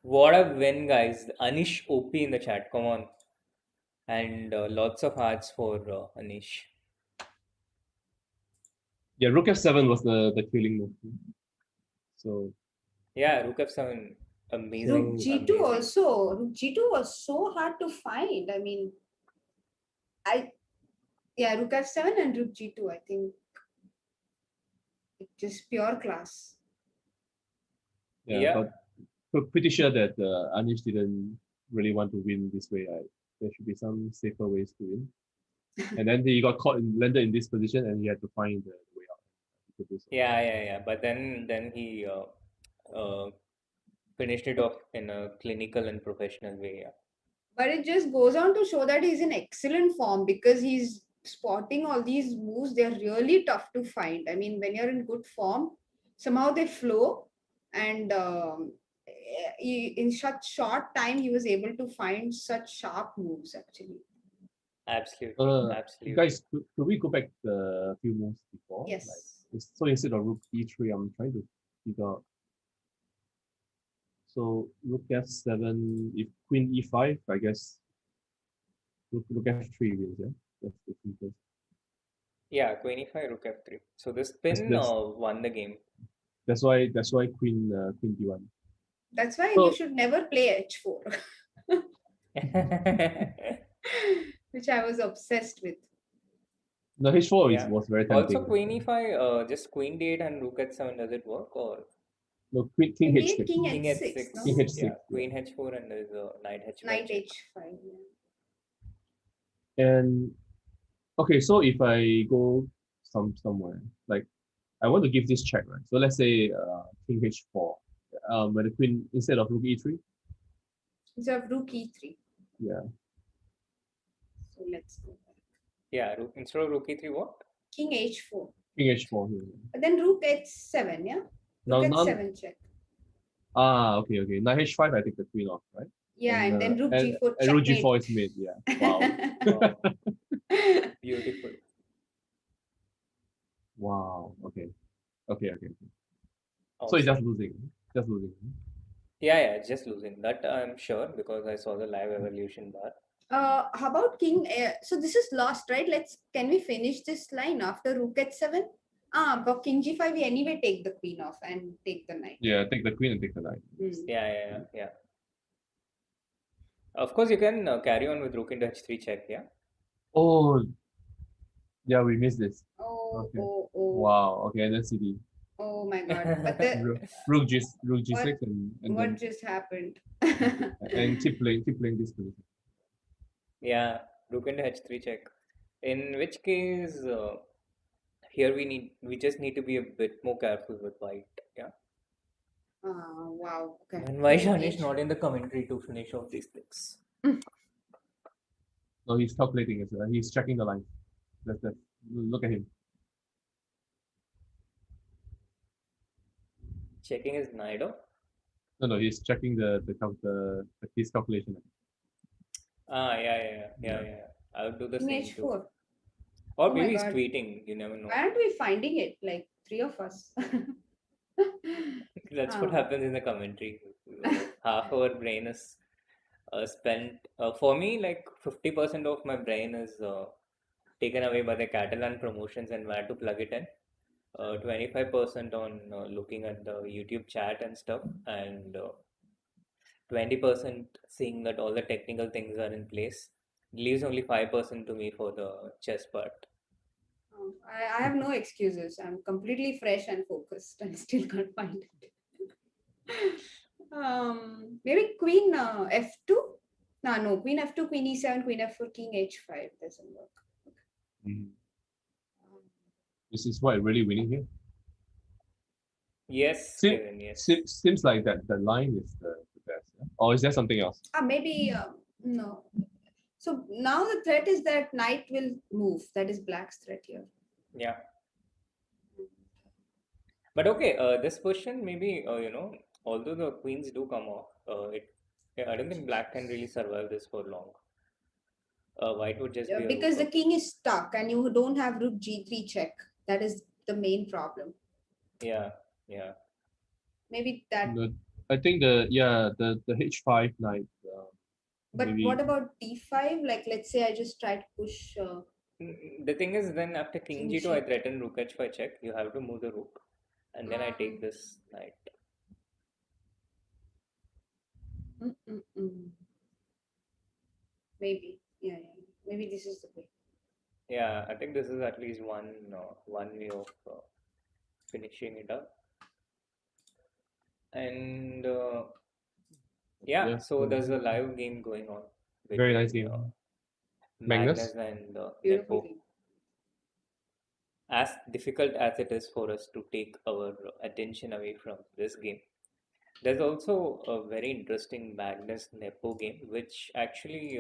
What a win, guys! Anish OP in the chat. Come on, and lots of hearts for Anish. Yeah, Rook F7 was the killing move. So Yeah, Rook F7, amazing. Rook G2 amazing. also. Rook G2 was so hard to find. I mean, Yeah, rook f7 and rook g2. I think it's just pure class. Yeah, Yeah. but pretty sure that Anish didn't really want to win this way. There should be some safer ways to win. And then he got caught and landed in this position, and he had to find the way out. He could do so. Yeah. But then he finished it off in a clinical and professional way. Yeah. But it just goes on to show that he's in excellent form because he's spotting all these moves. They're really tough to find. I mean, when you're in good form, somehow they flow. And in such short time, he was able to find such sharp moves, actually. Absolutely. Guys, could we go back a few moves before? Yes. So instead of rook e3, I'm trying to figure out. So rook f7, if queen e5, I guess rook f3 wins, yeah? That's the simplest. Yeah, queen e5, rook f3. So this pin won the game. That's why queen d1. That's why you should never play h4. Which I was obsessed with. No, h4 was very tempting. Also, queen e5, just queen d8 and rook h7, does it work? Or no, king h6. King h6. No? King h6. Yeah, queen h4 and there's a knight h5. Knight h5. Yeah. And okay, so if I go somewhere, like I want to give this check, right? So let's say king h4, where the queen instead of rook e3. Instead of rook e3. Yeah. So let's go back. Yeah, instead of rook e3, what? King h4. King h4 here. But then rook h7, yeah? Rook h7 check. Okay. Knight h5, I take the queen off, right? Yeah, and then rook g4 checkmate. And rook g4 is made, yeah. Wow. Beautiful. Wow. Okay. Awesome. So it's just losing. Yeah, just losing. That I'm sure because I saw the live evolution bar. How about king? So this is lost, right? Can we finish this line after rook h7? But king g5, we anyway take the queen off and take the knight. Yeah, take the queen and take the knight. Yeah. Of course, you can carry on with rook into h3 check, yeah? Oh, yeah, we missed this. Oh. Wow, okay, and then cd. Oh my god. But the rook g6 and what then, just happened? and keep playing this position. Yeah, rook into h3 check. In which case, here we just need to be a bit more careful with white, yeah? Wow. Okay. And why Shanish not in the commentary to finish off these things? No, he's calculating it. He's checking the line. Look at him. Checking his knight off? No, he's checking his calculation. Yeah. I would do the same h4. too. Or maybe he's tweeting. You never know. Why aren't we finding it? Like three of us. That's what happens in the commentary. Half our brain is spent. For me, like 50% of my brain is taken away by the Catalan promotions and where to plug it in. 25% on looking at the YouTube chat and stuff, and 20% seeing that all the technical things are in place. It leaves only 5% to me for the chess part. I have no excuses. I'm completely fresh and focused and still can't find it. Maybe queen f2? No, queen f2, queen e7, queen f4, king h5 doesn't work. Mm-hmm. This is what really winning here. Yes, Kevin, yes. Seems like that the line is the best. Yeah? Or is there something else? Maybe no. So now the threat is that knight will move. That is black's threat here. Yeah. But okay, this position maybe although the queens do come off, I don't think black can really survive this for long. White would just be because the king is stuck and you don't have rook g3 check. That is the main problem. Yeah. Maybe that. I think the h5 knight. But maybe... what about d5? Like, let's say I just try to push. The thing is, then after king g2, I threaten rook h5 check. You have to move the rook, and then I take this knight. Maybe, yeah. Maybe this is the way. Yeah, I think this is at least one way of finishing it up. And yeah, Yes, so there's a live game going on very nice between game. Magnus Magnus. and Beautiful Nepo. game. As difficult as it is for us to take our attention away from this game, there's also a very interesting Magnus Nepo game, which actually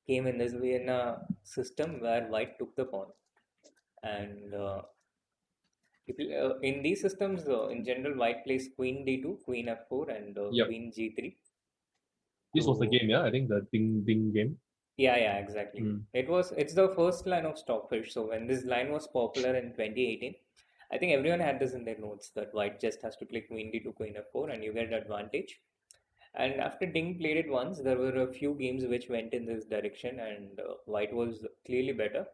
came in this Vienna system where white took the pawn. And in these systems, in general, white plays queen d2, queen f4, and Yep. queen g3. This was the To game, yeah. I think the ding ding game. Yeah, exactly. Mm. It's the first line of Stockfish. So when this line was popular in 2018, I think everyone had this in their notes that white just has to play queen d2, queen f4, and you get advantage. And after Ding played it once, there were a few games which went in this direction, and white was clearly better.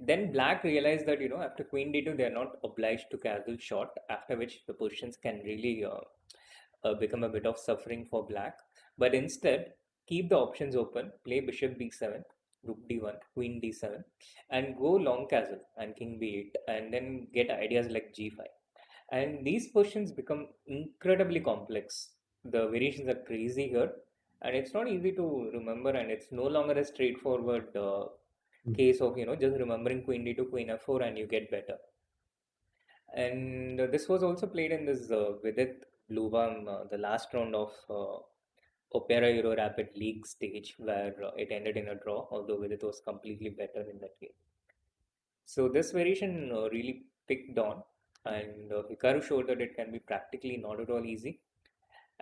Then black realized that after queen d2 they are not obliged to castle short, after which the positions can really become a bit of suffering for black. But instead, keep the options open, play bishop b7, rook d1, queen d7, and go long castle and king b8, and then get ideas like g5. And these positions become incredibly complex. The variations are crazy here, and it's not easy to remember, and it's no longer a straightforward Mm. case of just remembering queen d2, queen f4, and you get better. And this was also played in this Vidit Bluvam, the last round of Opera Euro Rapid League stage, where it ended in a draw, although Vidit was completely better in that game. So this variation really picked on, and Hikaru showed that it can be practically not at all easy.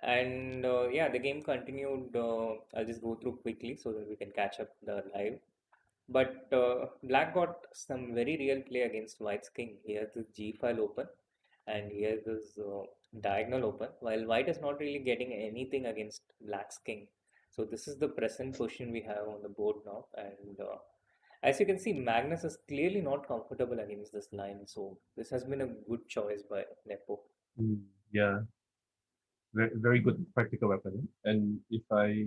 And yeah, the game continued. I'll just go through quickly so that we can catch up the live. But Black got some very real play against White's king. He has this G file open, and he has this diagonal open, while White is not really getting anything against Black's king. So this is the present position we have on the board now, and as you can see, Magnus is clearly not comfortable against this line. So this has been a good choice by Nepo. Mm. Yeah. Very, very good practical weapon. And if I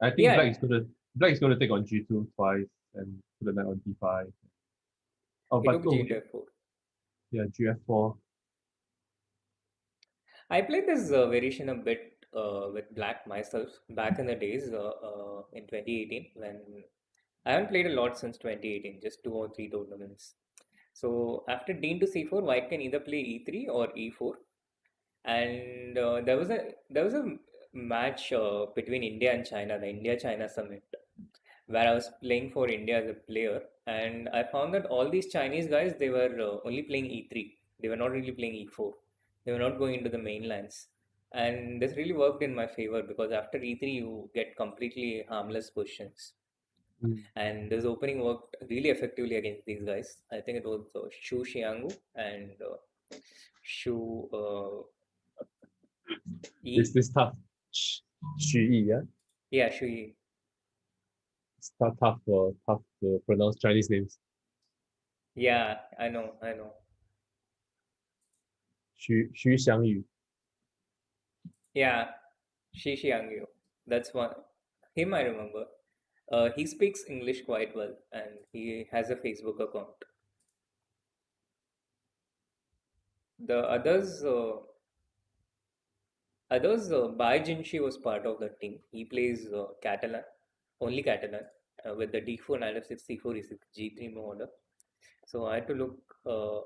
think Yeah, black is gonna take on G2 twice and put the knight on D5. Oh, he but took oh G4. yeah, GF4. I played this variation a bit with Black myself back in the days in 2018 when I haven't played a lot since 2018, just two or three tournaments. So after Dean to C4, White can either play E3 or E4, and there was a match between India and China, the India-China summit, where I was playing for India as a player, and I found that all these Chinese guys they were only playing E3. They were not really playing E4. They were not going into the main lines, and this really worked in my favor because after E3 you get completely harmless positions, Mm. and this opening worked really effectively against these guys. I think it was Shu Xianggu and Shu This Yi. this tough. Xu Yi, yeah. Yeah, Shu Yi. It's tough to pronounce Chinese names. Yeah, I know. Xu Xiangyu. Yeah, Shi Xiangyu. That's one. Him I remember. He speaks English quite well, and he has a Facebook account. The Bai Jinshi was part of the team. He plays Catalan, only Catalan, with the D4, knight f6, C4, E6, G3 order. So I had to look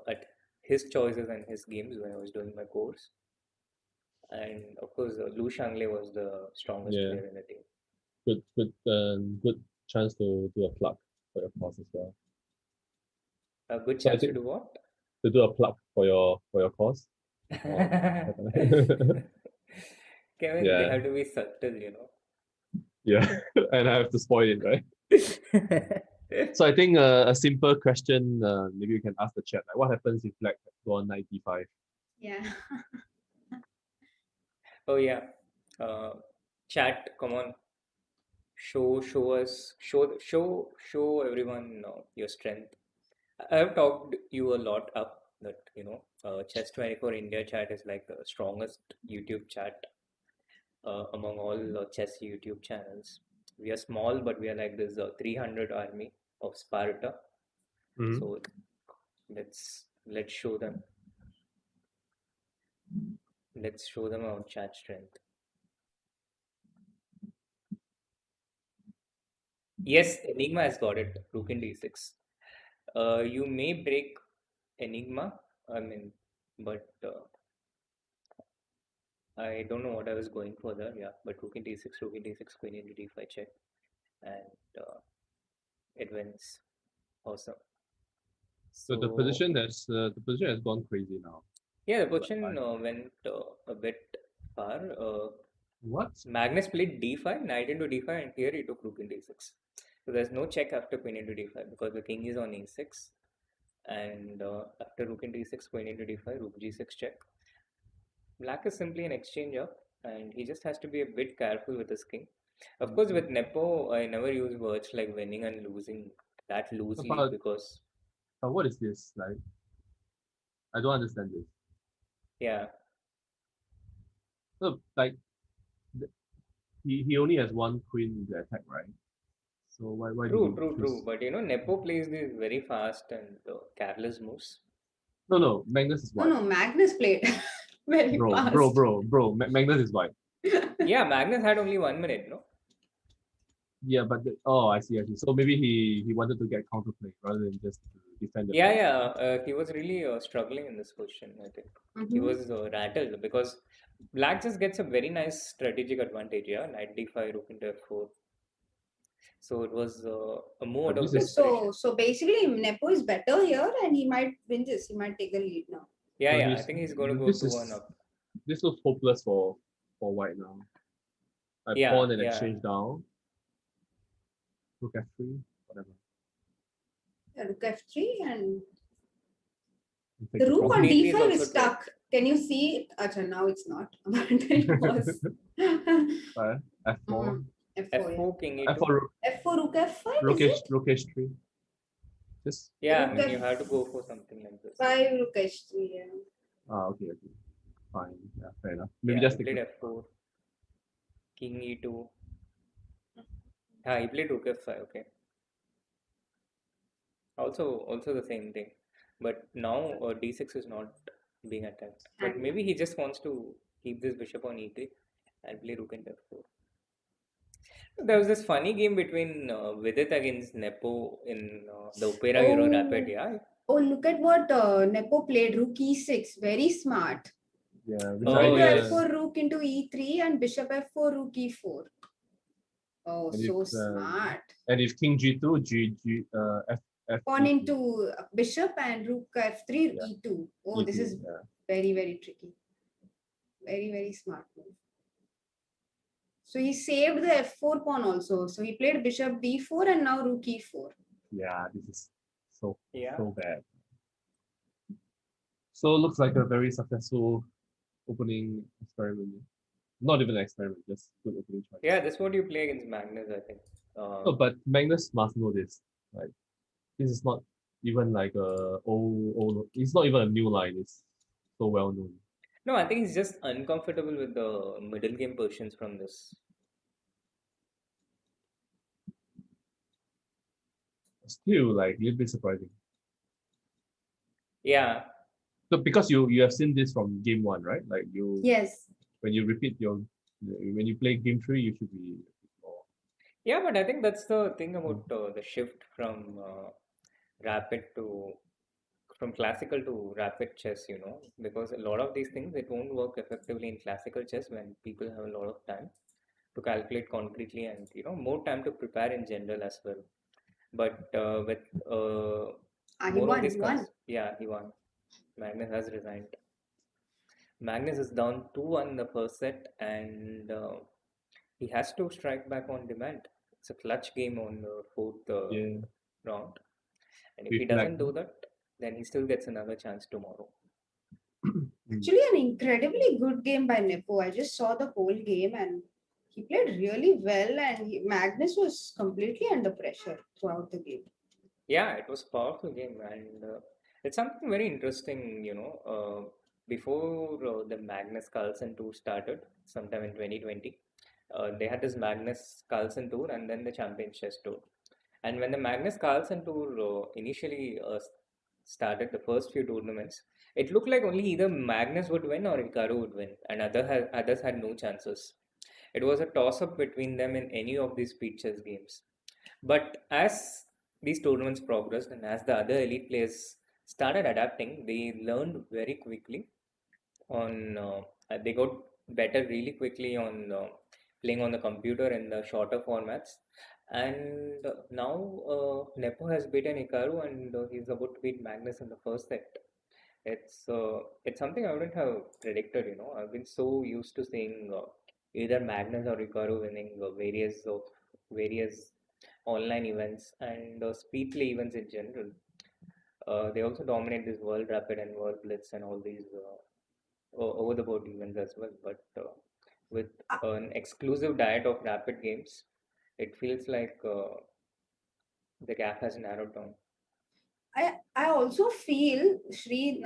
at his choices and his games when I was doing my course. And of course, Lu Shanglei was the strongest Yeah. player in the team. Good chance to do a plug for your course as well. A good So I chance to think do what? to do a plug for your course. Kevin, they Yeah, have to be subtle. yeah, and I have to spoil it, right? So I think a simple question, maybe you can ask the chat, like what happens if black go on 95? Yeah. Oh yeah. Uh, Chat, come on. Show us, show everyone your strength. I have talked you a lot up that Chess 24 India chat is like the strongest YouTube chat among all chess YouTube channels. We are small, but we are like this 300 army of Sparta. Mhm. So let's show them. Let's show them our chat strength. Yes, Enigma has got it. Rook in d6. You may break Enigma. I mean, but I don't know what I was going for there. Yeah, but rook in d6, rook in d6, queen into d5 check, and it wins. Awesome. So the So position has gone crazy now. yeah, the Like, position went a bit far. what? Magnus played d5, knight into d5, and here he took rook in d6. So there's no check after queen into d5 because the king is on e6, and after rook into d6, queen into d5, rook g6 check. Black is simply an exchange up, and he just has to be a bit careful with his king. Of course, with Nepo, I never use words like winning and losing that loosely But because, what is this? Like, I don't understand this. yeah, So, like, he only has one queen in the attack, right? So why did he true. choose? But Nepo plays these very fast and careless moves. No, Magnus is No, white. no, Magnus played very Bro, fast. Magnus is white. Yeah, Magnus had only 1 minute, no? Yeah, but I see. So maybe he wanted to get counterplay rather than just to defend the Yeah, fast. he was really struggling in this position, I think. He Mhm. was rattled because Black just gets a very nice strategic advantage, yeah? Knight d5, rook into f4. So it was a move out But of this is desperation. So basically, Nepo is better here, and he might win this. He might take the lead now. Yeah, so I he's think he's going to go this 2-1 is up. this looks hopeless for white now. I pawn and Yeah. exchange down. Rook f3, whatever. Yeah, rook f3, and You take the the rook on profit. d3 is d5 also is stuck. dropped. Can you see it? Achha, now it's not, but it was. F4, F4, yeah. f4, king e2. f4, F4, rook f5, is it? rook h3. Just Yeah, I Rook mean, you have to go for something like this. f5, rook h3, yeah. okay, fine, yeah, fair enough. Maybe Yeah, just he take played the f4, king e2. Yeah, he played rook f5, okay. Also the same thing. But now d6 is not being attacked. But And maybe he just wants to keep this bishop on e3 and play rook into f4. There was this funny game between Vidit against Nepo in the Opera Euro Rapid, oh, yeah? oh, look at what Nepo played. Rook e6, very smart. which Rook I Oh, into yes. f4, rook into e3, and bishop f4, rook e4. Oh, and if so smart. king g2, f Pawn e2. into bishop and rook f3, Yeah, e2. Oh, this e2, is yeah. very, very tricky. Very, very smart move. So he saved the f4 pawn also. So he played bishop d4 and now rook e4. Yeah, this is so Yeah. so bad. So it looks like a very successful opening experiment. Not even an experiment, just good opening choice. Yeah, that's what you play against Magnus, I think. No, but Magnus must know this. Like, this is not even like a old. It's not even a new line. It's so well known. No, I think he's just uncomfortable with the middle game Persians from this. Still, like, a little bit surprising. Yeah. So because you have seen this from game one, right? Like Yes. when you repeat when you play game three, you should be more. Yeah, but I think that's the thing about the shift from rapid to from classical to rapid chess, because a lot of these things it won't work effectively in classical chess when people have a lot of time to calculate concretely and more time to prepare in general as well. But with He more of won. these He won. yeah, he won. Magnus has resigned. Magnus is down 2-1 in the first set, and he has to strike back on demand. It's a clutch game on the fourth Yeah, round, and if he with black. doesn't do that, then he still gets another chance tomorrow. Actually, an incredibly good game by Nepo. I just saw the whole game and he played really well, and Magnus was completely under pressure throughout the game. Yeah, it was a powerful game, and it's something very interesting. Before the Magnus Carlsen Tour started, sometime in 2020, They had this Magnus Carlsen Tour and then the Champion Chess Tour. And when the Magnus Carlsen Tour initially started the first few tournaments, it looked like only either Magnus would win or Hikaru would win, and others had no chances. It was a toss-up between them in any of these speed chess games. But as these tournaments progressed and as the other elite players started adapting, they learned very quickly on they got better really quickly on playing on the computer in the shorter formats. And now Nepo has beaten Hikaru and he's about to beat Magnus in the first set. It's something I wouldn't have predicted, you know. I've been so used to seeing either Magnus or Hikaru winning various online events and speed play events in general. They also dominate this World Rapid and World Blitz and all these over the board events as well. But with an exclusive diet of rapid games, it feels like the gap has narrowed down. I also feel, Shri,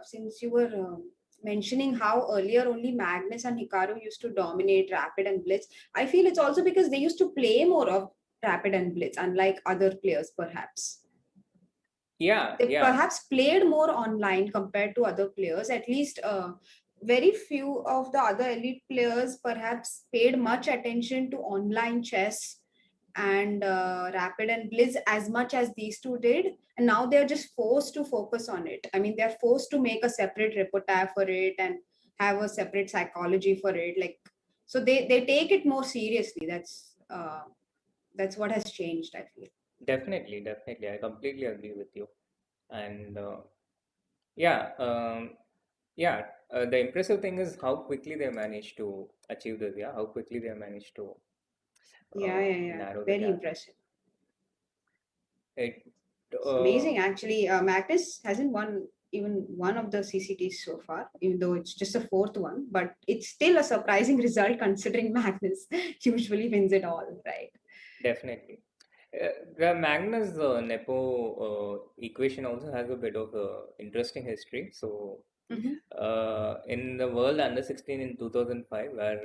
since you were mentioning how earlier only Magnus and Hikaru used to dominate Rapid and Blitz, I feel it's also because they used to play more of Rapid and Blitz, unlike other players, perhaps. Yeah, They yeah, perhaps played more online compared to other players. At least very few of the other elite players perhaps paid much attention to online chess and Rapid and Blitz as much as these two did. And now they're just forced to focus on it. I mean, they're forced to make a separate repertoire for it and have a separate psychology for it. Like, so they take it more seriously. That's what has changed, I feel. definitely, definitely. I completely agree with you. And yeah, yeah. The impressive thing is how quickly they managed to achieve this. Yeah, how quickly they managed to Yeah. narrow the Very gap. impressive. It It's amazing, actually. Magnus hasn't won even one of the CCTs so far, even though it's just the fourth one. But it's still a surprising result considering Magnus usually wins it all, right? definitely. The Magnus Nepo equation also has a bit of interesting history. So, Mm-hmm. in the World Under 16 in 2005, where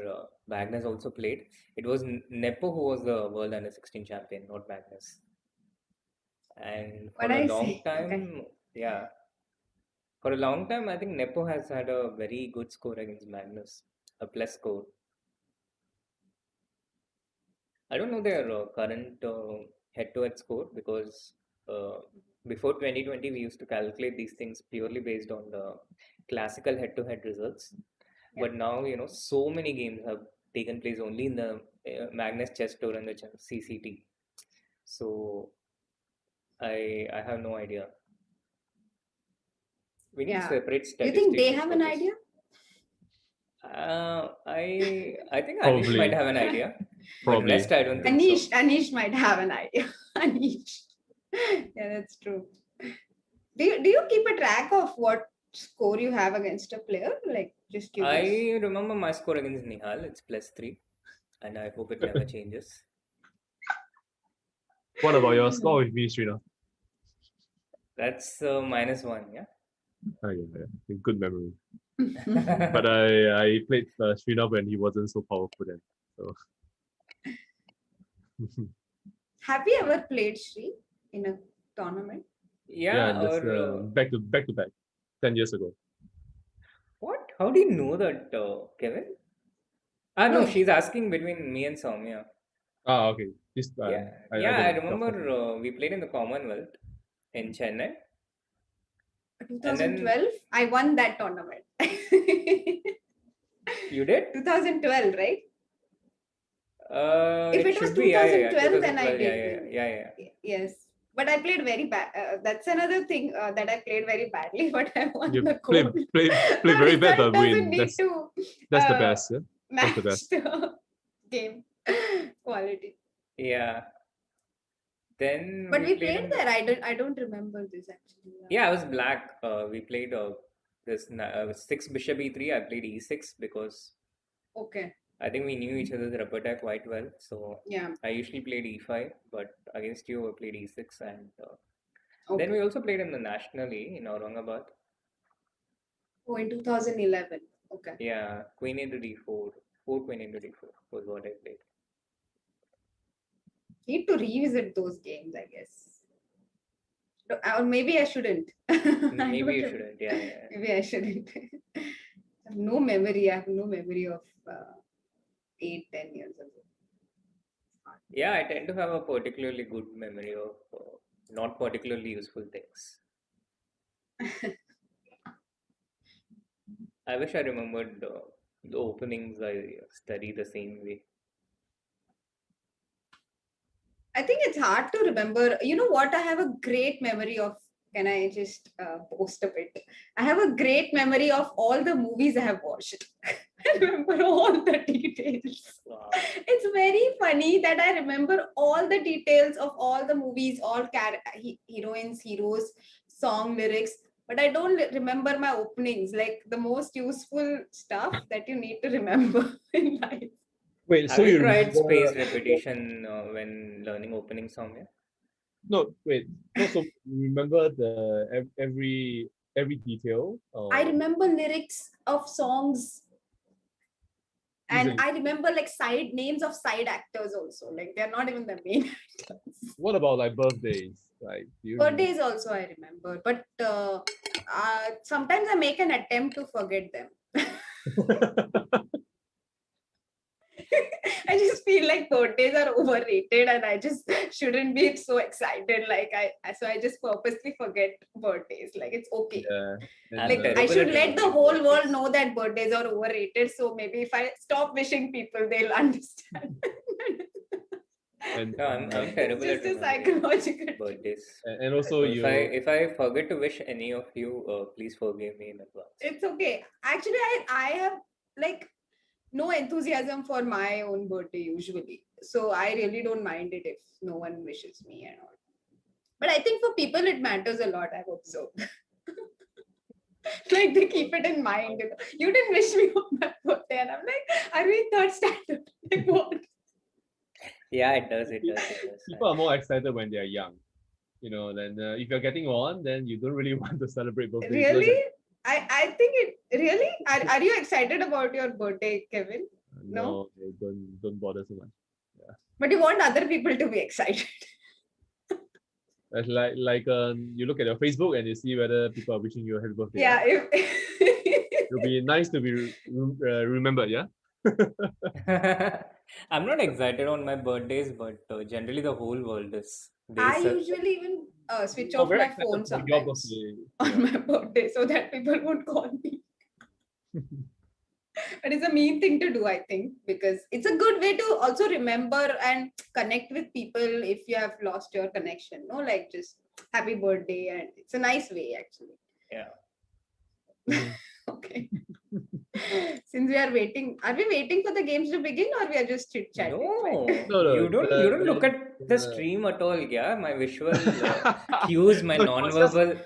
Magnus also played, it was Nepo who was the World Under 16 champion, not Magnus. And What for a I long say? Okay. time, yeah, for a long time, I think Nepo has had a very good score against Magnus, a plus score. I don't know their current head-to-head score because uh, before 2020 we used to calculate these things purely based on the classical head-to-head results. Yeah. But now, you know, so many games have taken place only in the Magnus Chess Tour and the CCT. So I have no idea. We need Yeah. separate Do you think they statistics have for an this. idea? I think Anish might Probably, have an idea, but probably. rest I don't think so. Anish might have an idea. Anish. Yeah, that's true. Do you keep a track of what score you have against a player? Like, just curious. I remember my score against Nihal. It's +3, and I hope it never changes. What about your score with me, Srinath? That's -1, yeah. Oh, yeah. Good memory. But I played Srinath when he wasn't so powerful then. So Have you ever played Shri in a tournament? Yeah, and that's or back to back, 10 years ago. what? How do you know that, Kevin? Ah, no, No. she's asking between me and Soumya. Ah, okay. This Yeah, I yeah, don't I know. remember we played in the Commonwealth in Chennai, and then 2012, I won that tournament. you did? 2012, right? If It it was should be, yeah, 2012, then I 2012, did win. yeah. Yes. But I played very bad. That's another thing that I played very badly, but I won You the play gold. play play The very bad result but doesn't win. need to That's the best. Yeah? That's match the best. the game quality. Yeah. Then But we we played played in the, there. I don't remember this actually. yeah, I was black. We played this 6 bishop e3. I played e6 because Okay. I think we knew each other's repertoire quite well. So Yeah. I usually played e5, but against you, I played e6. And Okay. then we also played in the nationally in Aurangabad. Oh, in 2011. Okay. Yeah, queen into d4. F4 queen into d4 was what I played. Need to revisit those games, I guess. Or maybe I shouldn't. Maybe you shouldn't. Yeah. Maybe I shouldn't. I have no memory. I have no memory of 8-10 years ago. Yeah, I tend to have a particularly good memory of not particularly useful things. I wish I remembered the openings I study the same way. I think it's hard to remember. You know what? I have a great memory of. Can I just post a bit? I have a great memory of all the movies I have watched. I remember all the details. Wow. It's very funny that I remember all the details of all the movies, all heroines, heroes, song lyrics, but I don't remember my openings, like the most useful stuff that you need to remember in life. Wait, Have so you you tried remember? spaced repetition when learning opening Soumya? No, wait. No, so you remember every detail? I remember lyrics of songs, and Easily. I remember like side names of side actors also. Like they're not even the main actors. What about like birthdays? Like, do you remember? Birthdays also I remember, but sometimes I make an attempt to forget them. I just feel like birthdays are overrated and I just shouldn't be so excited. Like so I just purposely forget birthdays. Like it's okay. Yeah. I'm Like I terrible should at let the remembering whole world birthdays. know that birthdays are overrated. So maybe if I stop wishing people, they'll understand. And No, I'm It's terrible at just a remembering psychological. birthdays. and also So you if I forget to wish any of you, please forgive me in advance. It's okay. Actually, I have like no enthusiasm for my own birthday usually. So I really don't mind it if no one wishes me and all. But I think for people it matters a lot, I've observed. Like they keep it in mind. You didn't wish me on my birthday. And I'm like, are we third standard? Like what? Yeah, it does. people are more excited when they are young. You know, then if you're getting on, then you don't really want to celebrate birthdays. because Really? I think it really are you excited about your birthday, Kevin? no, they don't bother so much. But you want other people to be excited. It's like you look at your Facebook and you see whether people are wishing you a happy birthday. Yeah, It'll be nice to be remembered. Yeah. I'm not excited on my birthdays, but generally the whole world is. I usually even switch off very my excited phone for your sometimes birthday. on my birthday so that people won't call me. But it's a mean thing to do, I think, because it's a good way to also remember and connect with people if you have lost your connection. No, like just happy birthday, and it's a nice way actually. Yeah. Mhm. Okay. Since we are waiting for the games to begin, or we are just chit chatting? No, No, you don't look at the stream at all, yeah. My visual cues, my No, it was just- non-verbal.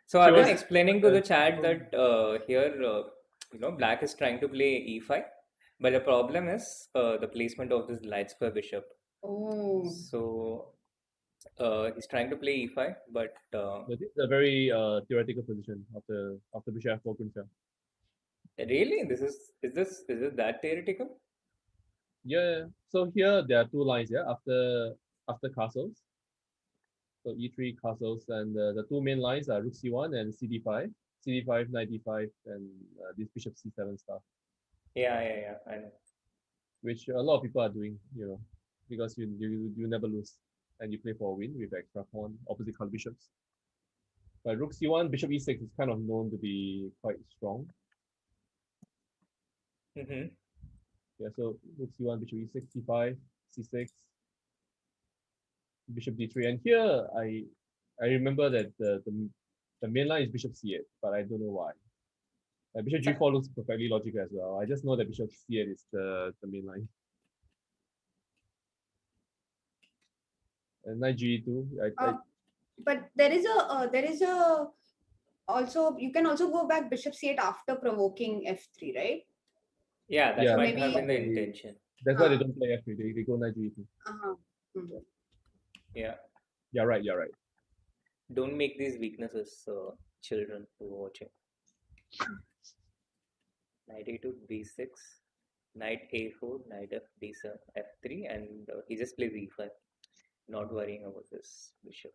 So she I've been was- explaining to the chat that here, Black is trying to play e5, but the problem is the placement of this light square bishop. Oh, So he's trying to play e5, but This is a very theoretical position after bishop f4 queen fell. really, is it that theoretical? Yeah. So here there are two lines. Yeah, after castles. So e3 castles, and the two main lines are rook c1 and cd5, cd5, knight d5, and this bishop c7 stuff, Yeah, I know. which a lot of people are doing. Because you never lose, and you play for a win with extra pawn opposite color bishops. But rook c1, bishop e6 is kind of known to be quite strong. Mm-hmm. Yeah, so rook c1, bishop e6, c5, c6, bishop d3, and here I remember that the main line is bishop c8, but I don't know why. Bishop g4 looks perfectly logical as well. I just know that bishop c8 is the main line. And knight g2. but there is a also you can also go back bishop c8 after provoking f3, right? Yeah, that Yeah, So might maybe have been the intention. that's why they don't play f3. They go knight g2. Mhm. Yeah. You're right. Don't make these weaknesses children who are watching. Knight a2, b6. knight a4, knight f d7, f3, and he just plays e5, not worrying about this bishop.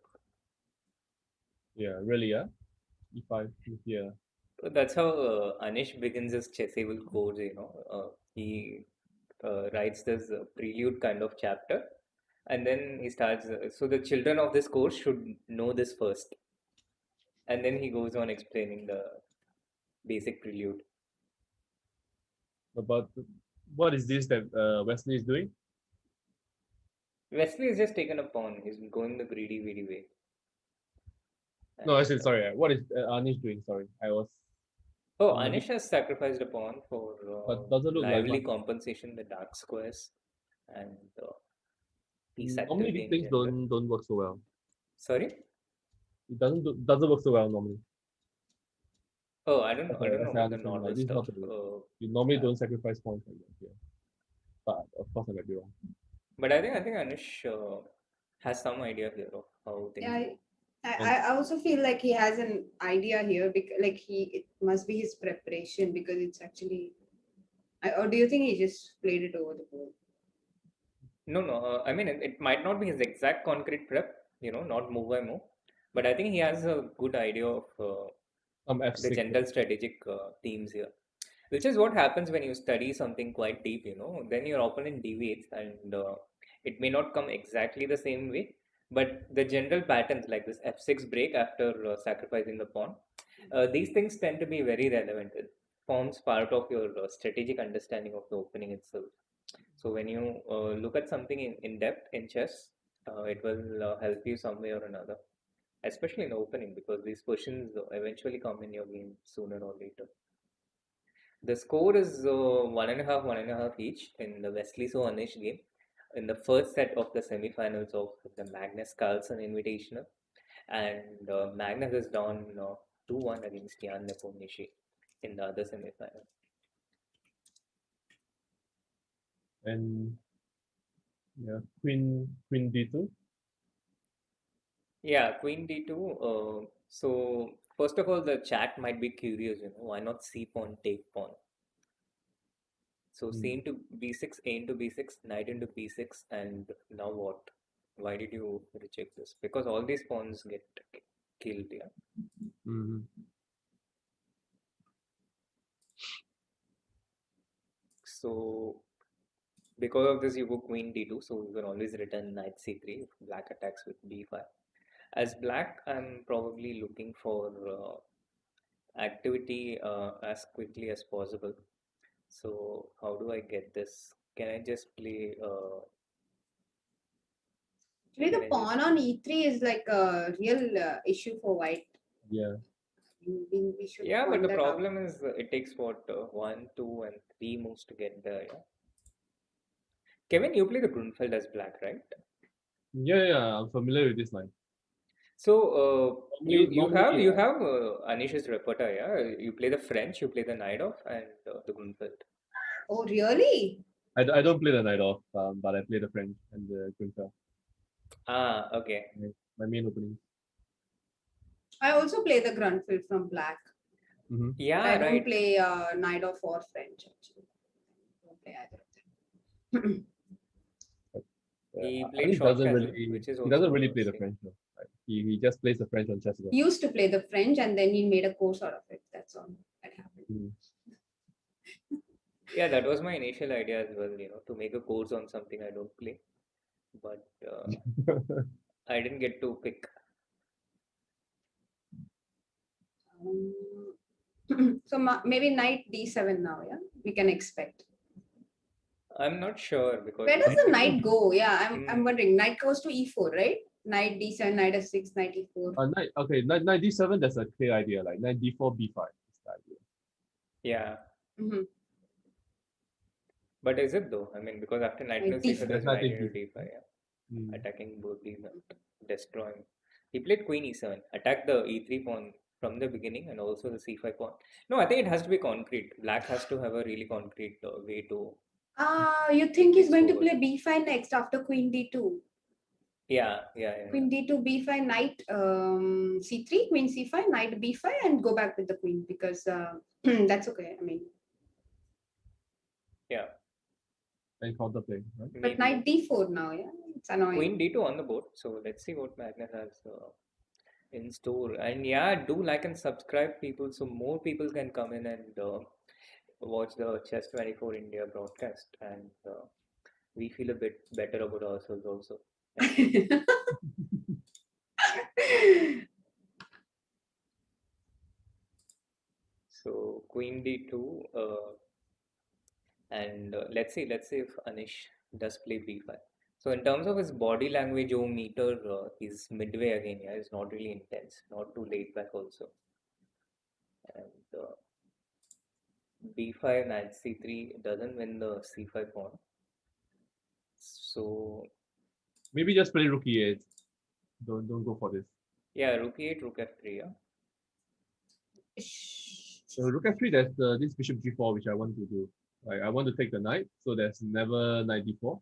Yeah, really, yeah. E5, yeah. So that's how Anish begins his chessable course. He writes this prelude kind of chapter, and then he starts. So the children of this course should know this first, and then he goes on explaining the basic prelude. But what is this that Wesley is doing? Wesley is just taken a pawn. He's going the greedy way. No, I And, said sorry. What is Anish doing? Sorry, I was. oh, I'm a bit, Anish has sacrificed a pawn for but doesn't look like lively much. compensation, the dark squares, and piece Normally activity these in things general. don't work so well. Sorry? It doesn't work so well normally. Oh, I don't know. I don't know As I about the understand, normal like this is stuff. not the way. You normally Yeah. don't sacrifice points like that. Yeah. But of course I might be wrong. But I think Anish has some idea here of how things Yeah, go. I also feel like he has an idea here because like it must be his preparation because it's actually or do you think he just played it over the board? No. I mean, it might not be his exact concrete prep, not move by move, but I think he has a good idea of Some the F6. general strategic themes here, which is what happens when you study something quite deep. Then your opponent deviates, and it may not come exactly the same way, but the general patterns like this f6 break after sacrificing the pawn, these things tend to be very relevant. It forms part of your strategic understanding of the opening itself. So when you look at something in depth in chess, it will help you some way or another, especially in the opening, because these questions eventually come in your game sooner or later. The score is 1.5, 1.5 each in the Wesley so Anish game in the first set of the semifinals of the Magnus Carlsen Invitational, and Magnus is down 2-1 against Jan Nepomniachtchi in the other semifinal. And yeah, Queen D2. Yeah, Queen D2. So first of all, the chat might be curious, why not C pawn, take pawn? So C into B6, A into B6, knight into B6, and now what? Why did you reject this? Because all these pawns get killed, yeah. Mm-hmm. So because of this, you go Queen D2, so you can always return knight C3 if black attacks with B5. As black, I'm probably looking for activity as quickly as possible. So how do I get this? Can I just play? Actually, Can the I just? pawn on e3 is like a real issue for white. Yeah. We should Yeah, but point the that out. problem is it takes what 1, 2, and 3 moves to get there. Yeah. Kevin, you play the Grunfeld as black, right? Yeah, I'm familiar with this line. So you have Normally, Anish's repertoire. Yeah, you play the French, you play the Naidov, and the Grunfeld. Oh, really? I don't play the Knight off, but I play the French and the Quinta. Ah, okay. My main opening. I also play the Grunfeld from black. Mm-hmm. But Yeah, I don't right. play Knight of or French actually. I don't play either of them. He played Anish short doesn't castle, really which is he doesn't really also play the same. French though. Right? He just plays the French on chess.com. He used to play the French and then he made a course out of it. That's all that happened. Mm-hmm. Yeah, that was my initial idea as well, to make a course on something I don't play. But I didn't get to pick. So maybe knight d7 now, yeah? We can expect. I'm not sure because Where does the knight go? Yeah, I'm Hmm. wondering. Knight goes to e4, right? Knight d7, knight f6, knight e4. Knight d7. That's a clear idea. Like knight d4, b5. Is the idea. Yeah, Mm-hmm. but is it though? I mean, because after knight Knight plus c4, d4. there's There's knight nothing into d4. d5, yeah. Mm. Attacking both these and destroying. He played queen e7, attack the e3 pawn from the beginning and also the c5 pawn. No, I think it has to be concrete. Black has to have a really concrete way to You take think he's things going to forward. play b5 next after queen d2? Yeah. Queen d2, b5, knight c3, queen c5, knight b5, and go back with the queen because that's okay. I mean, Yeah. and counterplay, right? But Maybe. knight d4 now, yeah? It's annoying. Queen d2 on the board. So let's see what Magnus has in store. And yeah, do like and subscribe, people, so more people can come in and watch the Chess 24 India broadcast, and we feel a bit better about ourselves also. So Queen d2, and let's see if Anish does play b5. So in terms of his body language, meter, he's midway again. Yeah, it's not really intense, not too laid back also. And b5 knight c3 doesn't win the c5 pawn. So Maybe just play rook e8. Don't go for this. yeah, rook e8, rook f3. Yeah. So rook f3, there's this bishop g4 which I want to do. Like I want to take the knight, so there's never knight d4.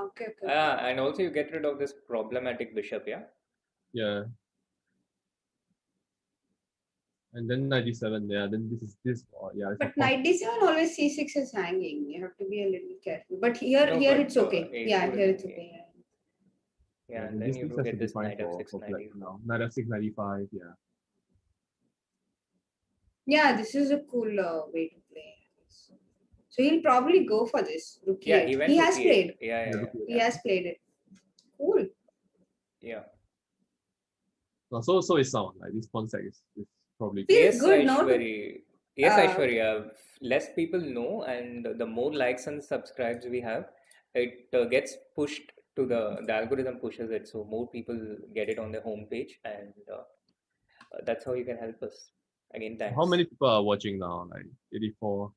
Okay. And also you get rid of this problematic bishop. Yeah. Yeah. And then knight d7. Yeah. Then this. Yeah. But knight d7 always c6 is hanging. You have to be a little careful. But here No, it's but, okay. Yeah, a4 here is it's okay. okay. Yeah, and then this you do has get to be this fine knight f6, for knight black e4. now. Knight f6, knight e5. Yeah. Yeah, this is a cool way to play. So he'll probably go for this. Rook Yeah, e8. he has went played. rook e8. Yeah. He has played it. Cool. Yeah. So it's sound. Like this pawn sack is probably good. Feels Yes, good, no? Aishwarya. Yes, Aishwarya. Less people know, and the more likes and subscribes we have, it gets pushed to the algorithm pushes it, so more people get it on their homepage, and that's how you can help us. Again, thanks. How many people are watching now? Like 84.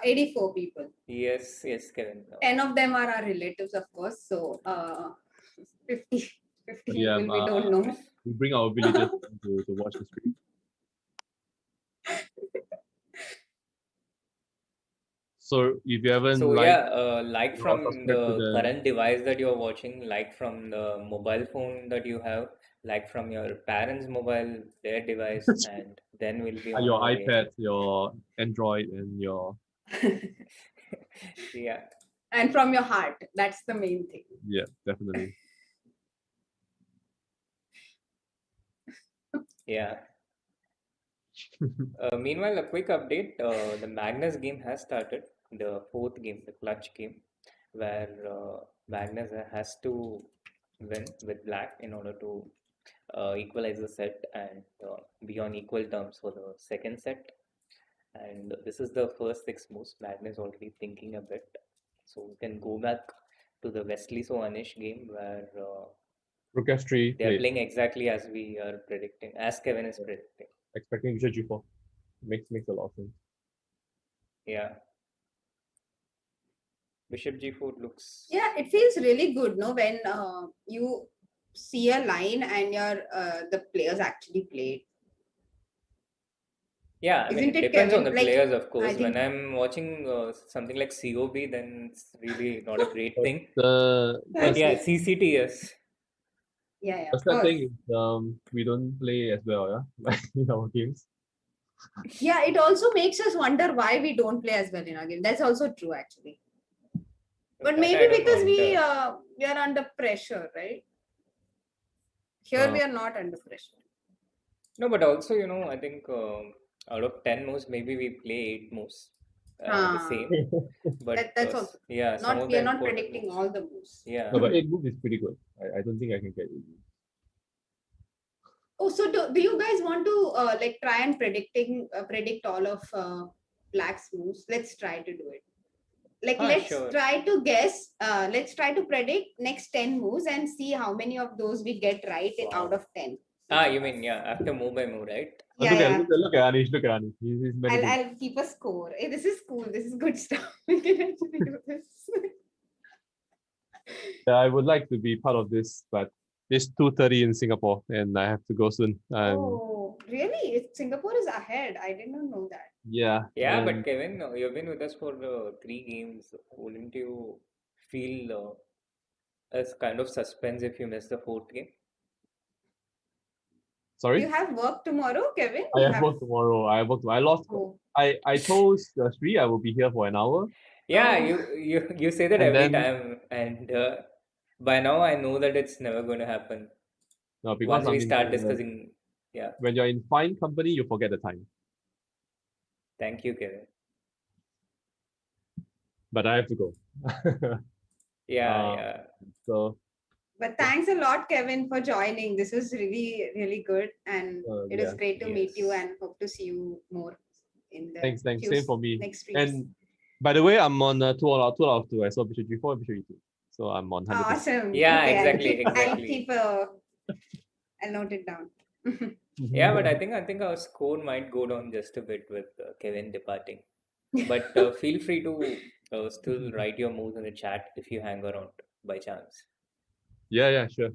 84 people. Yes, Kevin. 10 of them are our relatives, of course. So 50 Yeah, people we don't know. we bring our villagers to watch the stream. So if you haven't So liked, like you all from subscribe the to the current device that you're watching, like from the mobile phone that you have, like from your parents' mobile, their device, and then we'll be on your our way. iPad, your Android, and your Yeah. And from your heart. That's the main thing. yeah, definitely. Yeah. Meanwhile, a quick update. The Magnus game has started, the fourth game, the clutch game, where Magnus has to win with black in order to equalize the set and be on equal terms for the second set. And this is the first 6 moves. Magnus already thinking a bit. So we can go back to the Wesley so Anish game where Rook f3 they are played, playing exactly as we are predicting, as Kevin is predicting. expecting bishop g4. Makes a lot of sense. Yeah. Bishop g4 looks. Yeah, it feels really good, no? When you see a line and the players actually played. Yeah, I mean, Isn't it it, depends on the Kevin? Like, players, of I course. When think- I'm watching something like COB, then it's really not a great thing. The But yeah, CCTS. Yeah, the of sad course. thing is we don't play as well, yeah, like in our games. Yeah, it also makes us wonder why we don't play as well in our game. That's also true, actually. But That I maybe don't because know. we are under pressure, right? Here we are not under pressure. No, but also, I think out of 10 moves, maybe we play 8 moves. The same. But That's also yeah, some of we are the not important predicting moves. all the moves. Yeah. No, but 8 moves is pretty good. I don't think I can get 8 moves. Oh, so do you guys want to like try and predict all of Black's moves? Let's try to do it. Like let's Sure. try to guess. Let's try to predict next 10 moves and see how many of those we get right out of 10. You mean after move by move, right? Yeah, Look at Anish. Look at Anish. He's I'll keep a score. Hey, this is cool. This is good stuff. We can actually do this. Yeah, I would like to be part of this, but it's 2:30 in Singapore, and I have to go soon. Oh, really? Singapore is ahead. I did not know that. Yeah. Yeah, but Kevin, you've been with us for 3 games. Wouldn't you feel as kind of suspense if you miss the fourth game? Sorry? You have work tomorrow, Kevin? I You have work tomorrow. I lost. Oh. I told Sri I will be here for an hour. Yeah, Oh. you say that And every then- time, and by now I know that it's never going to happen. No, because Once I we mean, start discussing, yeah. when you're in fine company, you forget the time. Thank you, Kevin. But I have to go. Yeah, yeah. So But thanks a lot, Kevin, for joining. This was really, really good. And it was yeah. great to meet you Yes. and hope to see you more in the Thanks. Same for me. next weeks. And by the way, I'm on 2 out of 2. I saw Bishop G4 and Bishop E2. So I'm on 100%. Awesome. Yeah, Okay, exactly, I'll exactly. keep I'll note it down. Yeah, but I think our score might go down just a bit with Kevin departing. But feel free to still write your moves in the chat if you hang around by chance. Yeah, sure.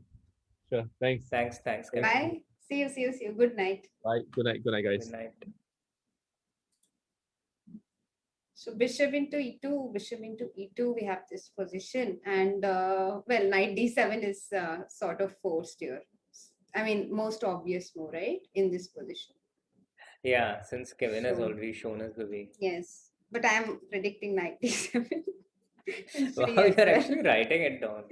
Thanks. Thanks, Kevin. Bye. See you. Good night. Bye. Good night, guys. Good night. So bishop into e2, we have this position, and well, knight d7 is sort of forced here. I mean, most obvious move, right, in this position. Yeah, since Kevin has So- already shown us the way. Yes, but I'm predicting knight d7. And Wow, Sri as you're well. actually writing it down.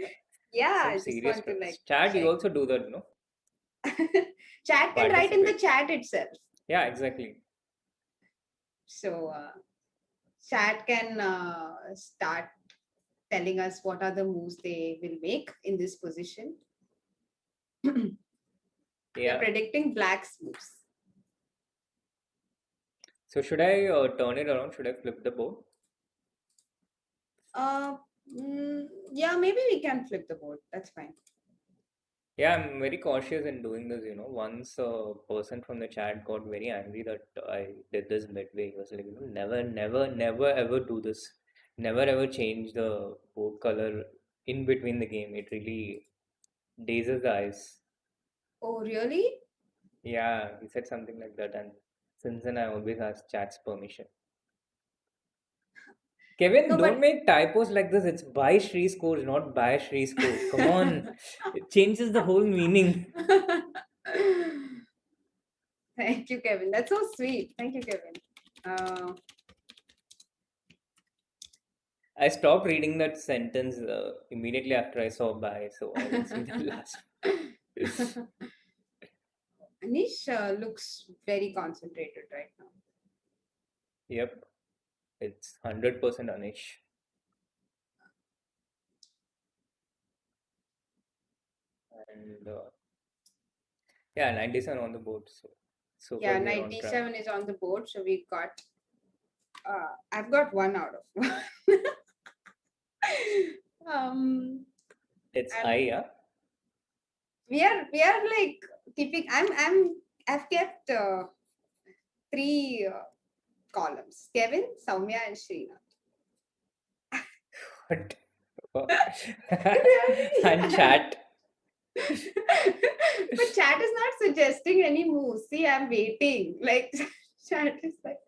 Yeah, Some I just serious want to notes. like Chat, you check. also do that, no? Chat can write in the Participate. chat itself. Yeah, exactly. So chat can start telling us what are the moves they will make in this position. We're Yeah. predicting black's moves. So should I turn it around? Should I flip the board? Yeah, maybe we can flip the board. That's fine. Yeah, I'm very cautious in doing this, you know. Once a person from the chat got very angry that I did this midway. He was like, you know, never ever do this. Never ever change the board color in between the game. It really dazes the eyes. Oh, really? Yeah, he said something like that, and since then I always ask chat's permission. Kevin, No, don't but make typos like this. It's by Shri scores, not by Shri scores. Come on. It changes the whole meaning. thank you, Kevin. That's so sweet. Thank you, Kevin. I stopped reading that sentence immediately after I saw by, so I didn't see the last. Anish looks very concentrated right now. Yep, it's 100% Anish. And yeah, 97 on the board. So Yeah, far we're knight on track. d7 is on the board, so we got. I've got 1 out of 1. It's I'm- I, yeah. we are like keeping. I've kept 3 columns: Kevin, Soumya, and Srinath. What? And chat. But chat is not suggesting any moves. See, I'm waiting. Like chat is like,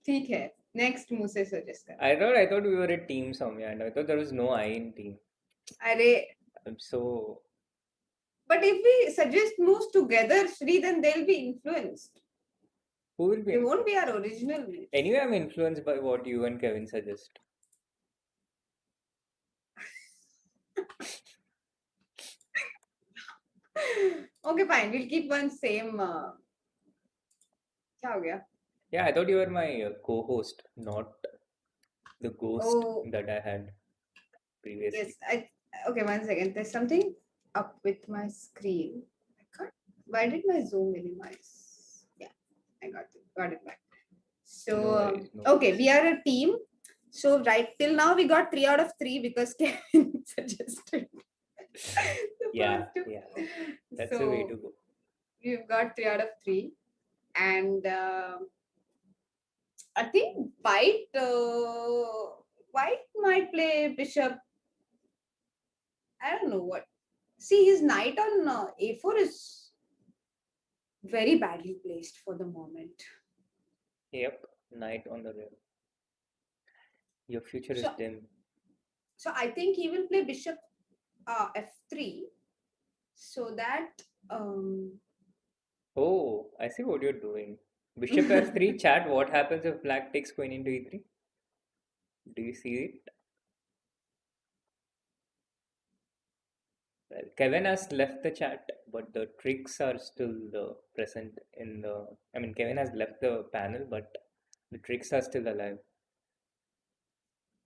ठीक है. Next move से suggest कर. I thought we were a team, Soumya, and I thought there was no I in team. अरे, I'm so. but if we suggest moves together, Sri, then they'll be influenced. Who will be? They won't be our original moves. Anyway, I'm influenced by what you and Kevin suggest. Okay, fine. We'll keep one same. क्या हो गया? Yeah, I thought you were my co-host, not the ghost Oh. that I had previously. Yes. Okay, 1 second. There's something up with my screen. I can't. Why did my Zoom minimize? Yeah, I got it back. So No worries, no okay, worries. we are a team. So right till now we got 3 out of 3 because Kevin suggested. the Yeah, first 2. yeah. That's so the way to go. we've got 3 out of 3, and I think white might play bishop. I don't know what. See, his knight on a4 is very badly placed for the moment. Yep, knight on the rear. Your future is So- dim. So I think he will play bishop f3, so that Oh, I see what you're doing. Bishop f3, chat, what happens if black takes queen into e3? Do you see it? Well, Kevin has left the chat, but the tricks are still present in the. I mean, Kevin has left the panel, but the tricks are still alive.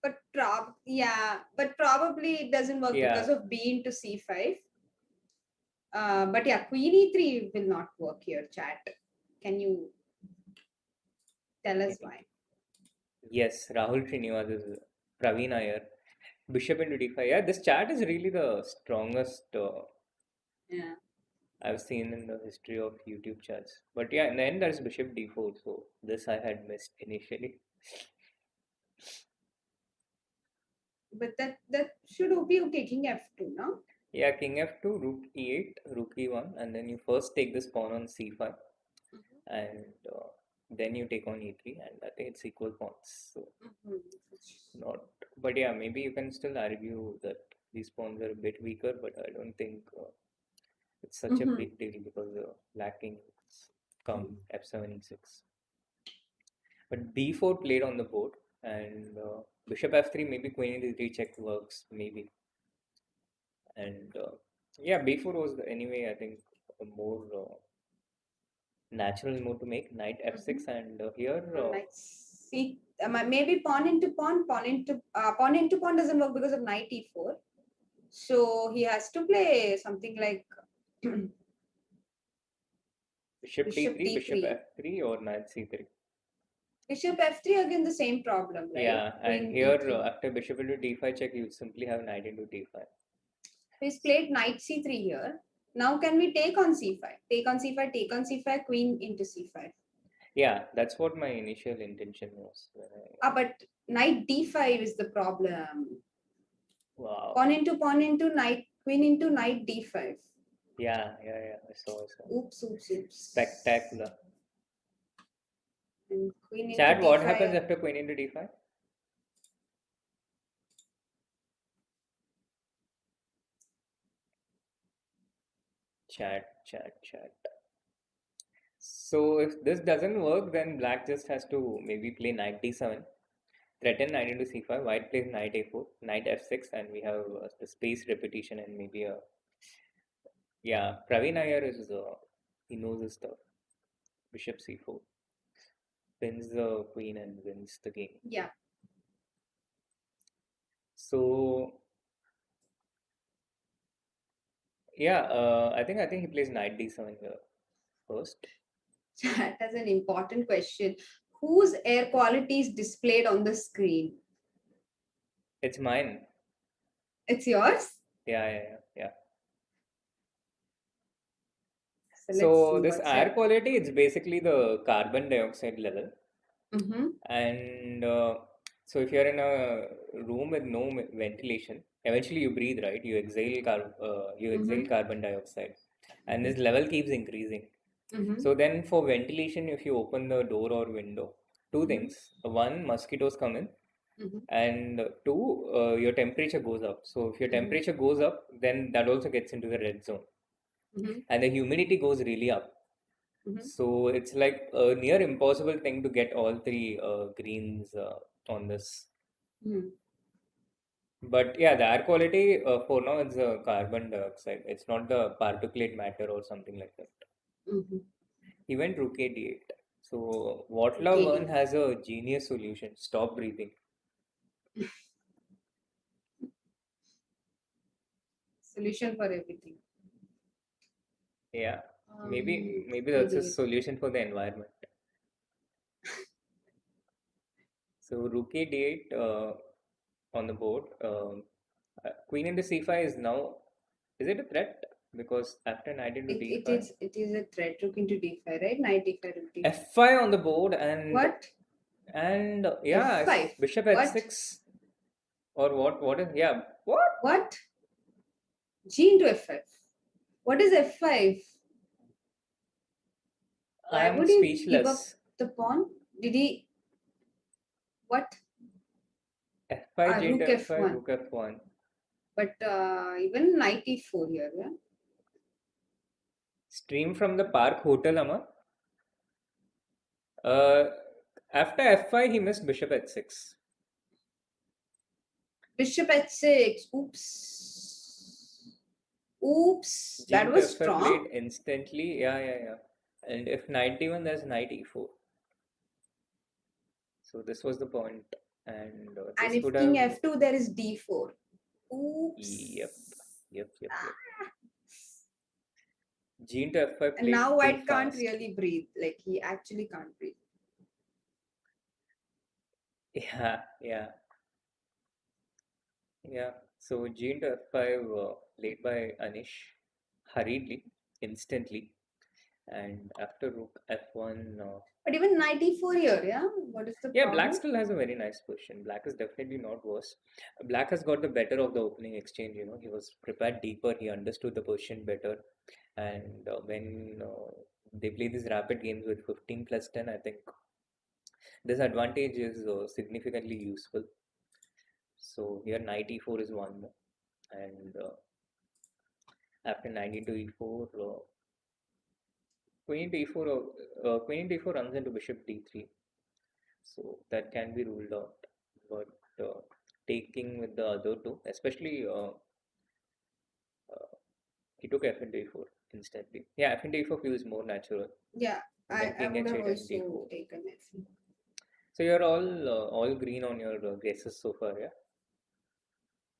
But probably it doesn't work because Yeah, of b into c5. But yeah, queen e3 will not work here, chat. Can you tell us why? yes, Rahul Srinivas is Praveen Iyer. Bishop into d5. Yeah, this chat is really the strongest Yeah. I've seen in the history of YouTube chats. But yeah, and then there's Bishop d4. So this I had missed initially. But that should be okay. King f2, no? Yeah, king f2, rook e8, rook e1, and then you first take this pawn on c5, and then you take on e3, and I think it's equal pawns. So not, but yeah, maybe you can still argue that these pawns are a bit weaker, but I don't think it's such a big deal because black kings come f7 e6. But b4 played on the board, and bishop f3, maybe queen e3 check works, maybe. And yeah, b4 was anyway, I think, a more natural move to make knight f6, and here Knight c. Maybe pawn into pawn. Pawn into pawn doesn't work because of knight e4. So he has to play something like bishop bishop d3, bishop d3. f3, or knight c3. Bishop f3 again the same problem, right? Yeah, and Queen here d3. after bishop into d5 check, you simply have knight into d5. He's played knight c3 here. Now can we take on c5? Take on c5, take on c5, queen into c5. Yeah, that's what my initial intention was. But knight d5 is the problem. Wow. Pawn into knight, queen into knight d5. Yeah, I saw. Oops. Spectacular. And queen into Chad, d5. what happens after queen into d5? Chat. So if this doesn't work, then black just has to maybe play knight d7, threaten knight into c5, white plays knight a4, knight f6, and we have the space repetition and maybe a. Yeah, Praveen Iyer is, he knows his stuff. Bishop c4, pins the queen and wins the game. Yeah. So, yeah, I think he plays knight d7 here first. That is an important question. Whose air quality is displayed on the screen? It's mine. It's yours? Yeah. So let's So see this what's air it. quality, it's basically the carbon dioxide level. And so if you're in a room with no ventilation, eventually you breathe, right? You exhale carbon dioxide, and this level keeps increasing. So then for ventilation, if you open the door or window, two things. One, mosquitoes come in, and two, your temperature goes up. So if your temperature goes up, then that also gets into the red zone, and the humidity goes really up. So it's like a near impossible thing to get all three greens on this. But yeah, the air quality for now is carbon dioxide. It's not the particulate matter or something like that. He went rook a d8. So Wattla Vern has a genius solution. Stop breathing. Solution for everything. Yeah, maybe that's a solution for the environment. So rook a d8 on the board. Queen into c5 is now. Is it a threat? Because after knight into d5, it is a threat. Rook into d5, right? Knight d5, rook d5. f5 on the board, and what? And yeah, f5. bishop h6 or what? What is what? What? G into f5. What is f5? Why I'm would he give up speechless. the pawn? Did he? What? f5 G into rook f5, f1. rook f1. But even knight e4 here, yeah? Stream from the Park Hotel, Amma. Uh, After f5, he missed bishop h6. Bishop h6. Oops. G That into was f5 played strong. instantly. Yeah. And if knight e1, there's knight e4. So this was the point, and And this if would king have. f2, there is d4. Oops. Yep. G into f5 And played now too white can't fast. really breathe. Like, he actually can't breathe. Yeah. So G into f5 played by Anish hurriedly, instantly, and after rook f1. But even knight e4 here, yeah? What is the Yeah, black problem? still has a very nice position. Black is definitely not worse. Black has got the better of the opening exchange. He was prepared deeper. He understood the position better. And when they play these rapid games with 15 plus 10, I think this advantage is significantly useful. So here knight e4 is one more. And after knight into e4, queen into e4, queen into e4 runs into bishop d3. So that can be ruled out. But taking with the other two, especially he took f into e4 instantly. Yeah, f into e4 feels more natural. Yeah, And then I king would have h8 and also d4. taken f. So you're all green on your guesses so far, yeah?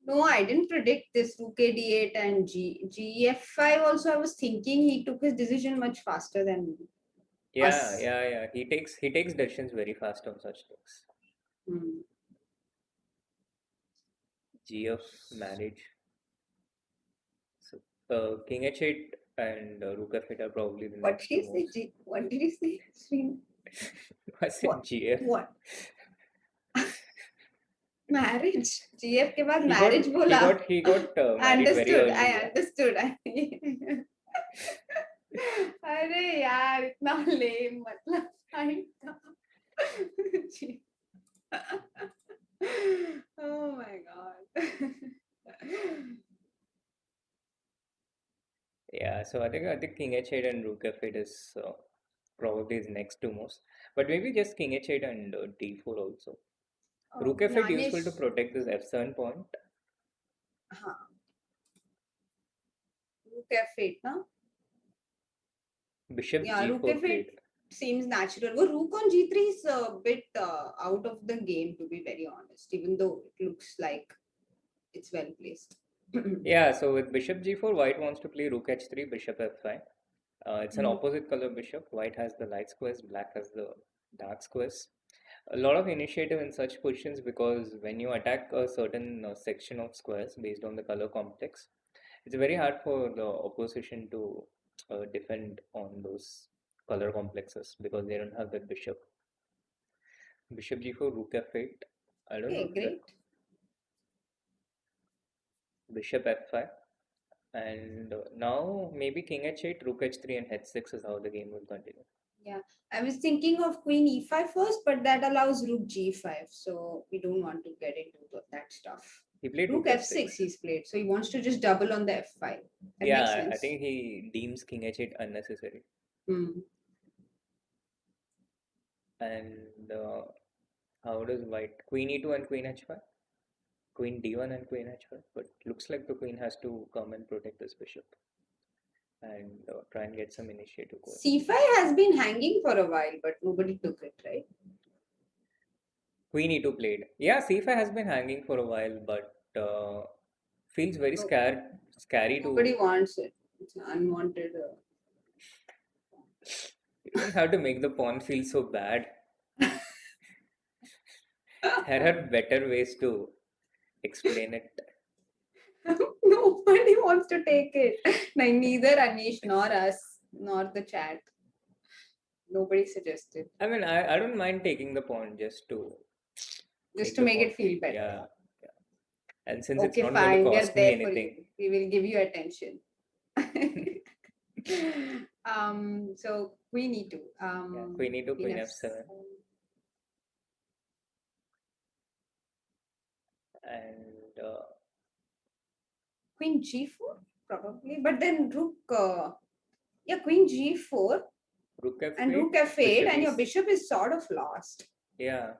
No, I didn't predict this rook a d8 and gf5. Also, I was thinking he took his decision much faster than us. Yeah. He takes decisions very fast on such things. Hmm. G of marriage. So king h8 and rook f8 are probably the What next did two he say? moves. What did he say? Srinath? I said What? gf. What? Marriage? GF के बाद He got marriage he बोला. got he got married very Understood. early. I Yeah. understood. अरे यार इतना lame मतलब fine था. Oh my god. Yeah, so I think king h8 and rook f8 is probably his next two moves, but maybe just king h8 and d4 also. Rook f8 useful to Gnanish. protect this f7 point. हाँ. Rook f8 ना? Bishop Yeah, rook g4 f8 played. seems natural. Well, rook on g3 is a bit out of the game, to be very honest, even though it looks like it's well placed. Yeah, so with bishop g4, white wants to play rook h3, bishop f5. It's an opposite color bishop. White has the light squares, black has the dark squares. A lot of initiative in such positions because when you attack a certain section of squares based on the color complex, it's very hard for the opposition to defend on those color complexes because they don't have that bishop. Bishop g4, rook f8. I don't know Okay, if that great. bishop f5. And now maybe king h8, rook h3, and h6 is how the game will continue. Yeah, I was thinking of queen e5 first, but that allows rook g5, so we don't want to get into that stuff. He played Rook rook f6 f6. he's played, so he wants to just double on the f5. That makes Yeah, I sense. think he deems king h8 unnecessary. And how does white? Queen e2 and queen h5? Queen d1 and queen h5? But looks like the queen has to come and protect this bishop and try and get some initiative going. c5 has been hanging for a while, but nobody took it, right? Queen e2 played. Yeah, c5 has been hanging for a while, but feels very scary Nobody to. wants it. It's unwanted. You don't have to make the pawn feel so bad. There are better ways to explain it. Nobody wants to take it. Neither Anish nor us nor the chat. Nobody suggested. I mean, I don't mind taking the pawn just to Just make to the make pawn it feel feel. better. Yeah. And since it's Okay, not going to fine. We are cost me there for you. anything, We will give you attention. So queen e2. yeah, queen e2, queen f7. And Queen g4 probably, but then rook Yeah, queen g4 Rook f8, and rook f8, and your e6. bishop is sort of lost. Yeah.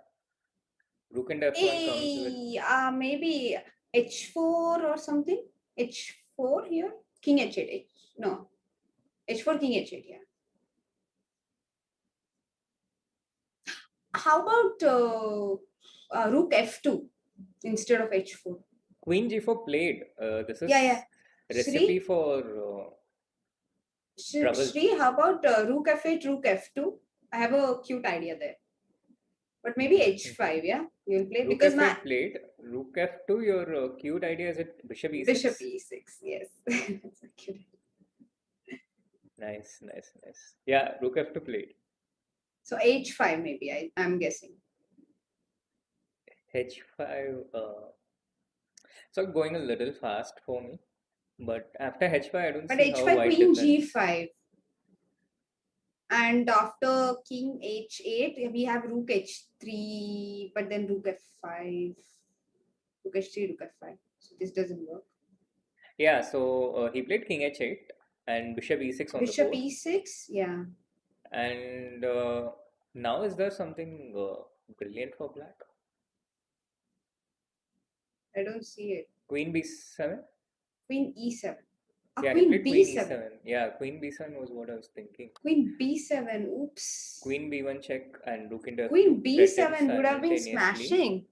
Rook and f1 comes with. Maybe h4 or something. h4 here. King h8. No. h4, king h8, yeah. How about rook f2 instead of h4? Queen g4 played. This Yeah, is yeah. recipe Shri, for trouble. Shri, how about rook f8, rook f2? I have a cute idea there. But maybe h5, yeah? You'll play Rook because my f8 played. Rook f2, your cute idea is it bishop e6? bishop e6, yes. That's a cute idea. Nice, nice, nice. Yeah, rook f2 played. So h5 maybe, I'm guessing. h5. So going a little fast for me. But after h5, I don't But see how h5, white queen defends. g5. And after king h8, we have rook h3, but then rook f5, rook h3, rook f5. So this doesn't work. Yeah, so he played king h8 and bishop e6 on the Bishop board. e6, yeah. And now is there something brilliant for black? I don't see it. Queen b7? Queen e7. Yeah, he Queen played queen b7. e7. Yeah, queen b7 was what I was thinking. Queen b7, oops. Queen b1 check and rook into f2 Queen threatened b7 would have been simultaneously. smashing.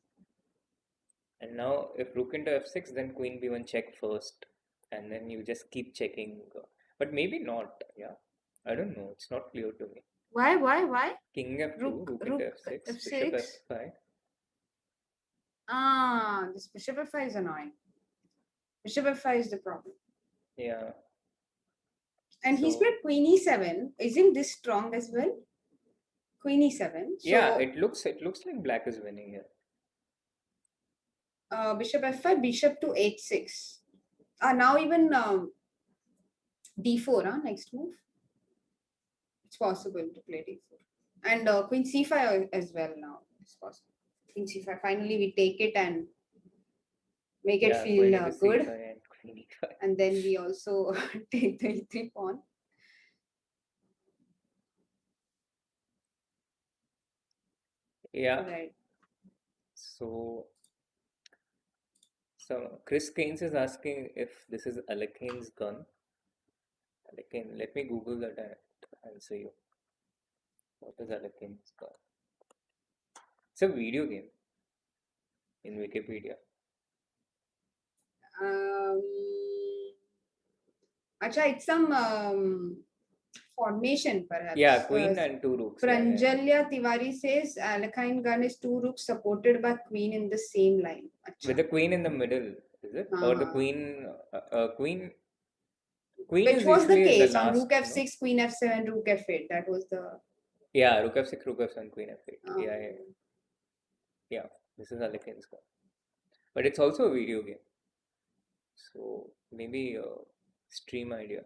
And now if rook into f6, then queen b1 check first. And then you just keep checking. But maybe not. Yeah, I don't know. It's not clear to me. Why? King f2, rook into f6, bishop f6. f5. This bishop f5 is annoying. Bishop f5 is the problem. Yeah. And he's So- played queen e7. Isn't this strong as well? Queen e7. So yeah, it looks like black is winning here. bishop f5, bishop to h6. Now even d4, next move. It's possible to play d4. And queen c5 as well now. It's possible. Queen c5. Finally, we take it and make it feel queen into good. c5 and queen e5. And then we also take the e3 pawn. Yeah. Right. So Chris Keynes is asking if this is Alekane's gun. Alekane, let me Google that and answer you. What is Alekane's gun? It's a video game in Wikipedia. It's some formation perhaps. Yeah, queen and two rooks. Pranjalya Tiwari says Alekine gun is two rooks supported by queen in the same line. With the queen in the middle, is it? Or the queen queen which is was the usually case the on last, rook f6, queen f7, rook f8. That was the rook f6, rook f7, queen f8. Yeah. This is Alekane's gun. But it's also a video game. So maybe a stream idea.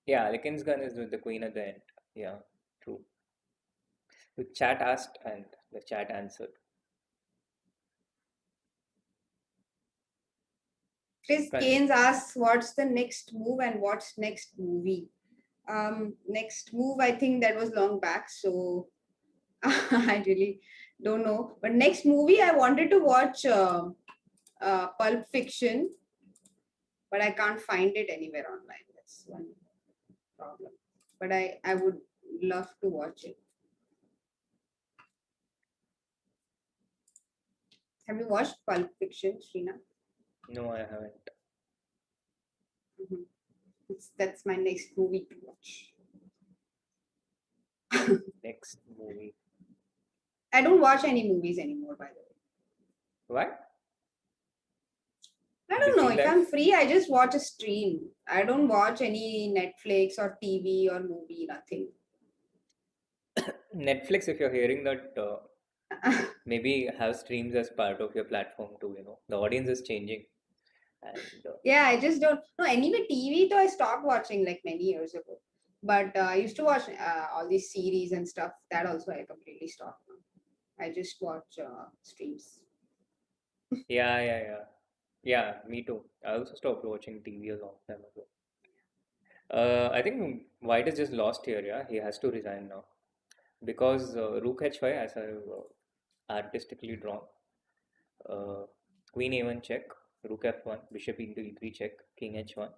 Yeah, Alekane's gun is with the queen at the end. Yeah, true. The chat asked and the chat answered. Chris Keynes asks what's the next move and what's next movie. Next move, I think that was long back, so I really don't know. But next movie, I wanted to watch Pulp Fiction, but I can't find it anywhere online. That's one problem. But I would love to watch it. Have you watched Pulp Fiction, Srinath? No, I haven't. That's my next movie to watch. Next movie. I don't watch any movies anymore, by the way. Why? I don't know. Busy If life? I'm free, I just watch a stream. I don't watch any Netflix or TV or movie, nothing. Netflix, if you're hearing that, maybe have streams as part of your platform too, The audience is changing. And Yeah, I just don't. No, anyway, TV though I stopped watching like many years ago. But I used to watch all these series and stuff. That also I completely stopped now. I just watch streams. yeah. Yeah, me too. I also stopped watching TV a long time ago. I think White is just lost here, yeah. He has to resign now because Rook H5, as I've artistically drawn, uh, Queen A1 check, Rook F1, Bishop into E3 check, King H1,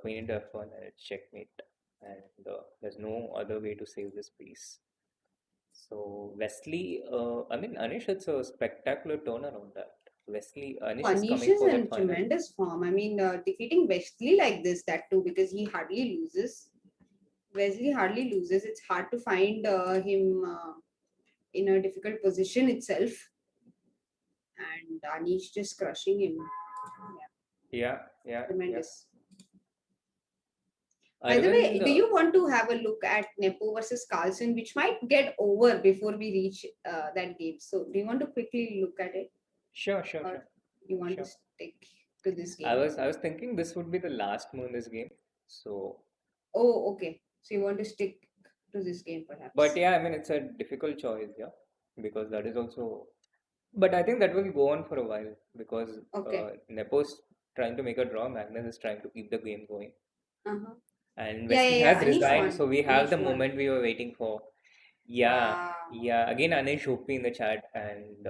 Queen into F1, and it's checkmate. And there's no other way to save this piece. So Wesley, I mean Anish, it's a spectacular turnaround that Anish is Anish coming is for in that final. tremendous form. I mean, defeating Wesley like this, that too, because he hardly loses. Wesley hardly loses. It's hard to find him in a difficult position itself. And Anish just crushing him. Yeah, yeah, yeah. Tremendous. By the way, Arvind, do you want to have a look at Nepo versus Carlsen, which might get over before we reach that game? So, do you want to quickly look at it, sure, sure, or sure, you want to sure. stick to this I game? was I was thinking this would be the last move in this game. So, Oh, okay. So you want to stick to this game, but perhaps? yeah, I mean it's a difficult choice, yeah, because that is also. But I think that will go on for a while because Okay. Nepo's trying to make a draw. Magnus is trying to keep the game going, Uh-huh. and Yeah, Wesley yeah, has yeah. Anish resigned, won. so we have Anish the won. moment we were waiting for. Yeah, Wow. yeah. Again, Anish OP in the chat, and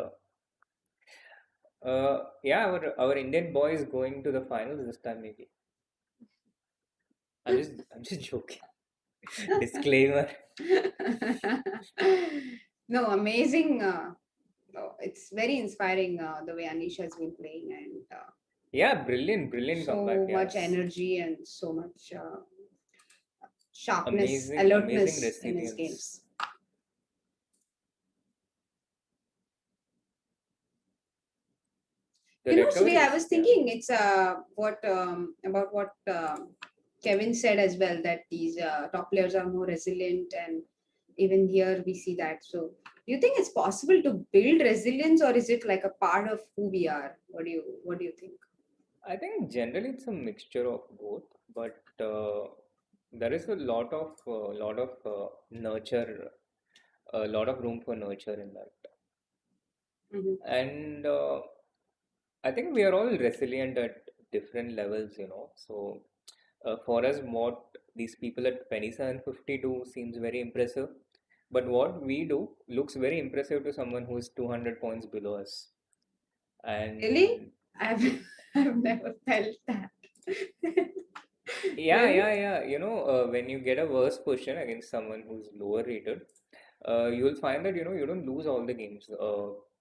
yeah, our Indian boy is going to the finals this time, maybe. I'm just joking. Disclaimer. No, amazing. Oh, it's very inspiring the way Anish has been playing, and Yeah, brilliant, brilliant comeback. so much Yes, energy and so much sharpness, amazing, amazing alertness in his resilience. games. The You know, Sri, I recoveries. was Yeah, thinking it's what about what Kevin said as well, that these top players are more resilient, and even here we see that. So, do you think it's possible to build resilience, or is it like a part of who we are? What do you think? I think generally it's a mixture of both, but there is a lot of nurture, a lot of room for nurture in that, Mm-hmm. and I think we are all resilient at different levels, you know. So for us, what these people at 2750 do seems very impressive, but what we do looks very impressive to someone who is 200 points below us. Really? And I've I've never felt that. yeah, Really? yeah, yeah. You know, when you get a worse position against someone who's lower rated, you'll find that, you know, you don't lose all the games.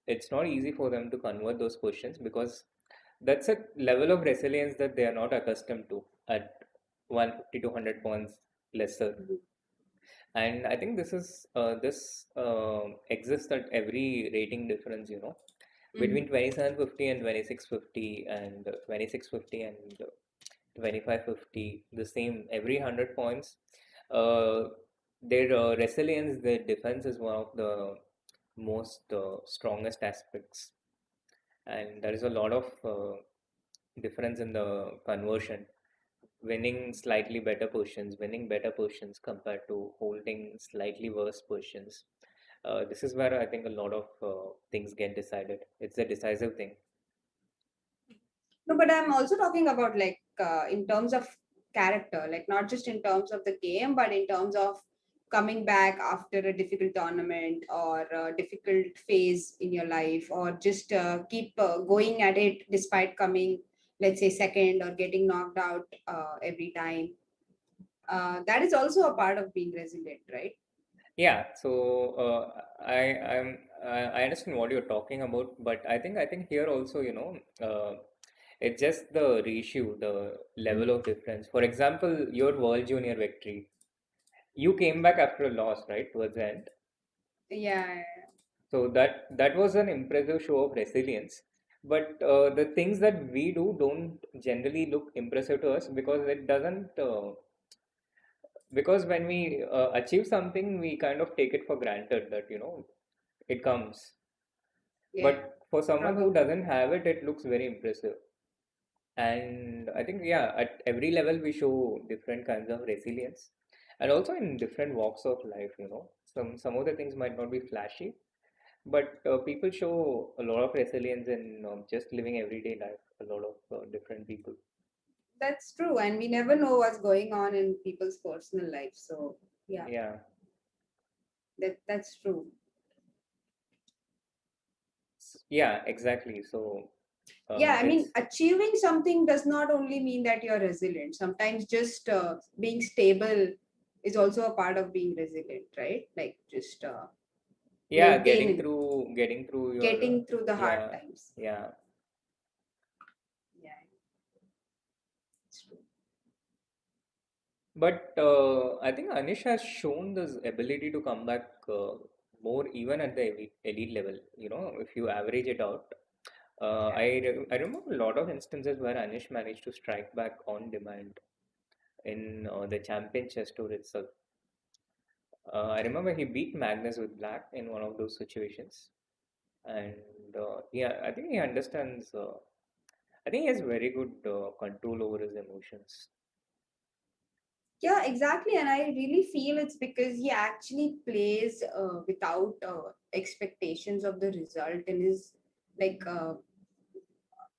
It's not easy for them to convert those positions because that's a level of resilience that they are not accustomed to at 150 to 100 points lesser. Mhm. And I think this exists at every rating difference, you know, Mhm. between 2750 and 2650 and 2650 and 2550, the same every 100 points. Uh, their resilience, their defense is one of the most strongest aspects, and there is a lot of difference in the conversion, winning slightly better positions, winning better positions compared to holding slightly worse positions. This is where I think a lot of things get decided. It's a decisive thing. No, but I'm also talking about like in terms of character, like not just in terms of the game, but in terms of coming back after a difficult tournament or a difficult phase in your life, or just keep going at it despite coming, let's say, second or getting knocked out every time. That is also a part of being resilient, right? Yeah, so I understand what you're talking about, but I think here also, you know, it's just the ratio, the level of difference. For example, your World Junior victory, you came back after a loss, right, towards the end. Yeah. So that was an impressive show of resilience. But the things that we do don't generally look impressive to us because it doesn't. Because when we achieve something, we kind of take it for granted that, you know, it comes. Yeah, But for someone who probably. doesn't have it, it looks very impressive. And I think, yeah, at every level we show different kinds of resilience, and also in different walks of life. You know, some of the things might not be flashy, but people show a lot of resilience in just living everyday life. a lot of different people. That's true, and we never know what's going on in people's personal life. So yeah, Yeah, that's true. yeah, exactly. So Yeah, I mean, it's achieving something does not only mean that you're resilient. Sometimes just being stable is also a part of being resilient, right? Like just yeah, maintaining, getting through your getting through the hard yeah, times. yeah. Yeah, it's true. But I think Anish has shown this ability to come back more even at the elite level. You know, if you average it out, Yeah. I remember a lot of instances where Anish managed to strike back on demand in the Champion Chess Tour itself. I remember he beat Magnus with black in one of those situations, and yeah, I think he understands. I think he has very good control over his emotions. Yeah, exactly. And I really feel it's because he actually plays without expectations of the result in his like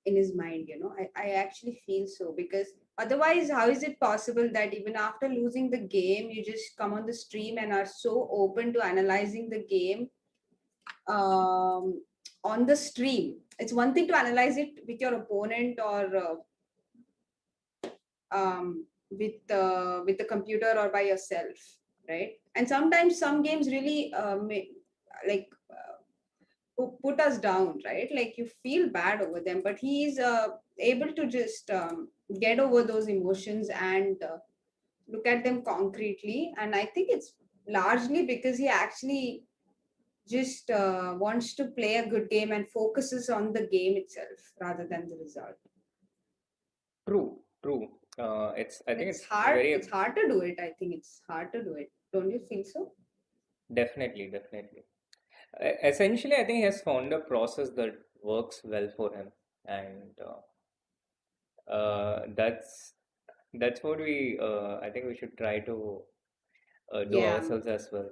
in his mind. I actually feel so because otherwise, how is it possible that even after losing the game, you just come on the stream and are so open to analyzing the game on the stream? It's one thing to analyze it with your opponent or with the computer or by yourself, right? And sometimes some games really like put us down, right? Like you feel bad over them, but he's able to just get over those emotions and look at them concretely. And I think it's largely because he actually just wants to play a good game and focuses on the game itself rather than the result. True, true. It's I think It's it's hard. very It's hard to do it. I think it's hard to do it. Don't you think so? definitely, definitely. Essentially, I think he has found a process that works well for him, and that's what we I think we should try to do Yeah. ourselves as well.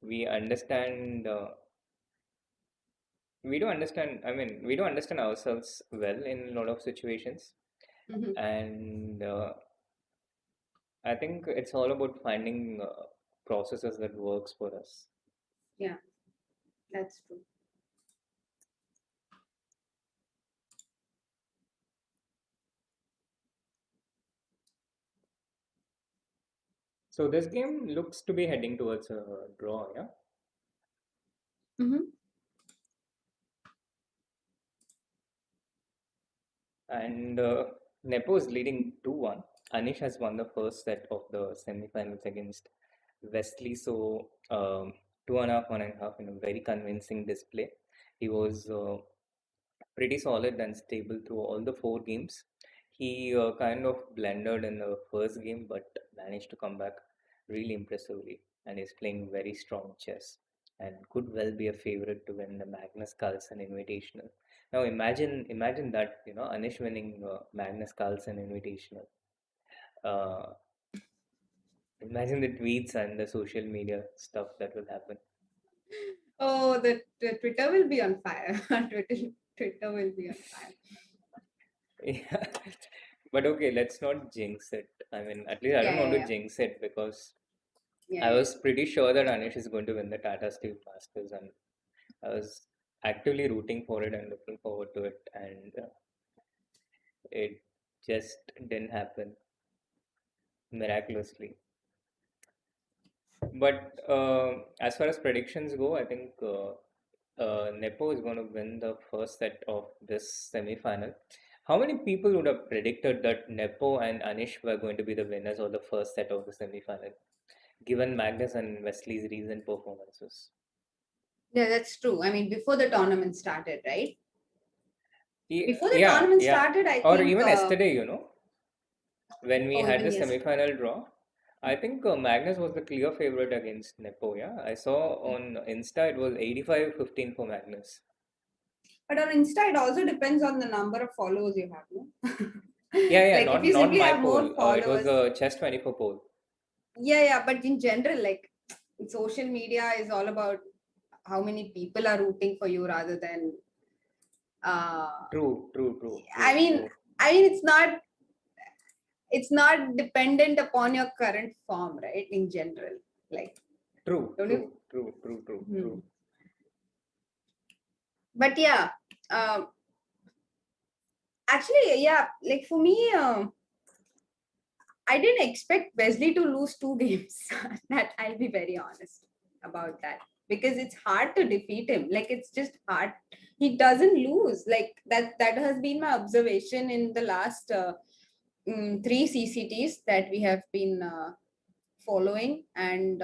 We understand. We do understand. I mean, we do understand ourselves well in a lot of situations, Mhm. and I think it's all about finding processes that works for us. Yeah, that's true. So this game looks to be heading towards a draw, yeah. Hmm. And Nepo is leading 2-1. Anish has won the first set of the semi-finals against Wesley. So 2.5, 1.5 in a very convincing display. He was pretty solid and stable through all the four games. He kind of blundered in the first game, but managed to come back really impressively and is playing very strong chess and could well be a favorite to win the Magnus Carlsen Invitational. Now imagine that Anish winning Magnus Carlsen Invitational. Uh, Imagine the tweets and the social media stuff that will happen. Oh, the Twitter will be on fire. Twitter will be on fire. Yeah. But okay, let's not jinx it. I mean, at least I don't Yeah, want yeah, to yeah, jinx it because yeah, I yeah. was pretty sure that Anish is going to win the Tata Steel Masters, and I was actively rooting for it and looking forward to it, and it just didn't happen miraculously. But as far as predictions go, I think Nepo is going to win the first set of this semi-final. How many people would have predicted that Nepo and Anish were going to be the winners of the first set of the semi-final, given Magnus and Wesley's recent performances? Yeah, that's true. I mean, before the tournament started, right? Before the Yeah, tournament yeah. started, I Or think. even yesterday, when we Oh, had even the yes. semi-final draw, I think Magnus was the clear favorite against Nepo. Yeah, I saw on Insta it was 85-15 for Magnus. But on Insta, it also depends on the number of followers you have, no? Yeah, yeah, Like if not you not simply my have more poll. It was followers, the Chess 24 poll. yeah, yeah. But in general, like social media is all about how many people are rooting for you rather than True. I mean, it's not dependent upon your current form, right? In general, like, True. don't you? True. But yeah, um, actually, yeah, like for me, I didn't expect Wesley to lose two games. That I'll be very honest about that, because it's hard to defeat him. Like, it's just hard. He doesn't lose. Like that. That has been my observation in the last three CCTs that we have been following, and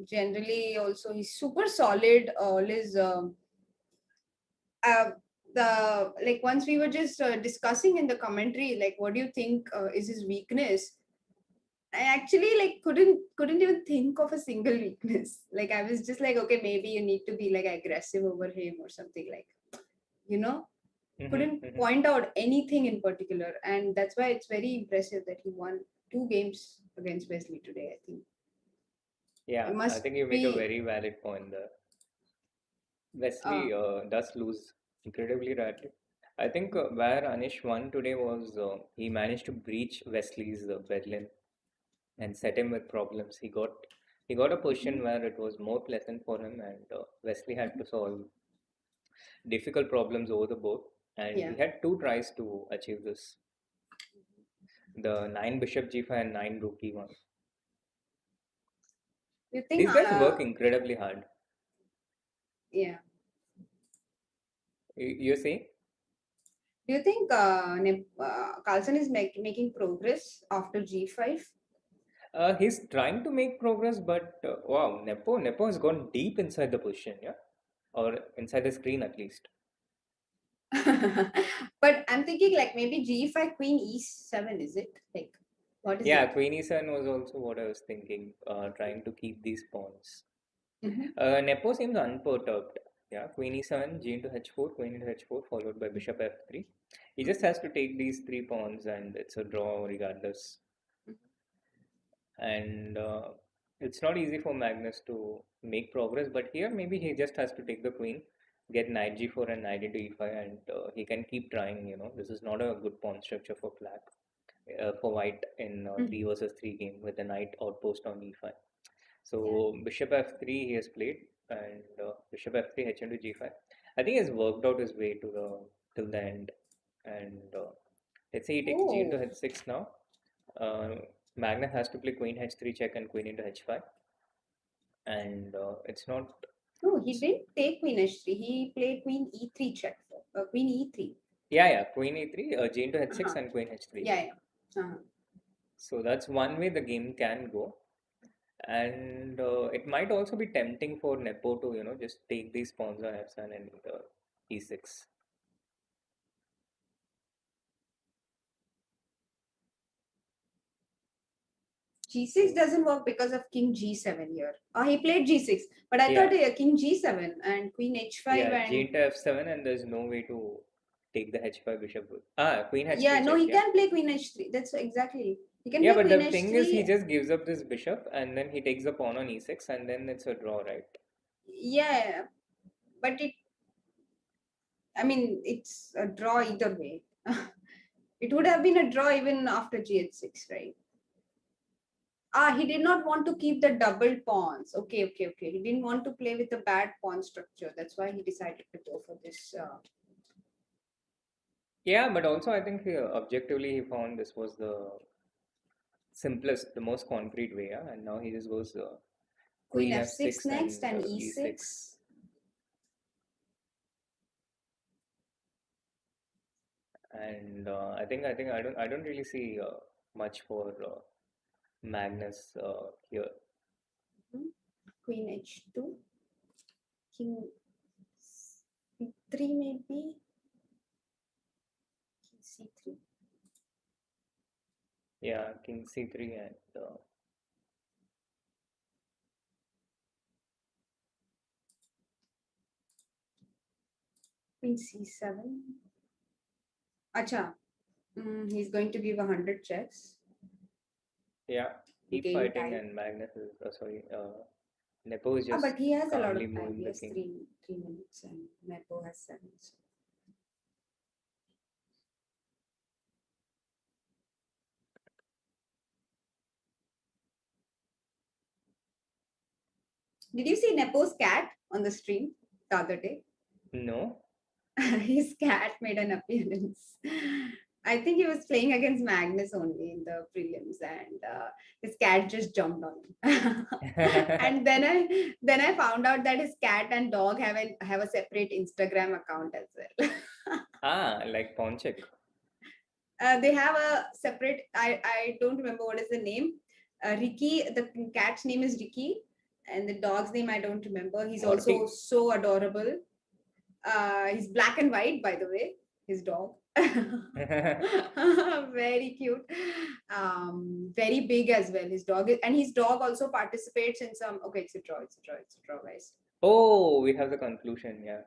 generally also he's super solid. All his uh, the like once we were just discussing in the commentary, like, what do you think is his weakness? I actually like couldn't even think of a single weakness. Like, I was just like, okay, maybe you need to be like aggressive over him or something, like, you know, couldn't point out anything in particular. And that's why it's very impressive that he won two games against Wesley today, I think. Yeah, It I must think you make a be very valid point there. uh, Wesley does lose incredibly rarely. I think where Anish won today was he managed to breach Wesley's Berlin and set him with problems. He got a position where it was more pleasant for him, and Wesley had to solve difficult problems over the board, and yeah. he had two tries to achieve this: the nine bishop g5 and nine rook e1. You think These guys work incredibly hard. yeah. You see, Do you think Carlsen is making progress after G5? he's trying to make progress, but wow, Nepo has gone deep inside the position, yeah, or inside the screen at least. But I'm thinking like maybe G5 Queen E7, is it? Like, what is Yeah, it? Queen e7 was also what I was thinking, trying to keep these pawns. Mhm. Nepo seems unperturbed. Yeah, Queen e7, g into h4, Queen into h4, followed by bishop f3. He just has to take these three pawns, and it's a draw regardless. And it's not easy for Magnus to make progress, but here maybe he just has to take the queen, get knight g4 and knight into e5, and he can keep trying. This is not a good pawn structure for black, for white in 3 versus 3 game with the knight outpost on e5. Yeah. So bishop f3 he has played, and bishop f3 h into g5. I think he has worked out his way to the till the end, and let's say he takes g into Oh, h6 now. Uh, Magnus has to play queen h3 check and queen into h5, and it's not. no, he didn't take Queen H3. He played Queen E3 check. Queen E3. Yeah, queen e3, g into h6 Uh-huh. and queen h3. Yeah, yeah. Uh-huh. So that's one way the game can go, and it might also be tempting for Nepo to just take these pawns on f7 and e6. G6 doesn't work because of King G7 here. He played G6, but I Yeah, thought King G7 and Queen H5 yeah, g and into f7, and there's no way to take the h5 bishop. Queen yeah, h3 no, check. he Yeah, can play Queen H3. That's exactly. He can yeah, play but Queen the thing is, he H3. just gives up this bishop, and then he takes the pawn on e6, and then it's a draw, right? Yeah, but I mean, it's a draw either way. It would have been a draw even after G6, right? He did not want to keep the double pawns. Okay. He didn't want to play with a bad pawn structure. That's why he decided to go for this. Yeah, but also I think objectively he found this was the simplest, the most concrete way, yeah? And now he just goes Queen queen F6 f6 next and and e6. E6. And I don't really see much for Magnus here. Queen H2. King C3 maybe. King C3. Yeah, king c3 and Queen C7. Acha. He's going to give 100 checks. yeah, keep Gain fighting, time. and Magnus is sorry, Nepo is just but he has a lot calmly of time. moving He the has king. three minutes, and Nepo has 7. So Did you see Nepo's cat on the stream the other day? No. His cat made an appearance. I think he was playing against Magnus only in the prelims, and his cat just jumped on him. And then I found out that his cat and dog have a separate Instagram account as well. Like Ponchik. They have a separate. I don't remember what is the name. Ricky, the cat's name is Ricky, and the dog's name I don't remember. He's also Morty. so adorable. He's black and white, by the way. His dog. Very cute. Very big as well. His dog and his dog also participates in some. Okay, it's a draw. It's a draw. It's a draw, guys. Oh, we have the conclusion. Yeah.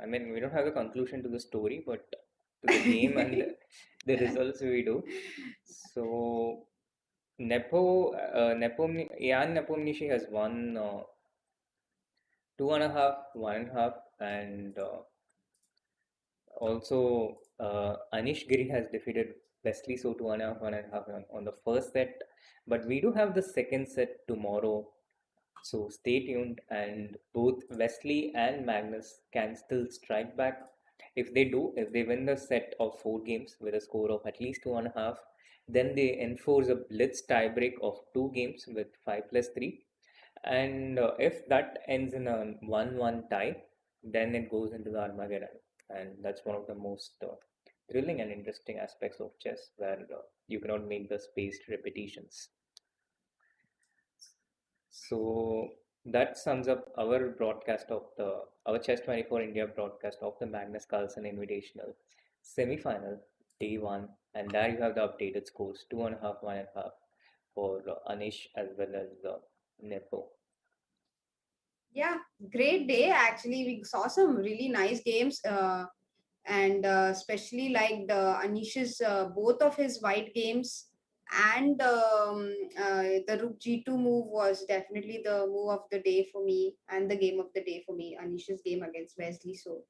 I mean, we don't have the conclusion to the story, but to the game and the results we do. So, Jan Nepomniachtchi has won 2.5, 1.5, and also Anish Giri has defeated Wesley So 2.5, 1.5 on the first set. But we do have the second set tomorrow. So stay tuned, and both Wesley and Magnus can still strike back. If they win the set of 4 games with a score of at least 2.5, then they enforce a blitz tiebreak of 2 games with 5+3. And if that ends in a 1-1 tie, then it goes into the Armageddon. And that's one of the most thrilling and interesting aspects of chess, where you cannot make the spaced repetitions. So that sums up our our Chess 24 India broadcast of the Magnus Carlsen Invitational semi-final day 1, and there you have the updated scores: 2.5, 1.5 for Anish as well as Nepo. Yeah, great day. Actually, we saw some really nice games, and especially like the Anish's both of his white games, and the Rook G2 move was definitely the move of the day for me, and the game of the day for me. Anish's game against Wesley, so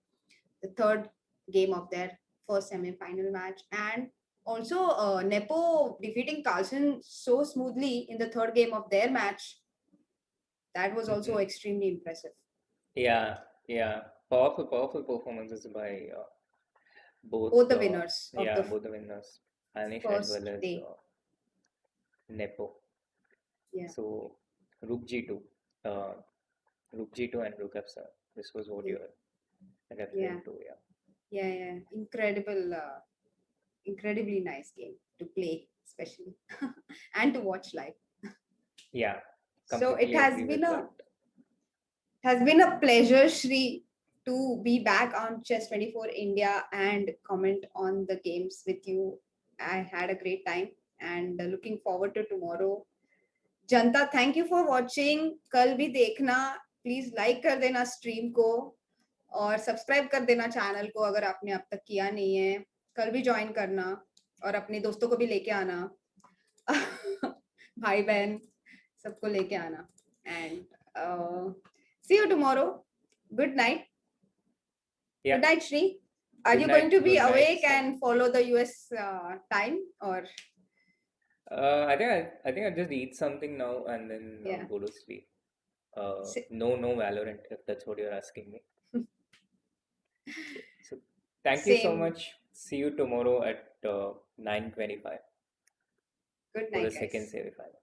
the third game of their first semi-final match, and also Nepo defeating Carlsen so smoothly in the third game of their match. That was also Mhm. extremely impressive. Yeah, yeah, powerful performances by both. Both the winners of Yeah, the both the winners, Anish as well first as day. Nepo. Yeah, So Rook G2, uh, Rook G2 and Rook F7. This was what yeah, you were yeah, referring to. Yeah. yeah. Incredible, incredibly nice game to play, especially and to watch live. Yeah, So it completely agree with that. has been a pleasure, Shri, to be back on Chess 24 India and comment on the games with you. I had a great time and looking forward to tomorrow. Janata thank you for watching कल भी देखना please like कर देना stream को और subscribe कर देना channel को अगर आपने अब तक किया नहीं है कल भी ज्वाइन करना और अपने दोस्तों को भी लेके आना भाई बहन सबको लेके आना and see you tomorrow good night Yeah, good night Shri are good you going night, to be good night, awake sir. and follow the US time or I think I'll just eat something now and then Yeah. go to sleep. Si- No Valorant, if that's what you're asking me. Okay. So thank you so same much. See you tomorrow at 9:25 good for the night guys second semi-final.